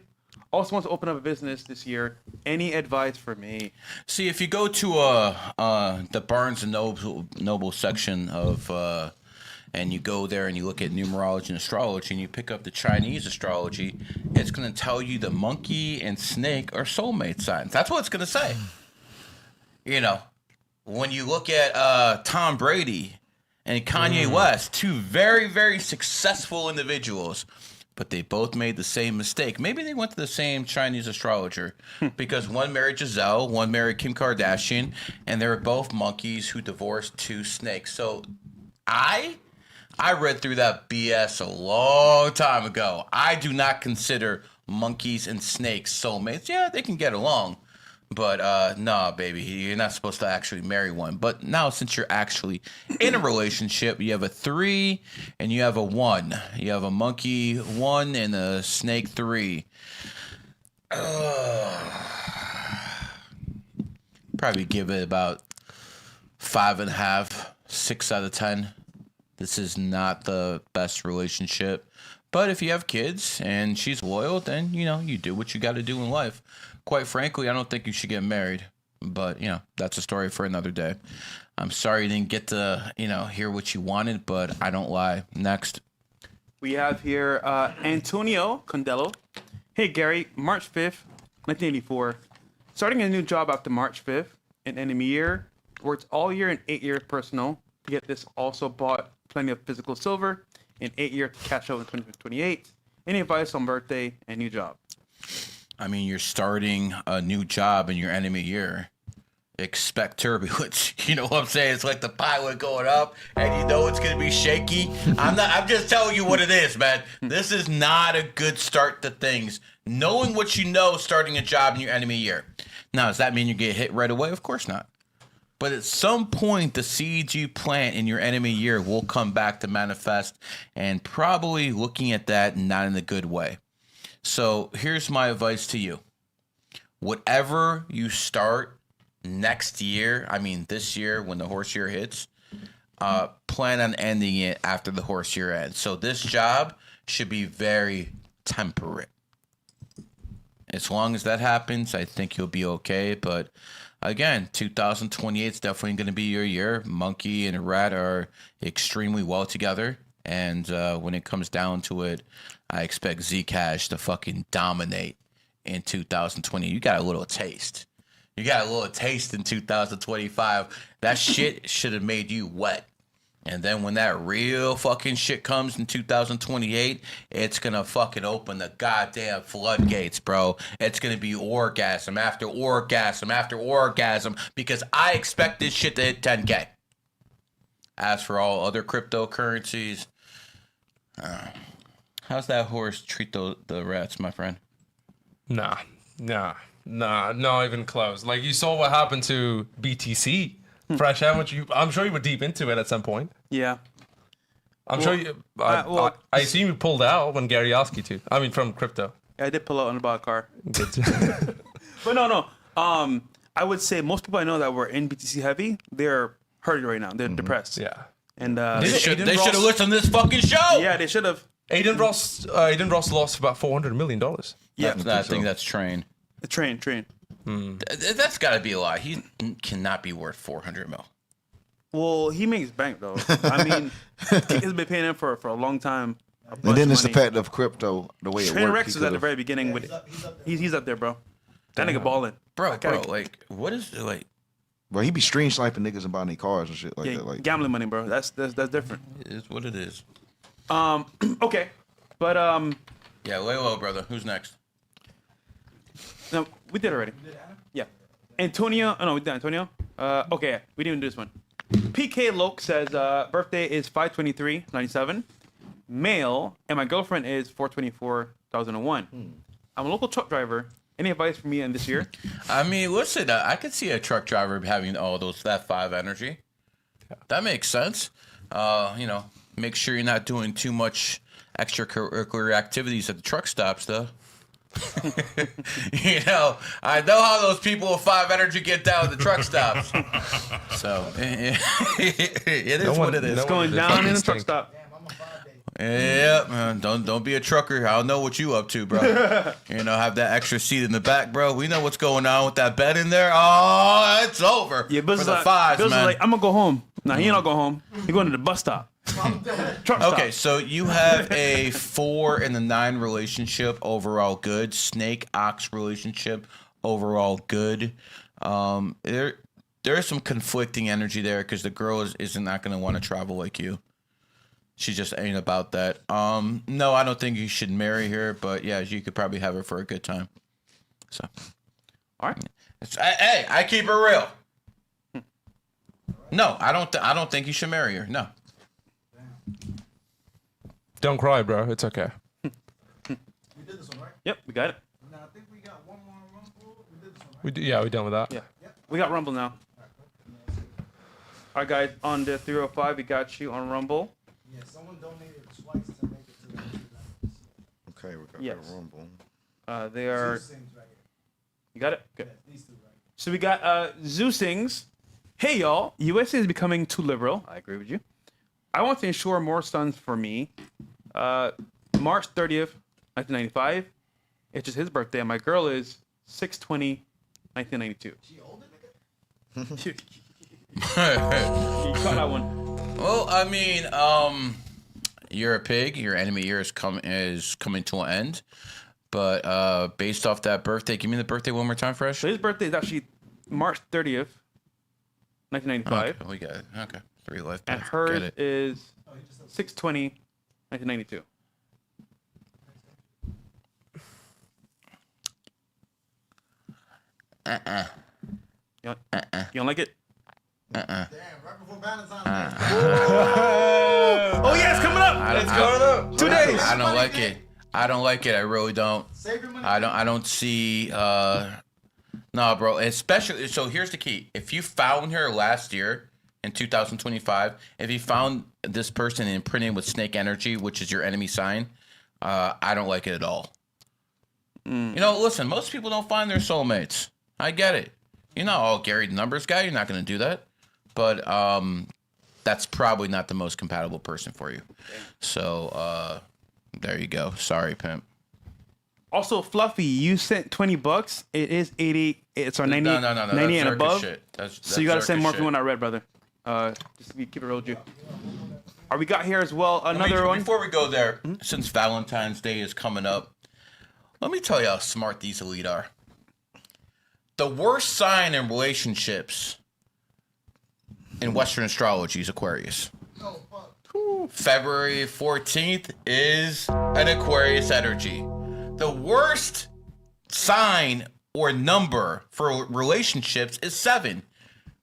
Also wants to open up a business this year. Any advice for me? See, if you go to the Barnes and Noble section of, and you go there and you look at numerology and astrology, and you pick up the Chinese astrology, it's going to tell you the monkey and snake are soulmate signs. That's what it's going to say. You know, when you look at Tom Brady and Kanye West, two very, very successful individuals, but they both made the same mistake. Maybe they went to the same Chinese astrologer because one married Giselle, one married Kim Kardashian, and they were both monkeys who divorced two snakes. So I read through that BS a long time ago. I do not consider monkeys and snakes soulmates. Yeah, they can get along. But nah, baby, you're not supposed to actually marry one. But now, since you're actually in a relationship, you have a 3 and you have a 1. You have a monkey 1 and a snake 3. Probably give it about 5.5, 6 out of 10. This is not the best relationship. But if you have kids and she's loyal, then, you know, you do what you got to do in life. Quite frankly, I don't think you should get married. But, you know, that's a story for another day. I'm sorry you didn't get to, you know, hear what you wanted, but I don't lie. Next. We have here Antonio Condello. Hey, Gary, March 5th, 1984. Starting a new job after March 5th, an enemy year. Worked all year and 8 years personal. To get this, also bought plenty of physical silver in 8 years to cash out in 2028. Any advice on birthday and new job? I mean, you're starting a new job in your enemy year. Expect turbulence. You know what I'm saying? It's like the pilot going up and you know it's going to be shaky. I'm just telling you what it is, man. This is not a good start to things. Knowing what you know starting a job in your enemy year. Now, does that mean you get hit right away? Of course not. But at some point, the seeds you plant in your enemy year will come back to manifest, and probably looking at that not in a good way. So here's my advice to you. Whatever you start next year, I mean this year when the horse year hits, plan on ending it after the horse year ends. So this job should be very temperate. As long as that happens, I think you'll be okay. But again, 2028 is definitely going to be your year. Monkey and rat are extremely well together. And when it comes down to it, I expect Zcash to fucking dominate in 2020. You got a little taste. You got a little taste in 2025. That shit should have made you wet. And then when that real fucking shit comes in 2028, it's going to fucking open the goddamn floodgates, bro. It's going to be orgasm after orgasm after orgasm because I expect this shit to hit 10K. As for all other cryptocurrencies, how's that horse treat the rats, my friend? Nah, Nah, not even close. Like you saw what happened to BTC. Fresh, how much I'm sure you were deep into it at some point. Yeah. I'm sure you. I assume you pulled out when Gary asked you to. I mean, from crypto. I did pull out on the bot car. Good. But no. I would say most people I know that were in BTC heavy, they're hurting right now. They're depressed. Yeah. And They should have listened to this fucking show. yeah, they should have. Aiden Ross lost about $400 million. Yeah, I think that's Train. Train. That's got to be a lie. He cannot be worth 400 mil. Well, he makes bank though. I mean, he's been paying him for a long time. And then it's the fact of crypto, the way it Train works. Rex was at the very beginning with he's up there, bro. That nigga balling. Bro, like, what is it like? Bro, he be stream sniping niggas and buying their cars and shit like that. Like gambling money, bro. That's different. It is what it is. Okay, but Yeah, lay low, brother. Who's next? no, we did already. Yeah, Antonio. Oh no, we did Antonio. Okay, yeah, we didn't do this one. PK Loke says birthday is 5/23/97, male, and my girlfriend is 4/24/2001. I'm a local truck driver. Any advice for me in this year? I mean, listen, I could see a truck driver having all that 5 energy. That makes sense. Make sure you're not doing too much extracurricular activities at the truck stops, though. I know how those people with 5 energy get down at the truck stops. So it is what it is. It's going down in the truck stop. Yeah, man. Don't be a trucker. I don't know what you up to, bro. Have that extra seat in the back, bro. We know what's going on with that bed in there. Oh, it's over. Yeah, for the 5s, Bill's man. like, I'm gonna go home. Nah, he ain't not go home. He going to the bus stop. Truck stop. Okay, so you have a 4 and a 9 relationship, overall good. Snake ox relationship, overall good. There is some conflicting energy there because the girl is not going to want to travel like you. She just ain't about that. No, I don't think you should marry her, but yeah, you could probably have her for a good time. So, all right. Hey, I keep it real. No, I don't think you should marry her. No. Don't cry, bro. It's okay. We did this one, right? Yep, we got it. Now, I think we got one more Rumble. We did this one, right? We're done with that. Yeah. We got Rumble now. All right, guys, on the 305, we got you on Rumble. Yeah, someone donated twice to make it to the okay, we got Yes. that rumble. They are. Zeus sings right here. You got it? Good. Yeah, these two right here. So we got Zeus sings. Hey, y'all. USA is becoming too liberal. I agree with you. I want to ensure more sons for me. March 30th, 1995. It's just his birthday. And my girl is 6/20/1992. She older, nigga? You caught that one. Well, I mean, you're a pig. Your enemy year is coming to an end. But based off that birthday, give me the birthday one more time, Fresh. So his birthday is actually March 30th, 1995. Okay, we got it. Okay, 3 life. And hers is 6/20/1992. You don't like it? Damn, right before Valentine's Day. Oh yeah, it's coming up. It's going up. 2 days. I don't like it. I don't like it. I really don't. Save your money. I don't see. No, bro. Especially. So here's the key. If you found her last year in 2025, if you found this person imprinted with snake energy, which is your enemy sign, I don't like it at all. Listen. Most people don't find their soulmates. I get it. Gary, the numbers guy. You're not going to do that. But that's probably not the most compatible person for you. So there you go. Sorry, pimp. Also, Fluffy, you sent $20. It is 80. It's our 90. No. 90 and above. Shit. That's So you got to send more shit. if you want that red, brother. Just keep it real with you. We got here as well another one. Before we go there, since Valentine's Day is coming up, let me tell you how smart these elite are. The worst sign in relationships in Western astrology is Aquarius. February 14th is an Aquarius energy. The worst sign or number for relationships is 7.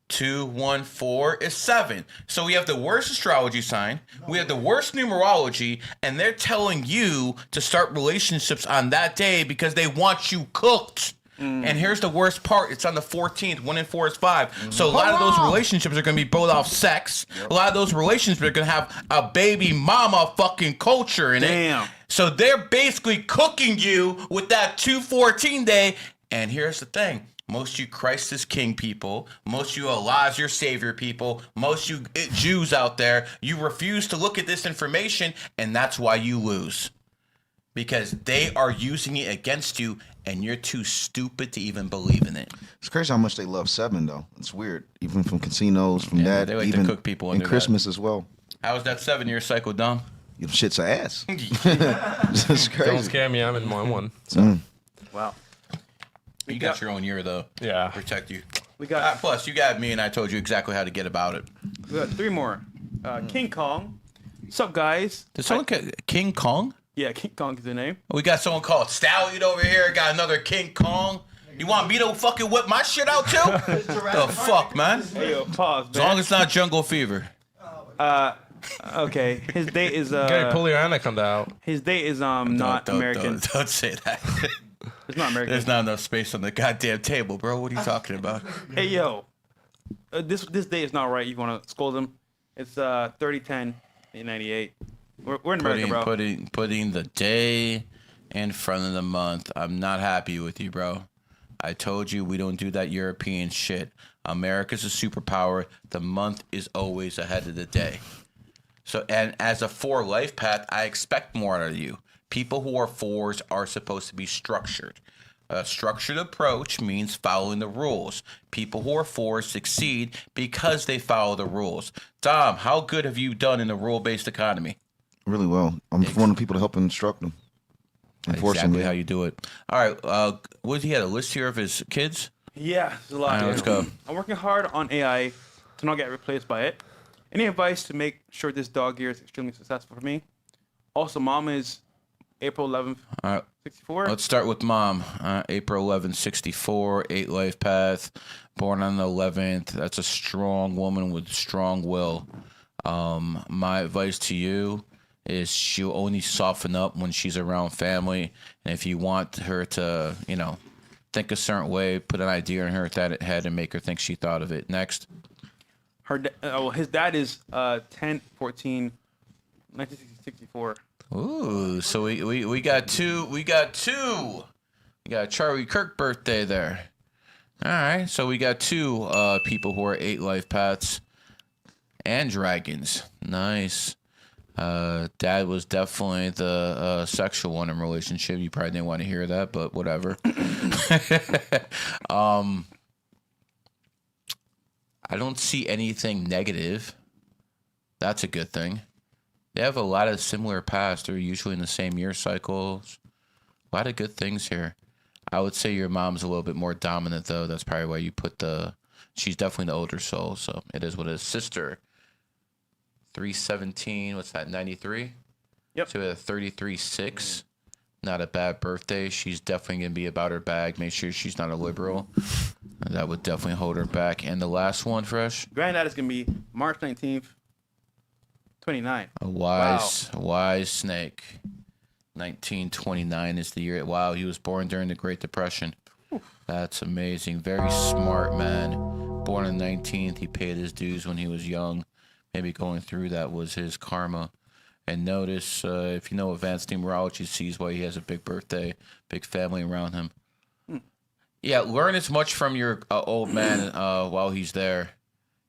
214 is 7. So we have the worst astrology sign, we have the worst numerology, and they're telling you to start relationships on that day because they want you cooked. And here's the worst part. It's on the 14th. 1 in 4 is 5. So a lot of those relationships are going to be built off sex. A lot of those relationships are going to have a baby mama fucking culture in it. So they're basically cooking you with that 214 day. And here's the thing. Most you Christ is King people, most you Allah is your Savior people, most you Jews out there, you refuse to look at this information, and that's why you lose. Because they are using it against you, and you're too stupid to even believe in it. It's crazy how much they love 7, though. It's weird. Even from casinos, from that, they like even to cook people in Christmas as well. How was that 7-year cycle, Dom? Your shit's a ass. It's crazy. Don't scare me. I'm in one. So. Wow. You got your own year, though. Yeah. Protect you. We got plus, you got me, and I told you exactly how to get about it. we got 3 more. King Kong. What's up, guys? Did someone get King Kong? Yeah, King Kong is the name. We got someone called Stallion over here. Got another King Kong. You want me to fucking whip my shit out too? The fuck, man? Hey, yo, pause, man. As long as it's not Jungle Fever. Okay. His date is Okay, pull your anaconda out. his date is not American. Don't say that. It's not American. There's not enough space on the goddamn table, bro. What are you talking about? Hey, yo. This date is not right. You want to scold him? It's 30-10 in 98. We're in America, bro. Putting the day in front of the month. I'm not happy with you, bro. I told you we don't do that European shit. America's a superpower. The month is always ahead of the day. So, and as a 4 life path, I expect more out of you. People who are 4s are supposed to be structured. A structured approach means following the rules. People who are 4s succeed because they follow the rules. Dom, how good have you done in the rule-based economy? Really well. I'm one of the people to help instruct them. Exactly how you do it. All right. What did he have a list here of his kids? Yeah, there's a lot. All right, let's go. I'm working hard on AI to not get replaced by it. Any advice to make sure this dog year is extremely successful for me? Also, mom is April 11th, 64. Let's start with mom. April 11th, 64, 8 life path, born on the 11th. That's a strong woman with strong will. My advice to you is she'll only soften up when she's around family. And if you want her to, think a certain way, put an idea in her head and make her think she thought of it. Next. His dad is 10/14/1964. Ooh, so we got two. We got Charlie Kirk birthday there. All right, so we got 2 people who are 8 life paths and dragons. Nice. Dad was definitely the sexual one in relationship. You probably didn't want to hear that, but whatever. I don't see anything negative. That's a good thing. They have a lot of similar paths. They're usually in the same year cycles. A lot of good things here. I would say your mom's a little bit more dominant, though. That's probably why you put she's definitely the older soul, so it is what it is. Sister, 317, what's that, 93? Yep. So we have 33-6. Not a bad birthday. She's definitely going to be about her bag. Make sure she's not a liberal. That would definitely hold her back. And the last one, Fresh? Granddad is going to be March 19th, 29. A wise snake. 1929 is the year. Wow, he was born during the Great Depression. That's amazing. Very smart man. Born on the 19th. He paid his dues when he was young. Maybe going through that was his karma. And notice, if you know advanced numerology, sees why he has a big birthday, big family around him. Yeah, learn as much from your old man while he's there.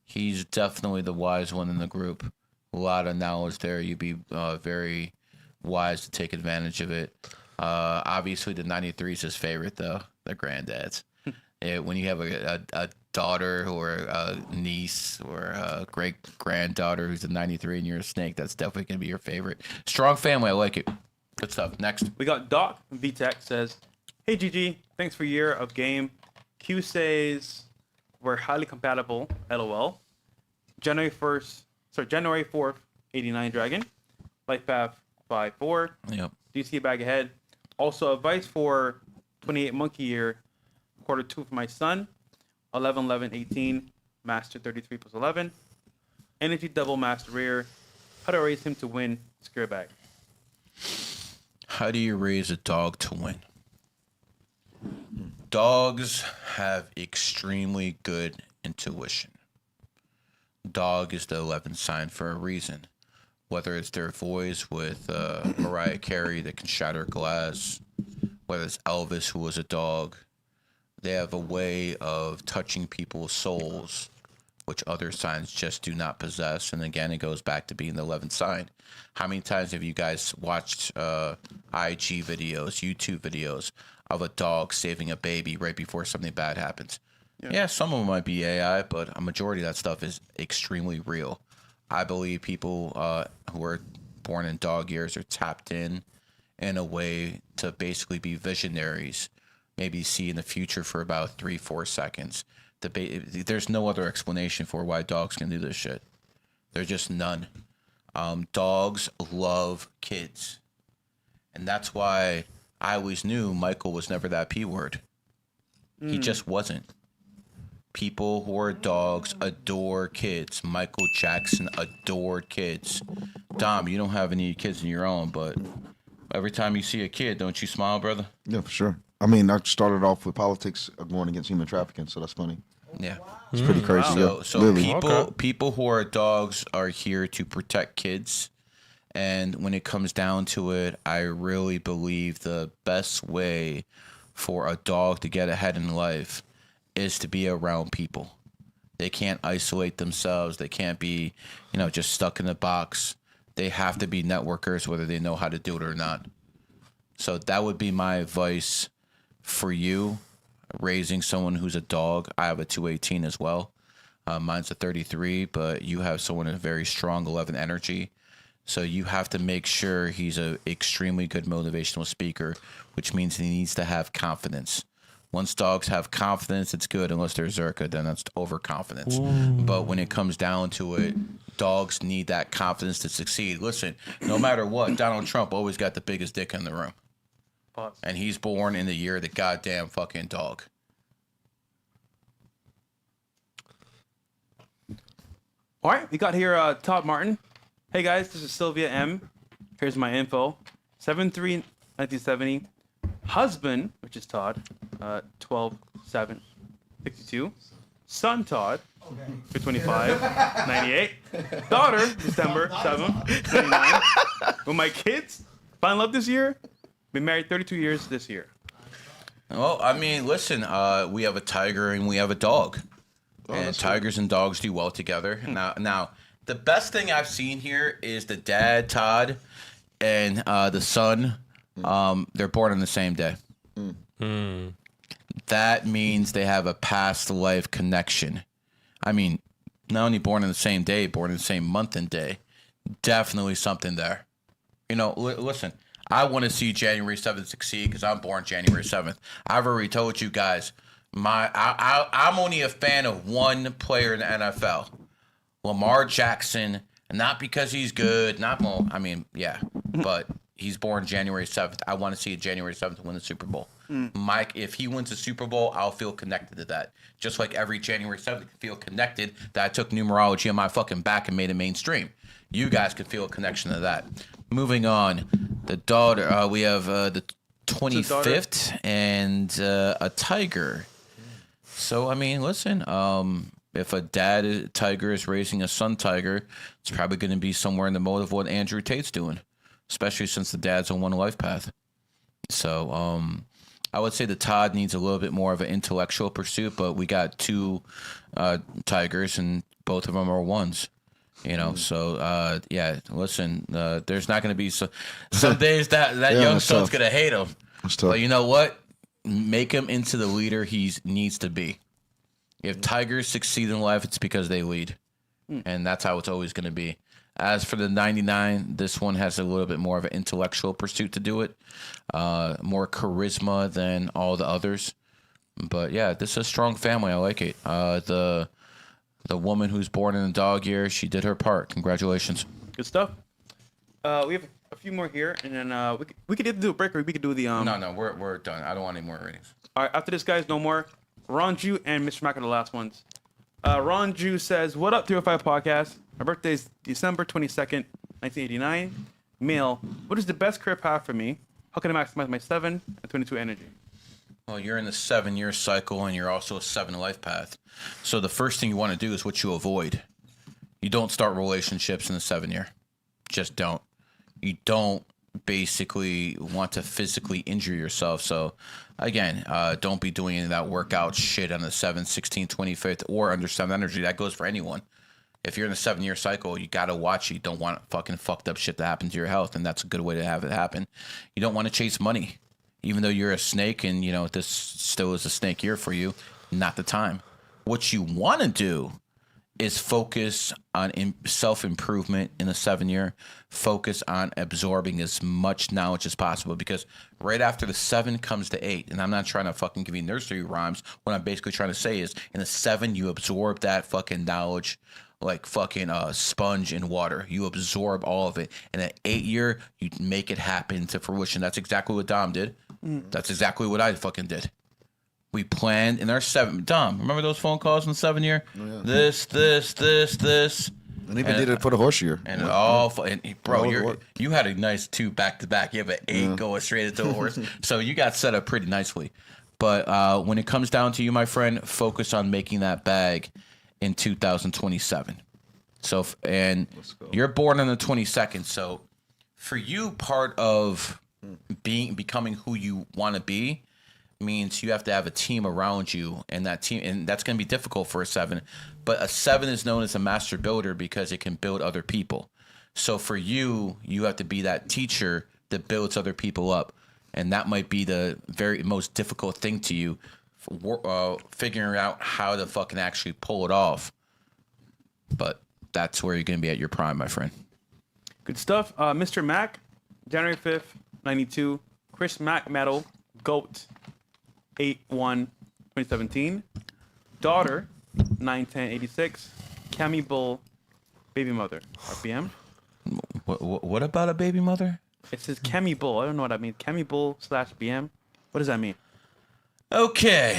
He's definitely the wise one in the group. A lot of knowledge there. You'd be very wise to take advantage of it. Obviously, the 93 is his favorite, though, the granddad's. When you have a daughter or a niece or a great-granddaughter who's a 93 and you're a snake, that's definitely going to be your favorite. Strong family. I like it. Good stuff. Next. We got Doc VTech says, "Hey, GG, thanks for year of game. Q says we're highly compatible, LOL. January 4th, 89 Dragon. Lifepath 5-4. Yep. DC bag ahead. Also, advice for 28 Monkey year, Q2 for my son. 11-11-18, Master 33 plus 11. Energy double Master rear. How to raise him to win Scare bag? How do you raise a dog to win? Dogs have extremely good intuition. Dog is the 11th sign for a reason. Whether it's their voice with Mariah Carey that can shatter glass, whether it's Elvis who was a dog, they have a way of touching people's souls, which other signs just do not possess. And again, it goes back to being the 11th sign. How many times have you guys watched IG videos, YouTube videos of a dog saving a baby right before something bad happens? Yeah, some of them might be AI, but a majority of that stuff is extremely real. I believe people who are born in dog years are tapped in a way to basically be visionaries, maybe see in the future for about 3-4 seconds. There's no other explanation for why dogs can do this shit. There's just none. Dogs love kids. And that's why I always knew Michael was never that P word. He just wasn't. People who are dogs adore kids. Michael Jackson adored kids. Dom, you don't have any kids of your own, but every time you see a kid, don't you smile, brother? Yeah, for sure. I mean, I started off with politics going against human trafficking, so that's funny. Yeah. It's pretty crazy. So, Yeah, so literally. people who are dogs are here to protect kids. And when it comes down to it, I really believe the best way for a dog to get ahead in life is to be around people. They can't isolate themselves. They can't be, just stuck in a box. They have to be networkers, whether they know how to do it or not. So that would be my advice for you, raising someone who's a dog. I have a 218 as well. Mine's a 33, but you have someone in a very strong 11 energy. So you have to make sure he's an extremely good motivational speaker, which means he needs to have confidence. Once dogs have confidence, it's good. Unless they're Zerka, then that's overconfidence. But when it comes down to it, dogs need that confidence to succeed. Listen, no matter what, Donald Trump always got the biggest dick in the room. Pause. And he's born in the year of the goddamn fucking dog. All right, we got here Todd Martin. Hey guys, this is Sylvia M. Here's my info. 7/3/1970. Husband, which is Todd, 12/7/62. Son Todd, 3/25/98. Daughter, December 7/99. With my kids, found love this year. Been married 32 years this year. Well, I mean, listen, we have a tiger and we have a dog. And tigers and dogs do well together. Now, the best thing I've seen here is the dad, Todd, and the son. They're born on the same day. That means they have a past life connection. I mean, not only born on the same day, born in the same month and day. Definitely something there. Listen, I want to see January 7th succeed because I'm born January 7th. I've already told you guys, I'm only a fan of one player in the NFL, Lamar Jackson, not because he's good, but he's born January 7th. I want to see January 7th win the Super Bowl. Mike, if he wins the Super Bowl, I'll feel connected to that. Just like every January 7th can feel connected that I took numerology on my fucking back and made it mainstream. You guys can feel a connection to that. Moving on, the daughter, we have the 25th and a tiger. So, I mean, listen, if a tiger is raising a son tiger, it's probably going to be somewhere in the mode of what Andrew Tate's doing, especially since the dad's on one life path. So, I would say the Todd needs a little bit more of an intellectual pursuit, but we got two tigers and both of them are ones. So listen, there's not going to be some days that young son's going to hate him. But you know what? Make him into the leader he needs to be. If tigers succeed in life, it's because they lead. And that's how it's always going to be. As for the 99, this one has a little bit more of an intellectual pursuit to do it. More charisma than all the others. But yeah, this is a strong family. I like it. The woman who's born in the dog year, she did her part. Congratulations. Good stuff. We have a few more here, and then we could either do a break or we could do the No, we're done. I don't want any more ratings. All right, after this, guys, no more. Ron Jew and Mr. Mack are the last ones. Ron Jew says, "What up, 305 Podcast? My birthday is December 22nd, 1989. Male. What is the best career path for me? How can I maximize my 7 and 22 energy?" Well, you're in the 7-year cycle, and you're also a 7 life path. So the first thing you want to do is what you avoid. You don't start relationships in the 7-year. Just don't. You don't basically want to physically injure yourself. So again, don't be doing any of that workout shit on the 7, 16, 25th or under 7 energy. That goes for anyone. If you're in a 7-year cycle, you got to watch it. You don't want fucking fucked up shit to happen to your health, and that's a good way to have it happen. You don't want to chase money. Even though you're a snake and, this still is a snake year for you, not the time. What you want to do is focus on self-improvement in the 7-year. Focus on absorbing as much knowledge as possible, because right after the 7 comes the 8. And I'm not trying to fucking give you nursery rhymes. What I'm basically trying to say is in the 7, you absorb that fucking knowledge like fucking sponge in water. You absorb all of it. And at 8-year, you make it happen to fruition. That's exactly what Dom did. That's exactly what I fucking did. We planned in our 7. Dom, remember those phone calls in the 7-year? Oh, yeah. This. And even did it for the horse year. And it all, bro, you had a nice 2 back-to-back. You have an 8 going straight into a horse. So you got set up pretty nicely. But when it comes down to you, my friend, focus on making that bag in 2027. So, and you're born on the 22nd. So for you, part of becoming who you want to be means you have to have a team around you, and that team, and that's going to be difficult for a 7. But a 7 is known as a master builder because it can build other people. So for you, you have to be that teacher that builds other people up, and that might be the very most difficult thing to you, figuring out how to fucking actually pull it off. But that's where you're going to be at your prime, my friend. Good stuff. Mr. Mac, January 5th, 92. Chris Mac Medal, GOAT, 8/1/2017. Daughter, 9/10/86. Cami Bull, baby mother, RPM. What about a baby mother? It says Cami Bull. I don't know what that means. Cami Bull /BM. What does that mean? Okay.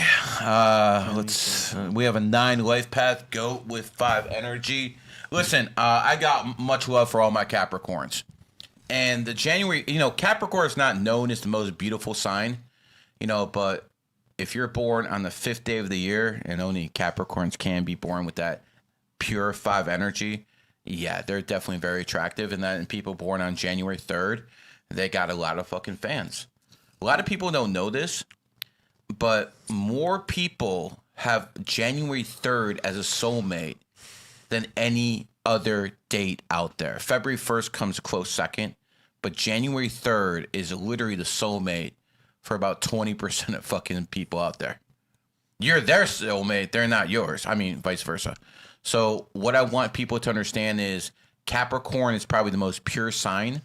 We have a 9 life path goat with 5 energy. Listen, I got much love for all my Capricorns. And the January, Capricorn is not known as the most beautiful sign, but if you're born on the 5th day of the year, and only Capricorns can be born with that pure 5 energy, yeah, they're definitely very attractive. And people born on January 3rd, they got a lot of fucking fans. A lot of people don't know this, but more people have January 3rd as a soulmate than any other date out there. February 1st comes a close second, but January 3rd is literally the soulmate for about 20% of fucking people out there. You're their soulmate, they're not yours. I mean, vice versa. So what I want people to understand is Capricorn is probably the most pure sign,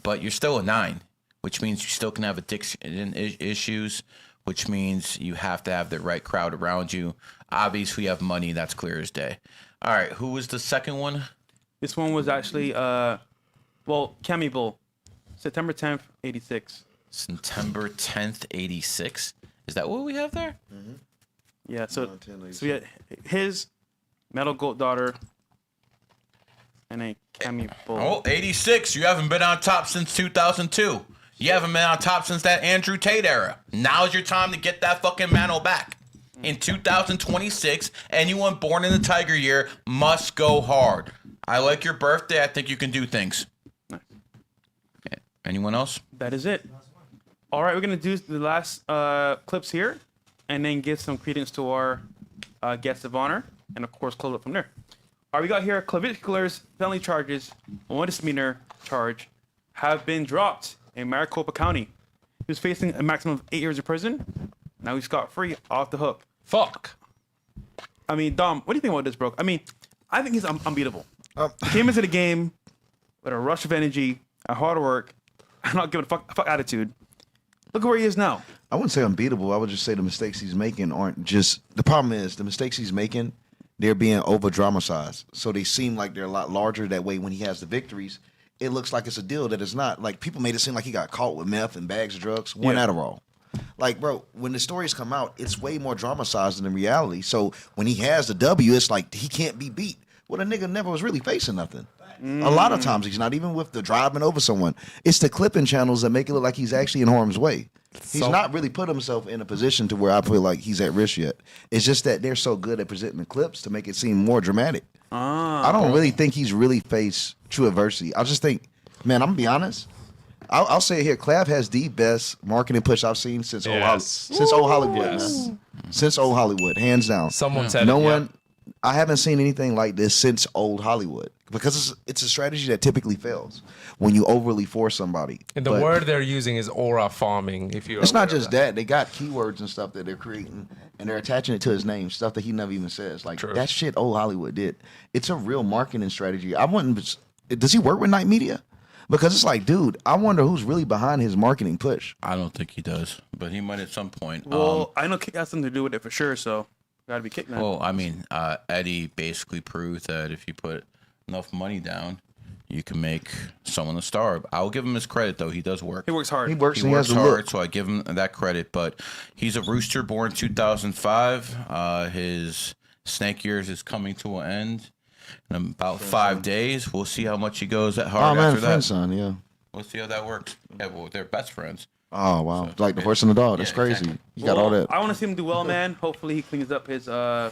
but you're still a 9, which means you still can have addiction issues, which means you have to have the right crowd around you. Obviously, you have money. That's clear as day. All right, who was the second one? This one was actually, Cami Bull, September 10th, 86. September 10th, 86. Is that what we have there? Mm-hmm. Yeah, so we had his Metal Goat daughter and a Cami Bull. Oh, 86. You haven't been on top since 2002. You haven't been on top since that Andrew Tate era. Now's your time to get that fucking mantle back. In 2026, anyone born in the Tiger year must go hard. I like your birthday. I think you can do things. Nice. Anyone else? That is it. All right, we're going to do the last clips here and then give some credence to our guest of honor and, of course, close up from there. All right, we got here Clavicular's felony charges, one misdemeanor charge, have been dropped in Maricopa County. He was facing a maximum of 8 years in prison. Now he's scot-free, off the hook. Fuck. I mean, Dom, what do you think about this, bro? I mean, I think he's unbeatable. He came into the game with a rush of energy, a hard work, and not giving a fuck attitude. Look at where he is now. I wouldn't say unbeatable. I would just say the mistakes he's making aren't just... The problem is the mistakes he's making, they're being over-dramatized. So they seem like they're a lot larger. That way when he has the victories, it looks like it's a deal that it's not. Like, people made it seem like he got caught with meth and bags of drugs. One Adderall. Like, bro, when the stories come out, it's way more dramatized than in reality. So when he has the W, it's like he can't be beat. Well, the nigga never was really facing nothing. A lot of times he's not even with the driving over someone. It's the clipping channels that make it look like he's actually in harm's way. He's not really put himself in a position to where I feel like he's at risk yet. It's just that they're so good at presenting the clips to make it seem more dramatic. I don't really think he's really faced true adversity. I just think, man, I'm gonna be honest. I'll say it here. Clav has the best marketing push I've seen since old Hollywood, man. Since old Hollywood, hands down. Someone said no it, one. I haven't seen anything like this since old Hollywood because it's a strategy that typically fails when you overly force somebody. And the word they're using is aura farming. If you, it's not just that. They got keywords and stuff that they're creating, and they're attaching it to his name, stuff that he never even says. Like that shit old Hollywood did. It's a real marketing strategy. I wouldn't. Does he work with Night Media? Because it's like, dude, I wonder who's really behind his marketing push. I don't think he does, but he might at some point. Well, I know Kick has something to do with it for sure, so gotta be Kick now. Well, I mean, Eddie basically proved that if you put enough money down, you can make someone a star. I'll give him his credit, though. He does work. He works hard. He works hard, so I give him that credit. But he's a rooster born 2005. His snake years is coming to an end. In about 5 days, we'll see how much he goes at hard after that. Son, yeah. We'll see how that works. Yeah, well, they're best friends. Oh, wow. So, like the horse and the dog. That's crazy. Exactly. You got all that. I want to see him do well, man. Hopefully he cleans up his drug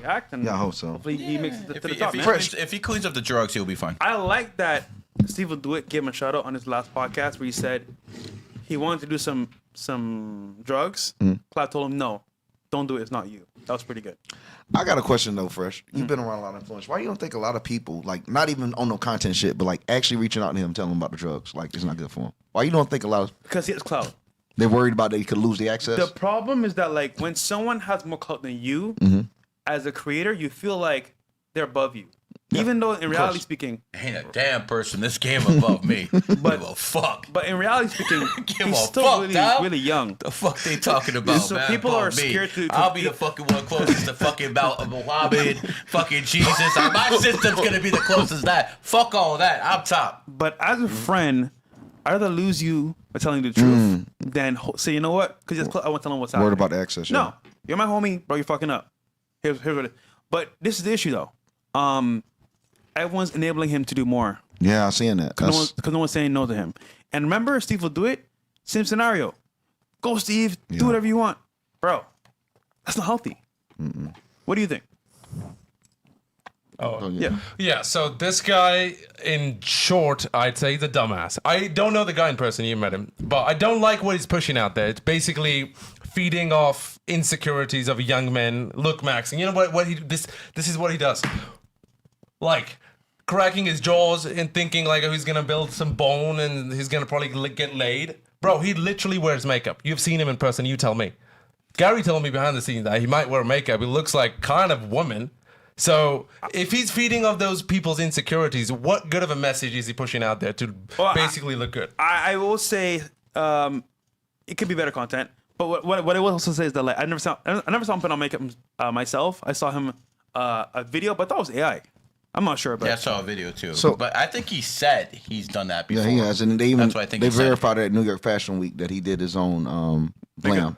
act. And yeah, I hope so. Hopefully he makes it to the top, man. If he cleans up the drugs, he'll be fine. I like that Steve will do it. Gave him a shout out on his last podcast where he said he wanted to do some drugs. Clout told him, no, don't do it. It's not you. That was pretty good. I got a question though, Fresh. You've been around a lot of influence. Why you don't think a lot of people, like not even on no content shit, but like actually reaching out to him, telling him about the drugs, like it's not good for him? Why you don't think a lot of? Because he has clout. They're worried about that he could lose the access. The problem is that like when someone has more clout than you, as a creator, you feel like they're above you. Even though in reality speaking, ain't a damn person this game above me. But fuck. But in reality speaking, Give he's a still fuck, really, dog. really young. The fuck they talking about, So man? people Above are me. scared to I'll be the fucking one closest to fucking Muhammad, fucking Jesus. My system's gonna be the closest to that. Fuck all that. I'm top. But as a friend, I'd rather lose you by telling you the truth than say, you know what? Because I want to tell him what's happening. Worried about the access. Yeah. No, you're my homie, bro. You're fucking up. Here's what it is. But this is the issue, though. Everyone's enabling him to do more. Yeah, I'm seeing that. Because no one's saying no to him. And remember, Steve will do it. Same scenario. Go, Steve. Do whatever you want. Bro, that's not healthy. What do you think? Oh, yeah. Yeah, so this guy, in short, I'd say he's a dumbass. I don't know the guy in person, you met him, but I don't like what he's pushing out there. It's basically feeding off insecurities of young men, look maxing. You know what he this is what he does. Like cracking his jaws and thinking like, oh, he's gonna build some bone and he's gonna probably get laid. Bro, he literally wears makeup. You've seen him in person, you tell me. Gary told me behind the scenes that he might wear makeup. He looks like kind of woman. So if he's feeding off those people's insecurities, what good of a message is he pushing out there to basically look good? I will say it could be better content. But what I will also say is that like I never saw him put on makeup myself. I saw him a video, but that was AI. I'm not sure, but yeah, I saw a video too. So- but I think he said he's done that before. Yeah, he has, and they even That's what I think they he said. verified at New York Fashion Week that he did his own glam.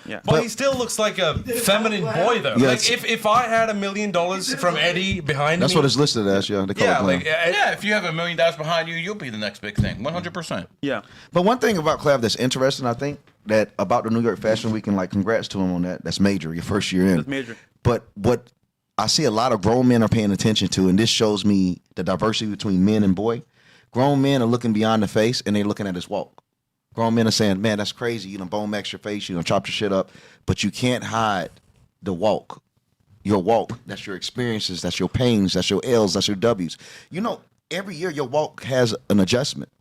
Yeah. But he still looks like a feminine boy, though. Yeah, Like if I had $1 million from Eddie behind That's me, what it's listed as. Yeah, they call yeah, it glam. like Yeah, if you have $1 million behind you, you'll be the next big thing. 100%. Yeah. But one thing about Clav that's interesting, I think, that about the New York Fashion Week, and like congrats to him on that. That's major. Your first year in. That's major. But what I see a lot of grown men are paying attention to, and this shows me the diversity between men and boy. Grown men are looking beyond the face, and they're looking at his walk. Grown men are saying, man, that's crazy. You done bone max your face. You done chopped your shit up. But you can't hide the walk. Your walk. That's your experiences. That's your pains. That's your L's. That's your W's. You know, every year your walk has an adjustment.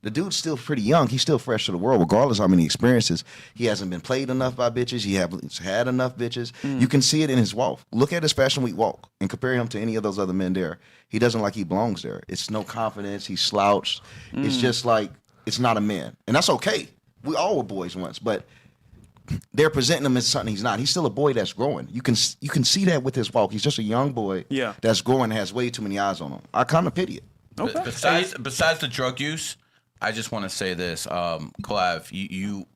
The dude's still pretty young. He's still fresh to the world, regardless of how many experiences. He hasn't been played enough by bitches. He hasn't had enough bitches. You can see it in his walk. Look at his Fashion Week walk and compare him to any of those other men there. He doesn't like he belongs there. It's no confidence. He's slouched. It's just like, it's not a man. And that's okay. We all were boys once, but they're presenting him as something he's not. He's still a boy that's growing. You can see that with his walk. He's just a young boy that's growing and has way too many eyes on him. I kind of pity it. Okay. Besides the drug use, I just want to say this, Clav,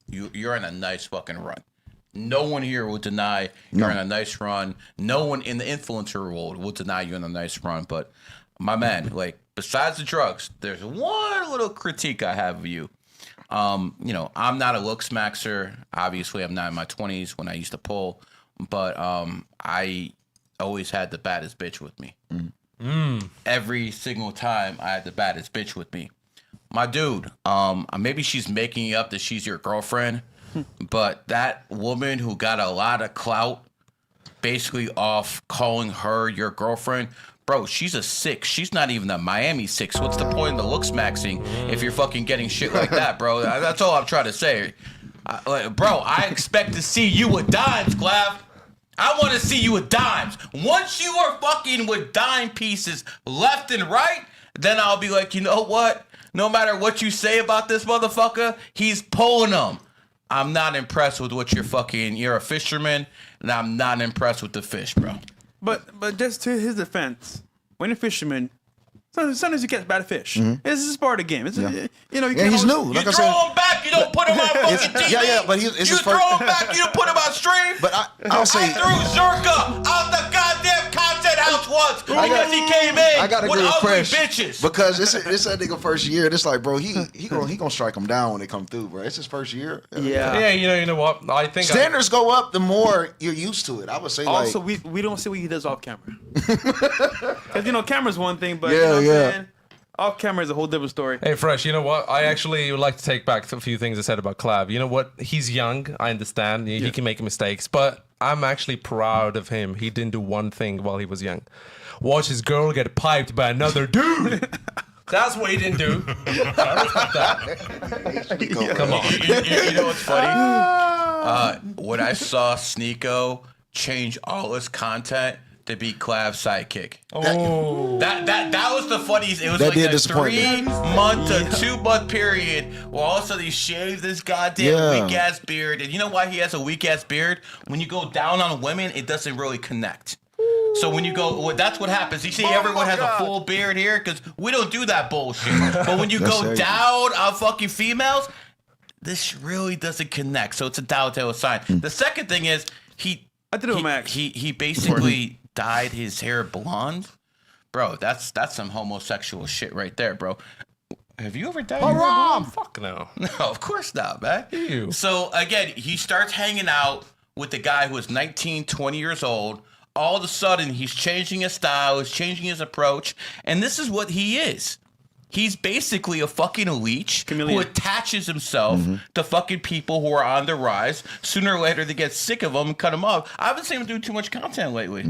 you're in a nice fucking run. No one here will deny you're in a nice run. No one in the influencer world will deny you're in a nice run. But my man, like, besides the drugs, there's one little critique I have of you. You know, I'm not a looks maxer. Obviously, I'm not in my 20s when I used to pull, but I always had the baddest bitch with me. Every single time I had the baddest bitch with me. My dude, maybe she's making you up that she's your girlfriend, but that woman who got a lot of clout basically off calling her your girlfriend, bro, she's a 6. She's not even a Miami 6. What's the point of the looks maxing if you're fucking getting shit like that, bro? That's all I'm trying to say. Bro, I expect to see you with dimes, Clav. I want to see you with dimes. Once you are fucking with dime pieces left and right, then I'll be like, you know what? No matter what you say about this motherfucker, he's pulling them. I'm not impressed with what you're a fisherman, and I'm not impressed with the fish, bro. But just to his defense, when you're a fisherman, sometimes you catch bad fish. This is part of the game. It's, you know, you can't he's always, new. You Like I throw said, him back, you don't put him on fucking TV. Yeah, but it's you his throw first. him back, you don't put him on stream. But I'll say, I threw Zerka out the goddamn content house once because he came in I gotta with agree with ugly Fresh bitches. because it's that nigga first year. And it's like, bro, he gonna strike him down when they come through, bro. It's his first year. Yeah, you know what? I think Standards go up the more you're used to it. I would say, also, like, we don't see what he does off camera. Because, you know, camera's one thing, but you know what I'm yeah. saying? Off camera is a whole different story. Hey, Fresh, you know what? I actually would like to take back a few things I said about Clav. You know what? He's young. I understand. He can make mistakes. But I'm actually proud of him. He didn't do one thing while he was young. Watch his girl get piped by another dude. That's what he didn't do. I respect that. Come on. You know what's funny? When I saw Sneeko change all his content to be Clav's sidekick. Oh. That was the funniest. It was That like did a disappoint me. 3-month to 2-month period where all of a sudden he shaved this goddamn weak ass beard. And you know why he has a weak ass beard? When you go down on women, it doesn't really connect. So when you go, well, that's what happens. You see, everyone has a full beard here because we don't do that bullshit. But when you go down on fucking females, this really doesn't connect. So it's a telltale sign. The second thing is I did it with Max. He basically dyed his hair blonde. Bro, that's some homosexual shit right there, bro. Have you ever dyed your hair blonde? Fuck no. No, of course not, man. Ew. So, again, he starts hanging out with the guy who is 19, 20 years old. All of a sudden, he's changing his style, he's changing his approach, and this is what he is. He's basically a fucking leech who attaches himself to fucking people who are on the rise. Sooner or later, they get sick of him and cut him off. I haven't seen him do too much content lately.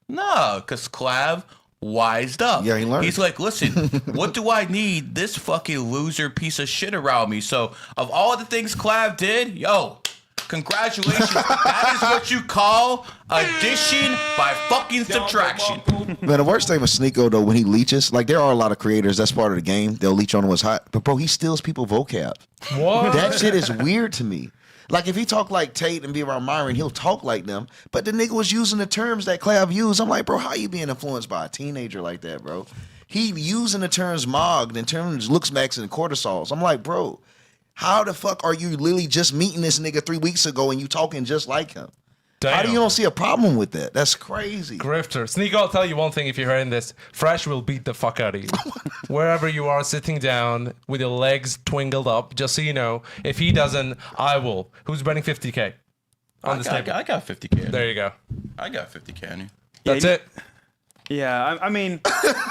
No, because Clav wised up. Yeah, he learned. He's like, listen, what do I need this fucking loser piece of shit around me? So, of all the things Clav did, yo, congratulations. That is what you call addition by fucking subtraction. Man, the worst thing with Sneeko, though, when he leeches, like, there are a lot of creators, that's part of the game. They'll leech on what's hot. But, bro, he steals people vocab. What? That shit is weird to me. Like, if he talk like Tate and be around Myron, he'll talk like them. But the nigga was using the terms that Clav used. I'm like, bro, how you being influenced by a teenager like that, bro? He using the terms mogged and terms looks max and cortisols. I'm like, bro, how the fuck are you literally just meeting this nigga 3 weeks ago and you talking just like him? Damn. How do you don't see a problem with that? That's crazy. Grifter. Sneeko, I'll tell you one thing if you're hearing this. Fresh will beat the fuck out of you. Wherever you are sitting down with your legs twinkled up, just so you know, if he doesn't, I will. Who's betting 50K on this nigga? I got 50K. There you go. I got 50K on you. That's it. Yeah, I mean,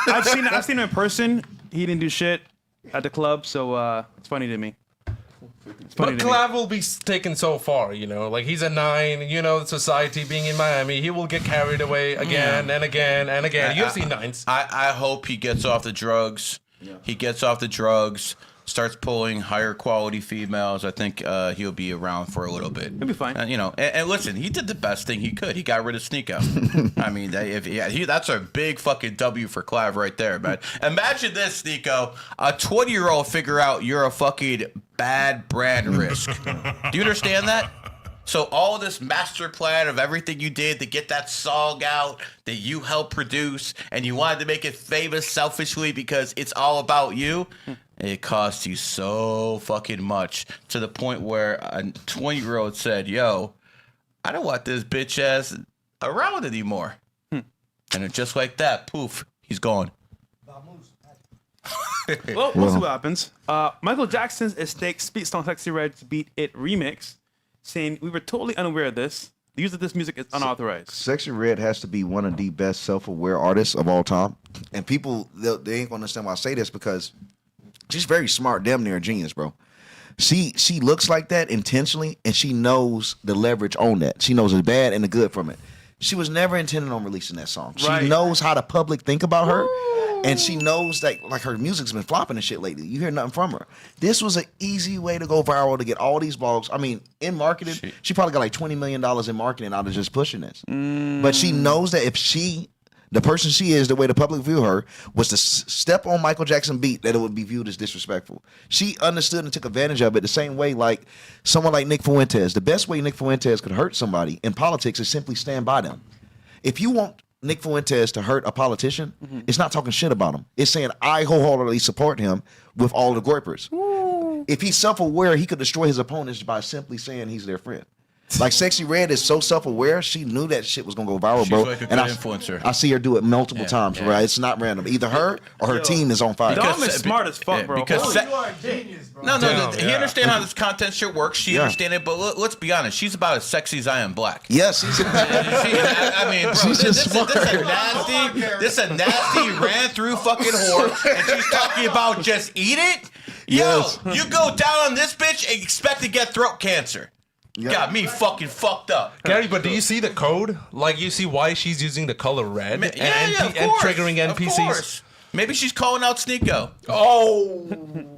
I've seen him in person. He didn't do shit at the club, so it's funny to me. But Clav will be taken so far, you know. Like, he's a 9, you know, society being in Miami. He will get carried away again and again and again. You've seen 9s. I hope he gets off the drugs. He gets off the drugs, starts pulling higher quality females. I think he'll be around for a little bit. He'll be fine. You know, and listen, he did the best thing he could. He got rid of Sneeko. I mean, that's a big fucking W for Clav right there, man. Imagine this, Sneeko. A 20-year-old figure out you're a fucking bad brand risk. Do you understand that? So all this master plan of everything you did to get that song out that you helped produce and you wanted to make it famous selfishly because it's all about you, it cost you so fucking much to the point where a 20-year-old said, yo, I don't want this bitch ass around anymore. And just like that, poof, he's gone. Well, we'll see what happens. Michael Jackson's Estate Speaks on Sexy Red's Beat It remix, saying we were totally unaware of this. The use of this music is unauthorized. Sexy Red has to be one of the best self-aware artists of all time, and people they ain't gonna understand why I say this because she's very smart, damn near a genius, bro. She looks like that intentionally, and she knows the leverage on that. She knows the bad and the good from it. She was never intending on releasing that song. She knows how the public think about her, and she knows that like her music's been flopping and shit lately. You hear nothing from her. This was an easy way to go viral to get all these blogs. I mean, in marketing, she probably got like $20 million in marketing out of just pushing this. But she knows that if the person she is, the way the public view her, was to step on Michael Jackson beat, that it would be viewed as disrespectful. She understood and took advantage of it the same way like someone like Nick Fuentes. The best way Nick Fuentes could hurt somebody in politics is simply stand by them. If you want Nick Fuentes to hurt a politician, it's not talking shit about him. It's saying, I wholeheartedly support him with all the groypers. If he's self-aware, he could destroy his opponents by simply saying he's their friend. Like Sexy Red is so self-aware, she knew that shit was gonna go viral, bro. She's like a good influencer. I see her do it multiple times, right? It's not random. Either her or her team is on fire. Dom is smart as fuck, bro. Because You are a genius, bro. No, Damn, he understands how this content shit works. She Yeah. understands it, but let's be honest. She's about as sexy as I am black. Yes, she's I mean, bro, She's this just is a nasty, ran through fucking whore, and she's talking about just eat it. Yo, you go down on this bitch and expect to get throat cancer. Got me fucking fucked up. Gary, but do you see the code? Like, you see why she's using the color red Of and course, triggering of NPCs? course. Maybe she's calling out Sneeko. Oh,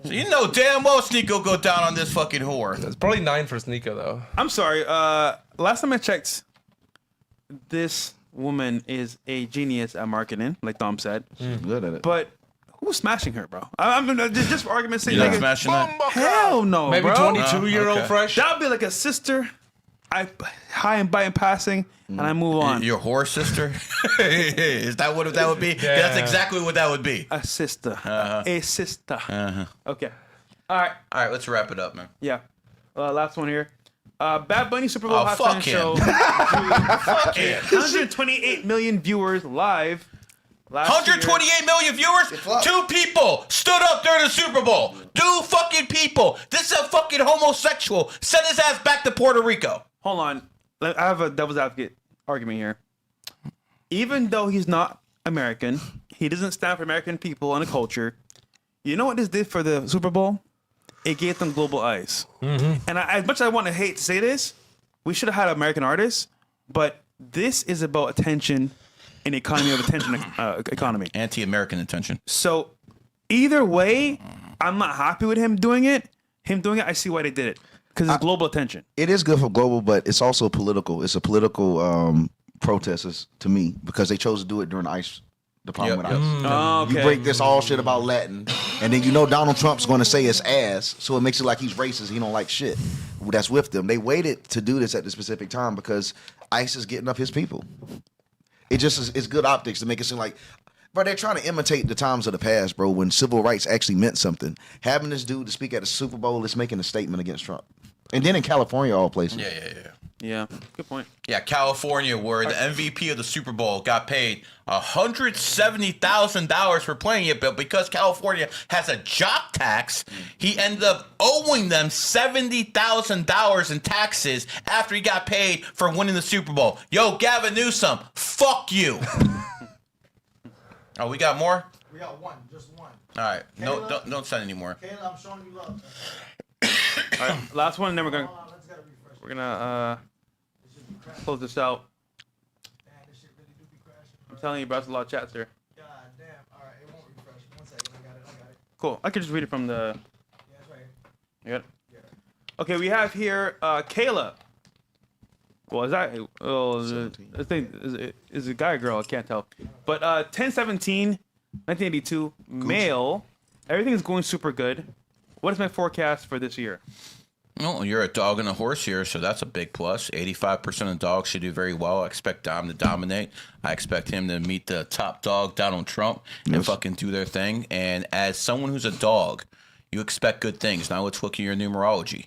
So you know damn well Sneeko go down on this fucking whore. it's probably 9 for Sneeko though. I'm sorry. Last time I checked, this woman is a genius at marketing, like Dom said. good at it. But who's smashing her, bro? I'm just for argument's sake. You not Like, smashing that? hell no, Maybe bro. 22-year-old okay. fresh. That'd be like a sister. I high and by in passing, and I move on. Your whore sister? Is that what that would be? Yeah. That's exactly what that would be. A sister. A sister. Okay. All right. All right, let's wrap it up, man. Yeah. Last one here. Bad Bunny Super Bowl Oh, halftime fuck him. show. Fuck it. 128 million viewers live. Last 128 million viewers? 2 people stood up during the Super Bowl. 2 fucking people. This is a fucking homosexual. Send his ass back to Puerto Rico. Hold on. I have a devil's advocate argument here. Even though he's not American, he doesn't stand for American people and a culture. You know what this did for the Super Bowl? It gave them global eyes. And as much as I want to hate to say this, we should have had American artists, but this is about attention and economy of attention economy. Anti-American intention. So either way, I'm not happy with him doing it. I see why they did it. Because it's global attention. It is good for global, but it's also political. It's a political protest to me because they chose to do it during the problem with ICE. Oh, okay. You break this all shit about Latin, and then you know Donald Trump's going to say it's ass, so it makes it like he's racist. He don't like shit. That's with them. They waited to do this at the specific time because ICE is getting up his people. It just is, it's good optics to make it seem like, bro, they're trying to imitate the times of the past, bro, when civil rights actually meant something. Having this dude to speak at the Super Bowl is making a statement against Trump. And then in California, all places. Yeah, good point. Yeah, California, where the MVP of the Super Bowl got paid $170,000 for playing it, but because California has a jock tax, he ended up owing them $70,000 in taxes after he got paid for winning the Super Bowl. Yo, Gavin Newsom, fuck you. Oh, we got more? We got one, just one. All right, no, Kayla? don't send any more. Kayla, I'm showing you love. All right, last one, and then we're gonna Hold on, let's get a refresh. This should be crashing. close this out. Man, this shit really do be crashing. I'm telling you, bro, it's a lot of chats here. God damn. All right, it won't refresh. 1 second, I got it. Cool. I could just read it from the. Yeah, it's right here. You got it? Okay, we have here Kayla. Well, is that? Oh, I think is it a guy or girl? I can't tell. But 10/17, 1982, male. Everything is going super good. What is my forecast for this year? Well, you're a dog and a horse here, so that's a big plus. 85% of dogs should do very well. I expect Dom to dominate. I expect him to meet the top dog, Donald Trump, and fucking do their thing. And as someone who's a dog, you expect good things. Now let's look at your numerology.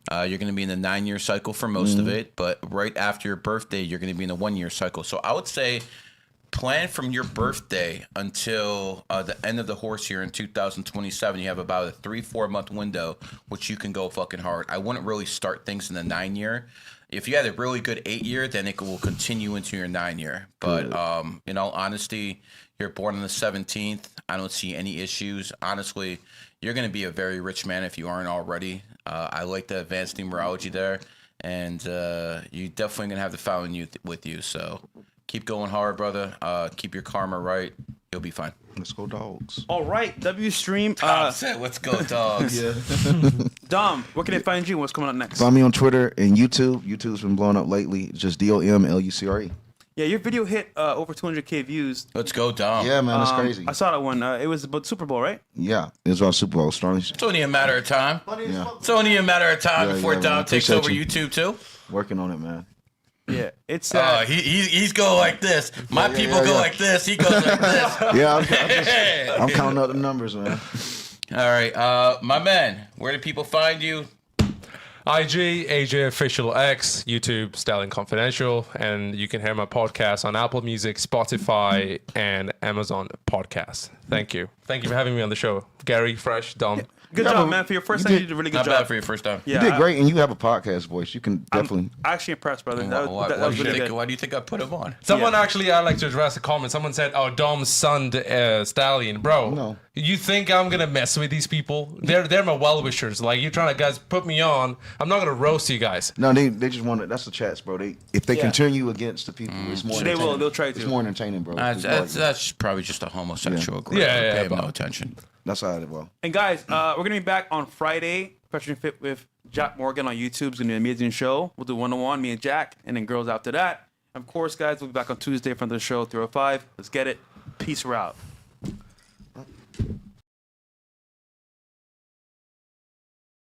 You're going to be in the 9-year cycle for most of it, but right after your birthday, you're going to be in the 1-year cycle. So I would say plan from your birthday until the end of the horse year in 2027. You have about a 3-4 month window, which you can go fucking hard. I wouldn't really start things in the 9 year. If you had a really good 8 year, then it will continue into your 9 year. But in all honesty, you're born on the 17th. I don't see any issues. Honestly, you're going to be a very rich man if you aren't already. I like the advanced numerology there, and you definitely going to have the fountain youth with you. So keep going hard, brother. Keep your karma right. You'll be fine. Let's go, dogs. All right, W Stream. Tom said, let's go, dogs. Dom, where can they find you? What's coming up next? Find me on Twitter and YouTube. YouTube's been blowing up lately. It's just DOMLUCRE. Yeah, your video hit over 200K views. Let's go, Dom. Yeah, man, that's crazy. I saw that one. It was about Super Bowl, right? Yeah, it was on Super Bowl. Strong. It's only a matter of time. Yeah. It's only a matter of time Yeah, before yeah, Dom man. takes Appreciate over you. YouTube too. Working on it, man. Yeah, it's. He's going like this. My people go like this. He goes like this. Yeah, I'm counting up the numbers, man. All right, my man. Where do people find you? IG, AJ Official X, YouTube, Stallion Confidential, and you can hear my podcast on Apple Music, Spotify, and Amazon Podcast. Thank you. Thank you for having me on the show. Gary, Fresh, Dom. Good job, man. For your first time, you did a really good Not job. bad for your first time. Yeah, You did great, and you have a podcast voice. You can definitely. I'm actually impressed, brother. Why That was do you really think? good. Why do you think I put him on? Someone actually, I'd like to address a comment. Someone said, "Oh, Dom's son, Stallion, bro. No. You think I'm gonna mess with these people? They're my well wishers. Like you're trying to guys put me on. I'm not gonna roast you guys. No, they just want to. That's the chats, bro. If they continue against the people, it's more. They will. entertaining. They'll try to. It's more entertaining, bro. That's probably just a homosexual group. Yeah, Pay him but- no attention. That's how it will. And guys, we're gonna be back on Friday. Question Fit with Jack Morgan on YouTube. It's gonna be an amazing show. We'll do 101, me and Jack, and then girls after that. And of course, guys, we'll be back on Tuesday for another show, 305. Let's get it. Peace, we're out.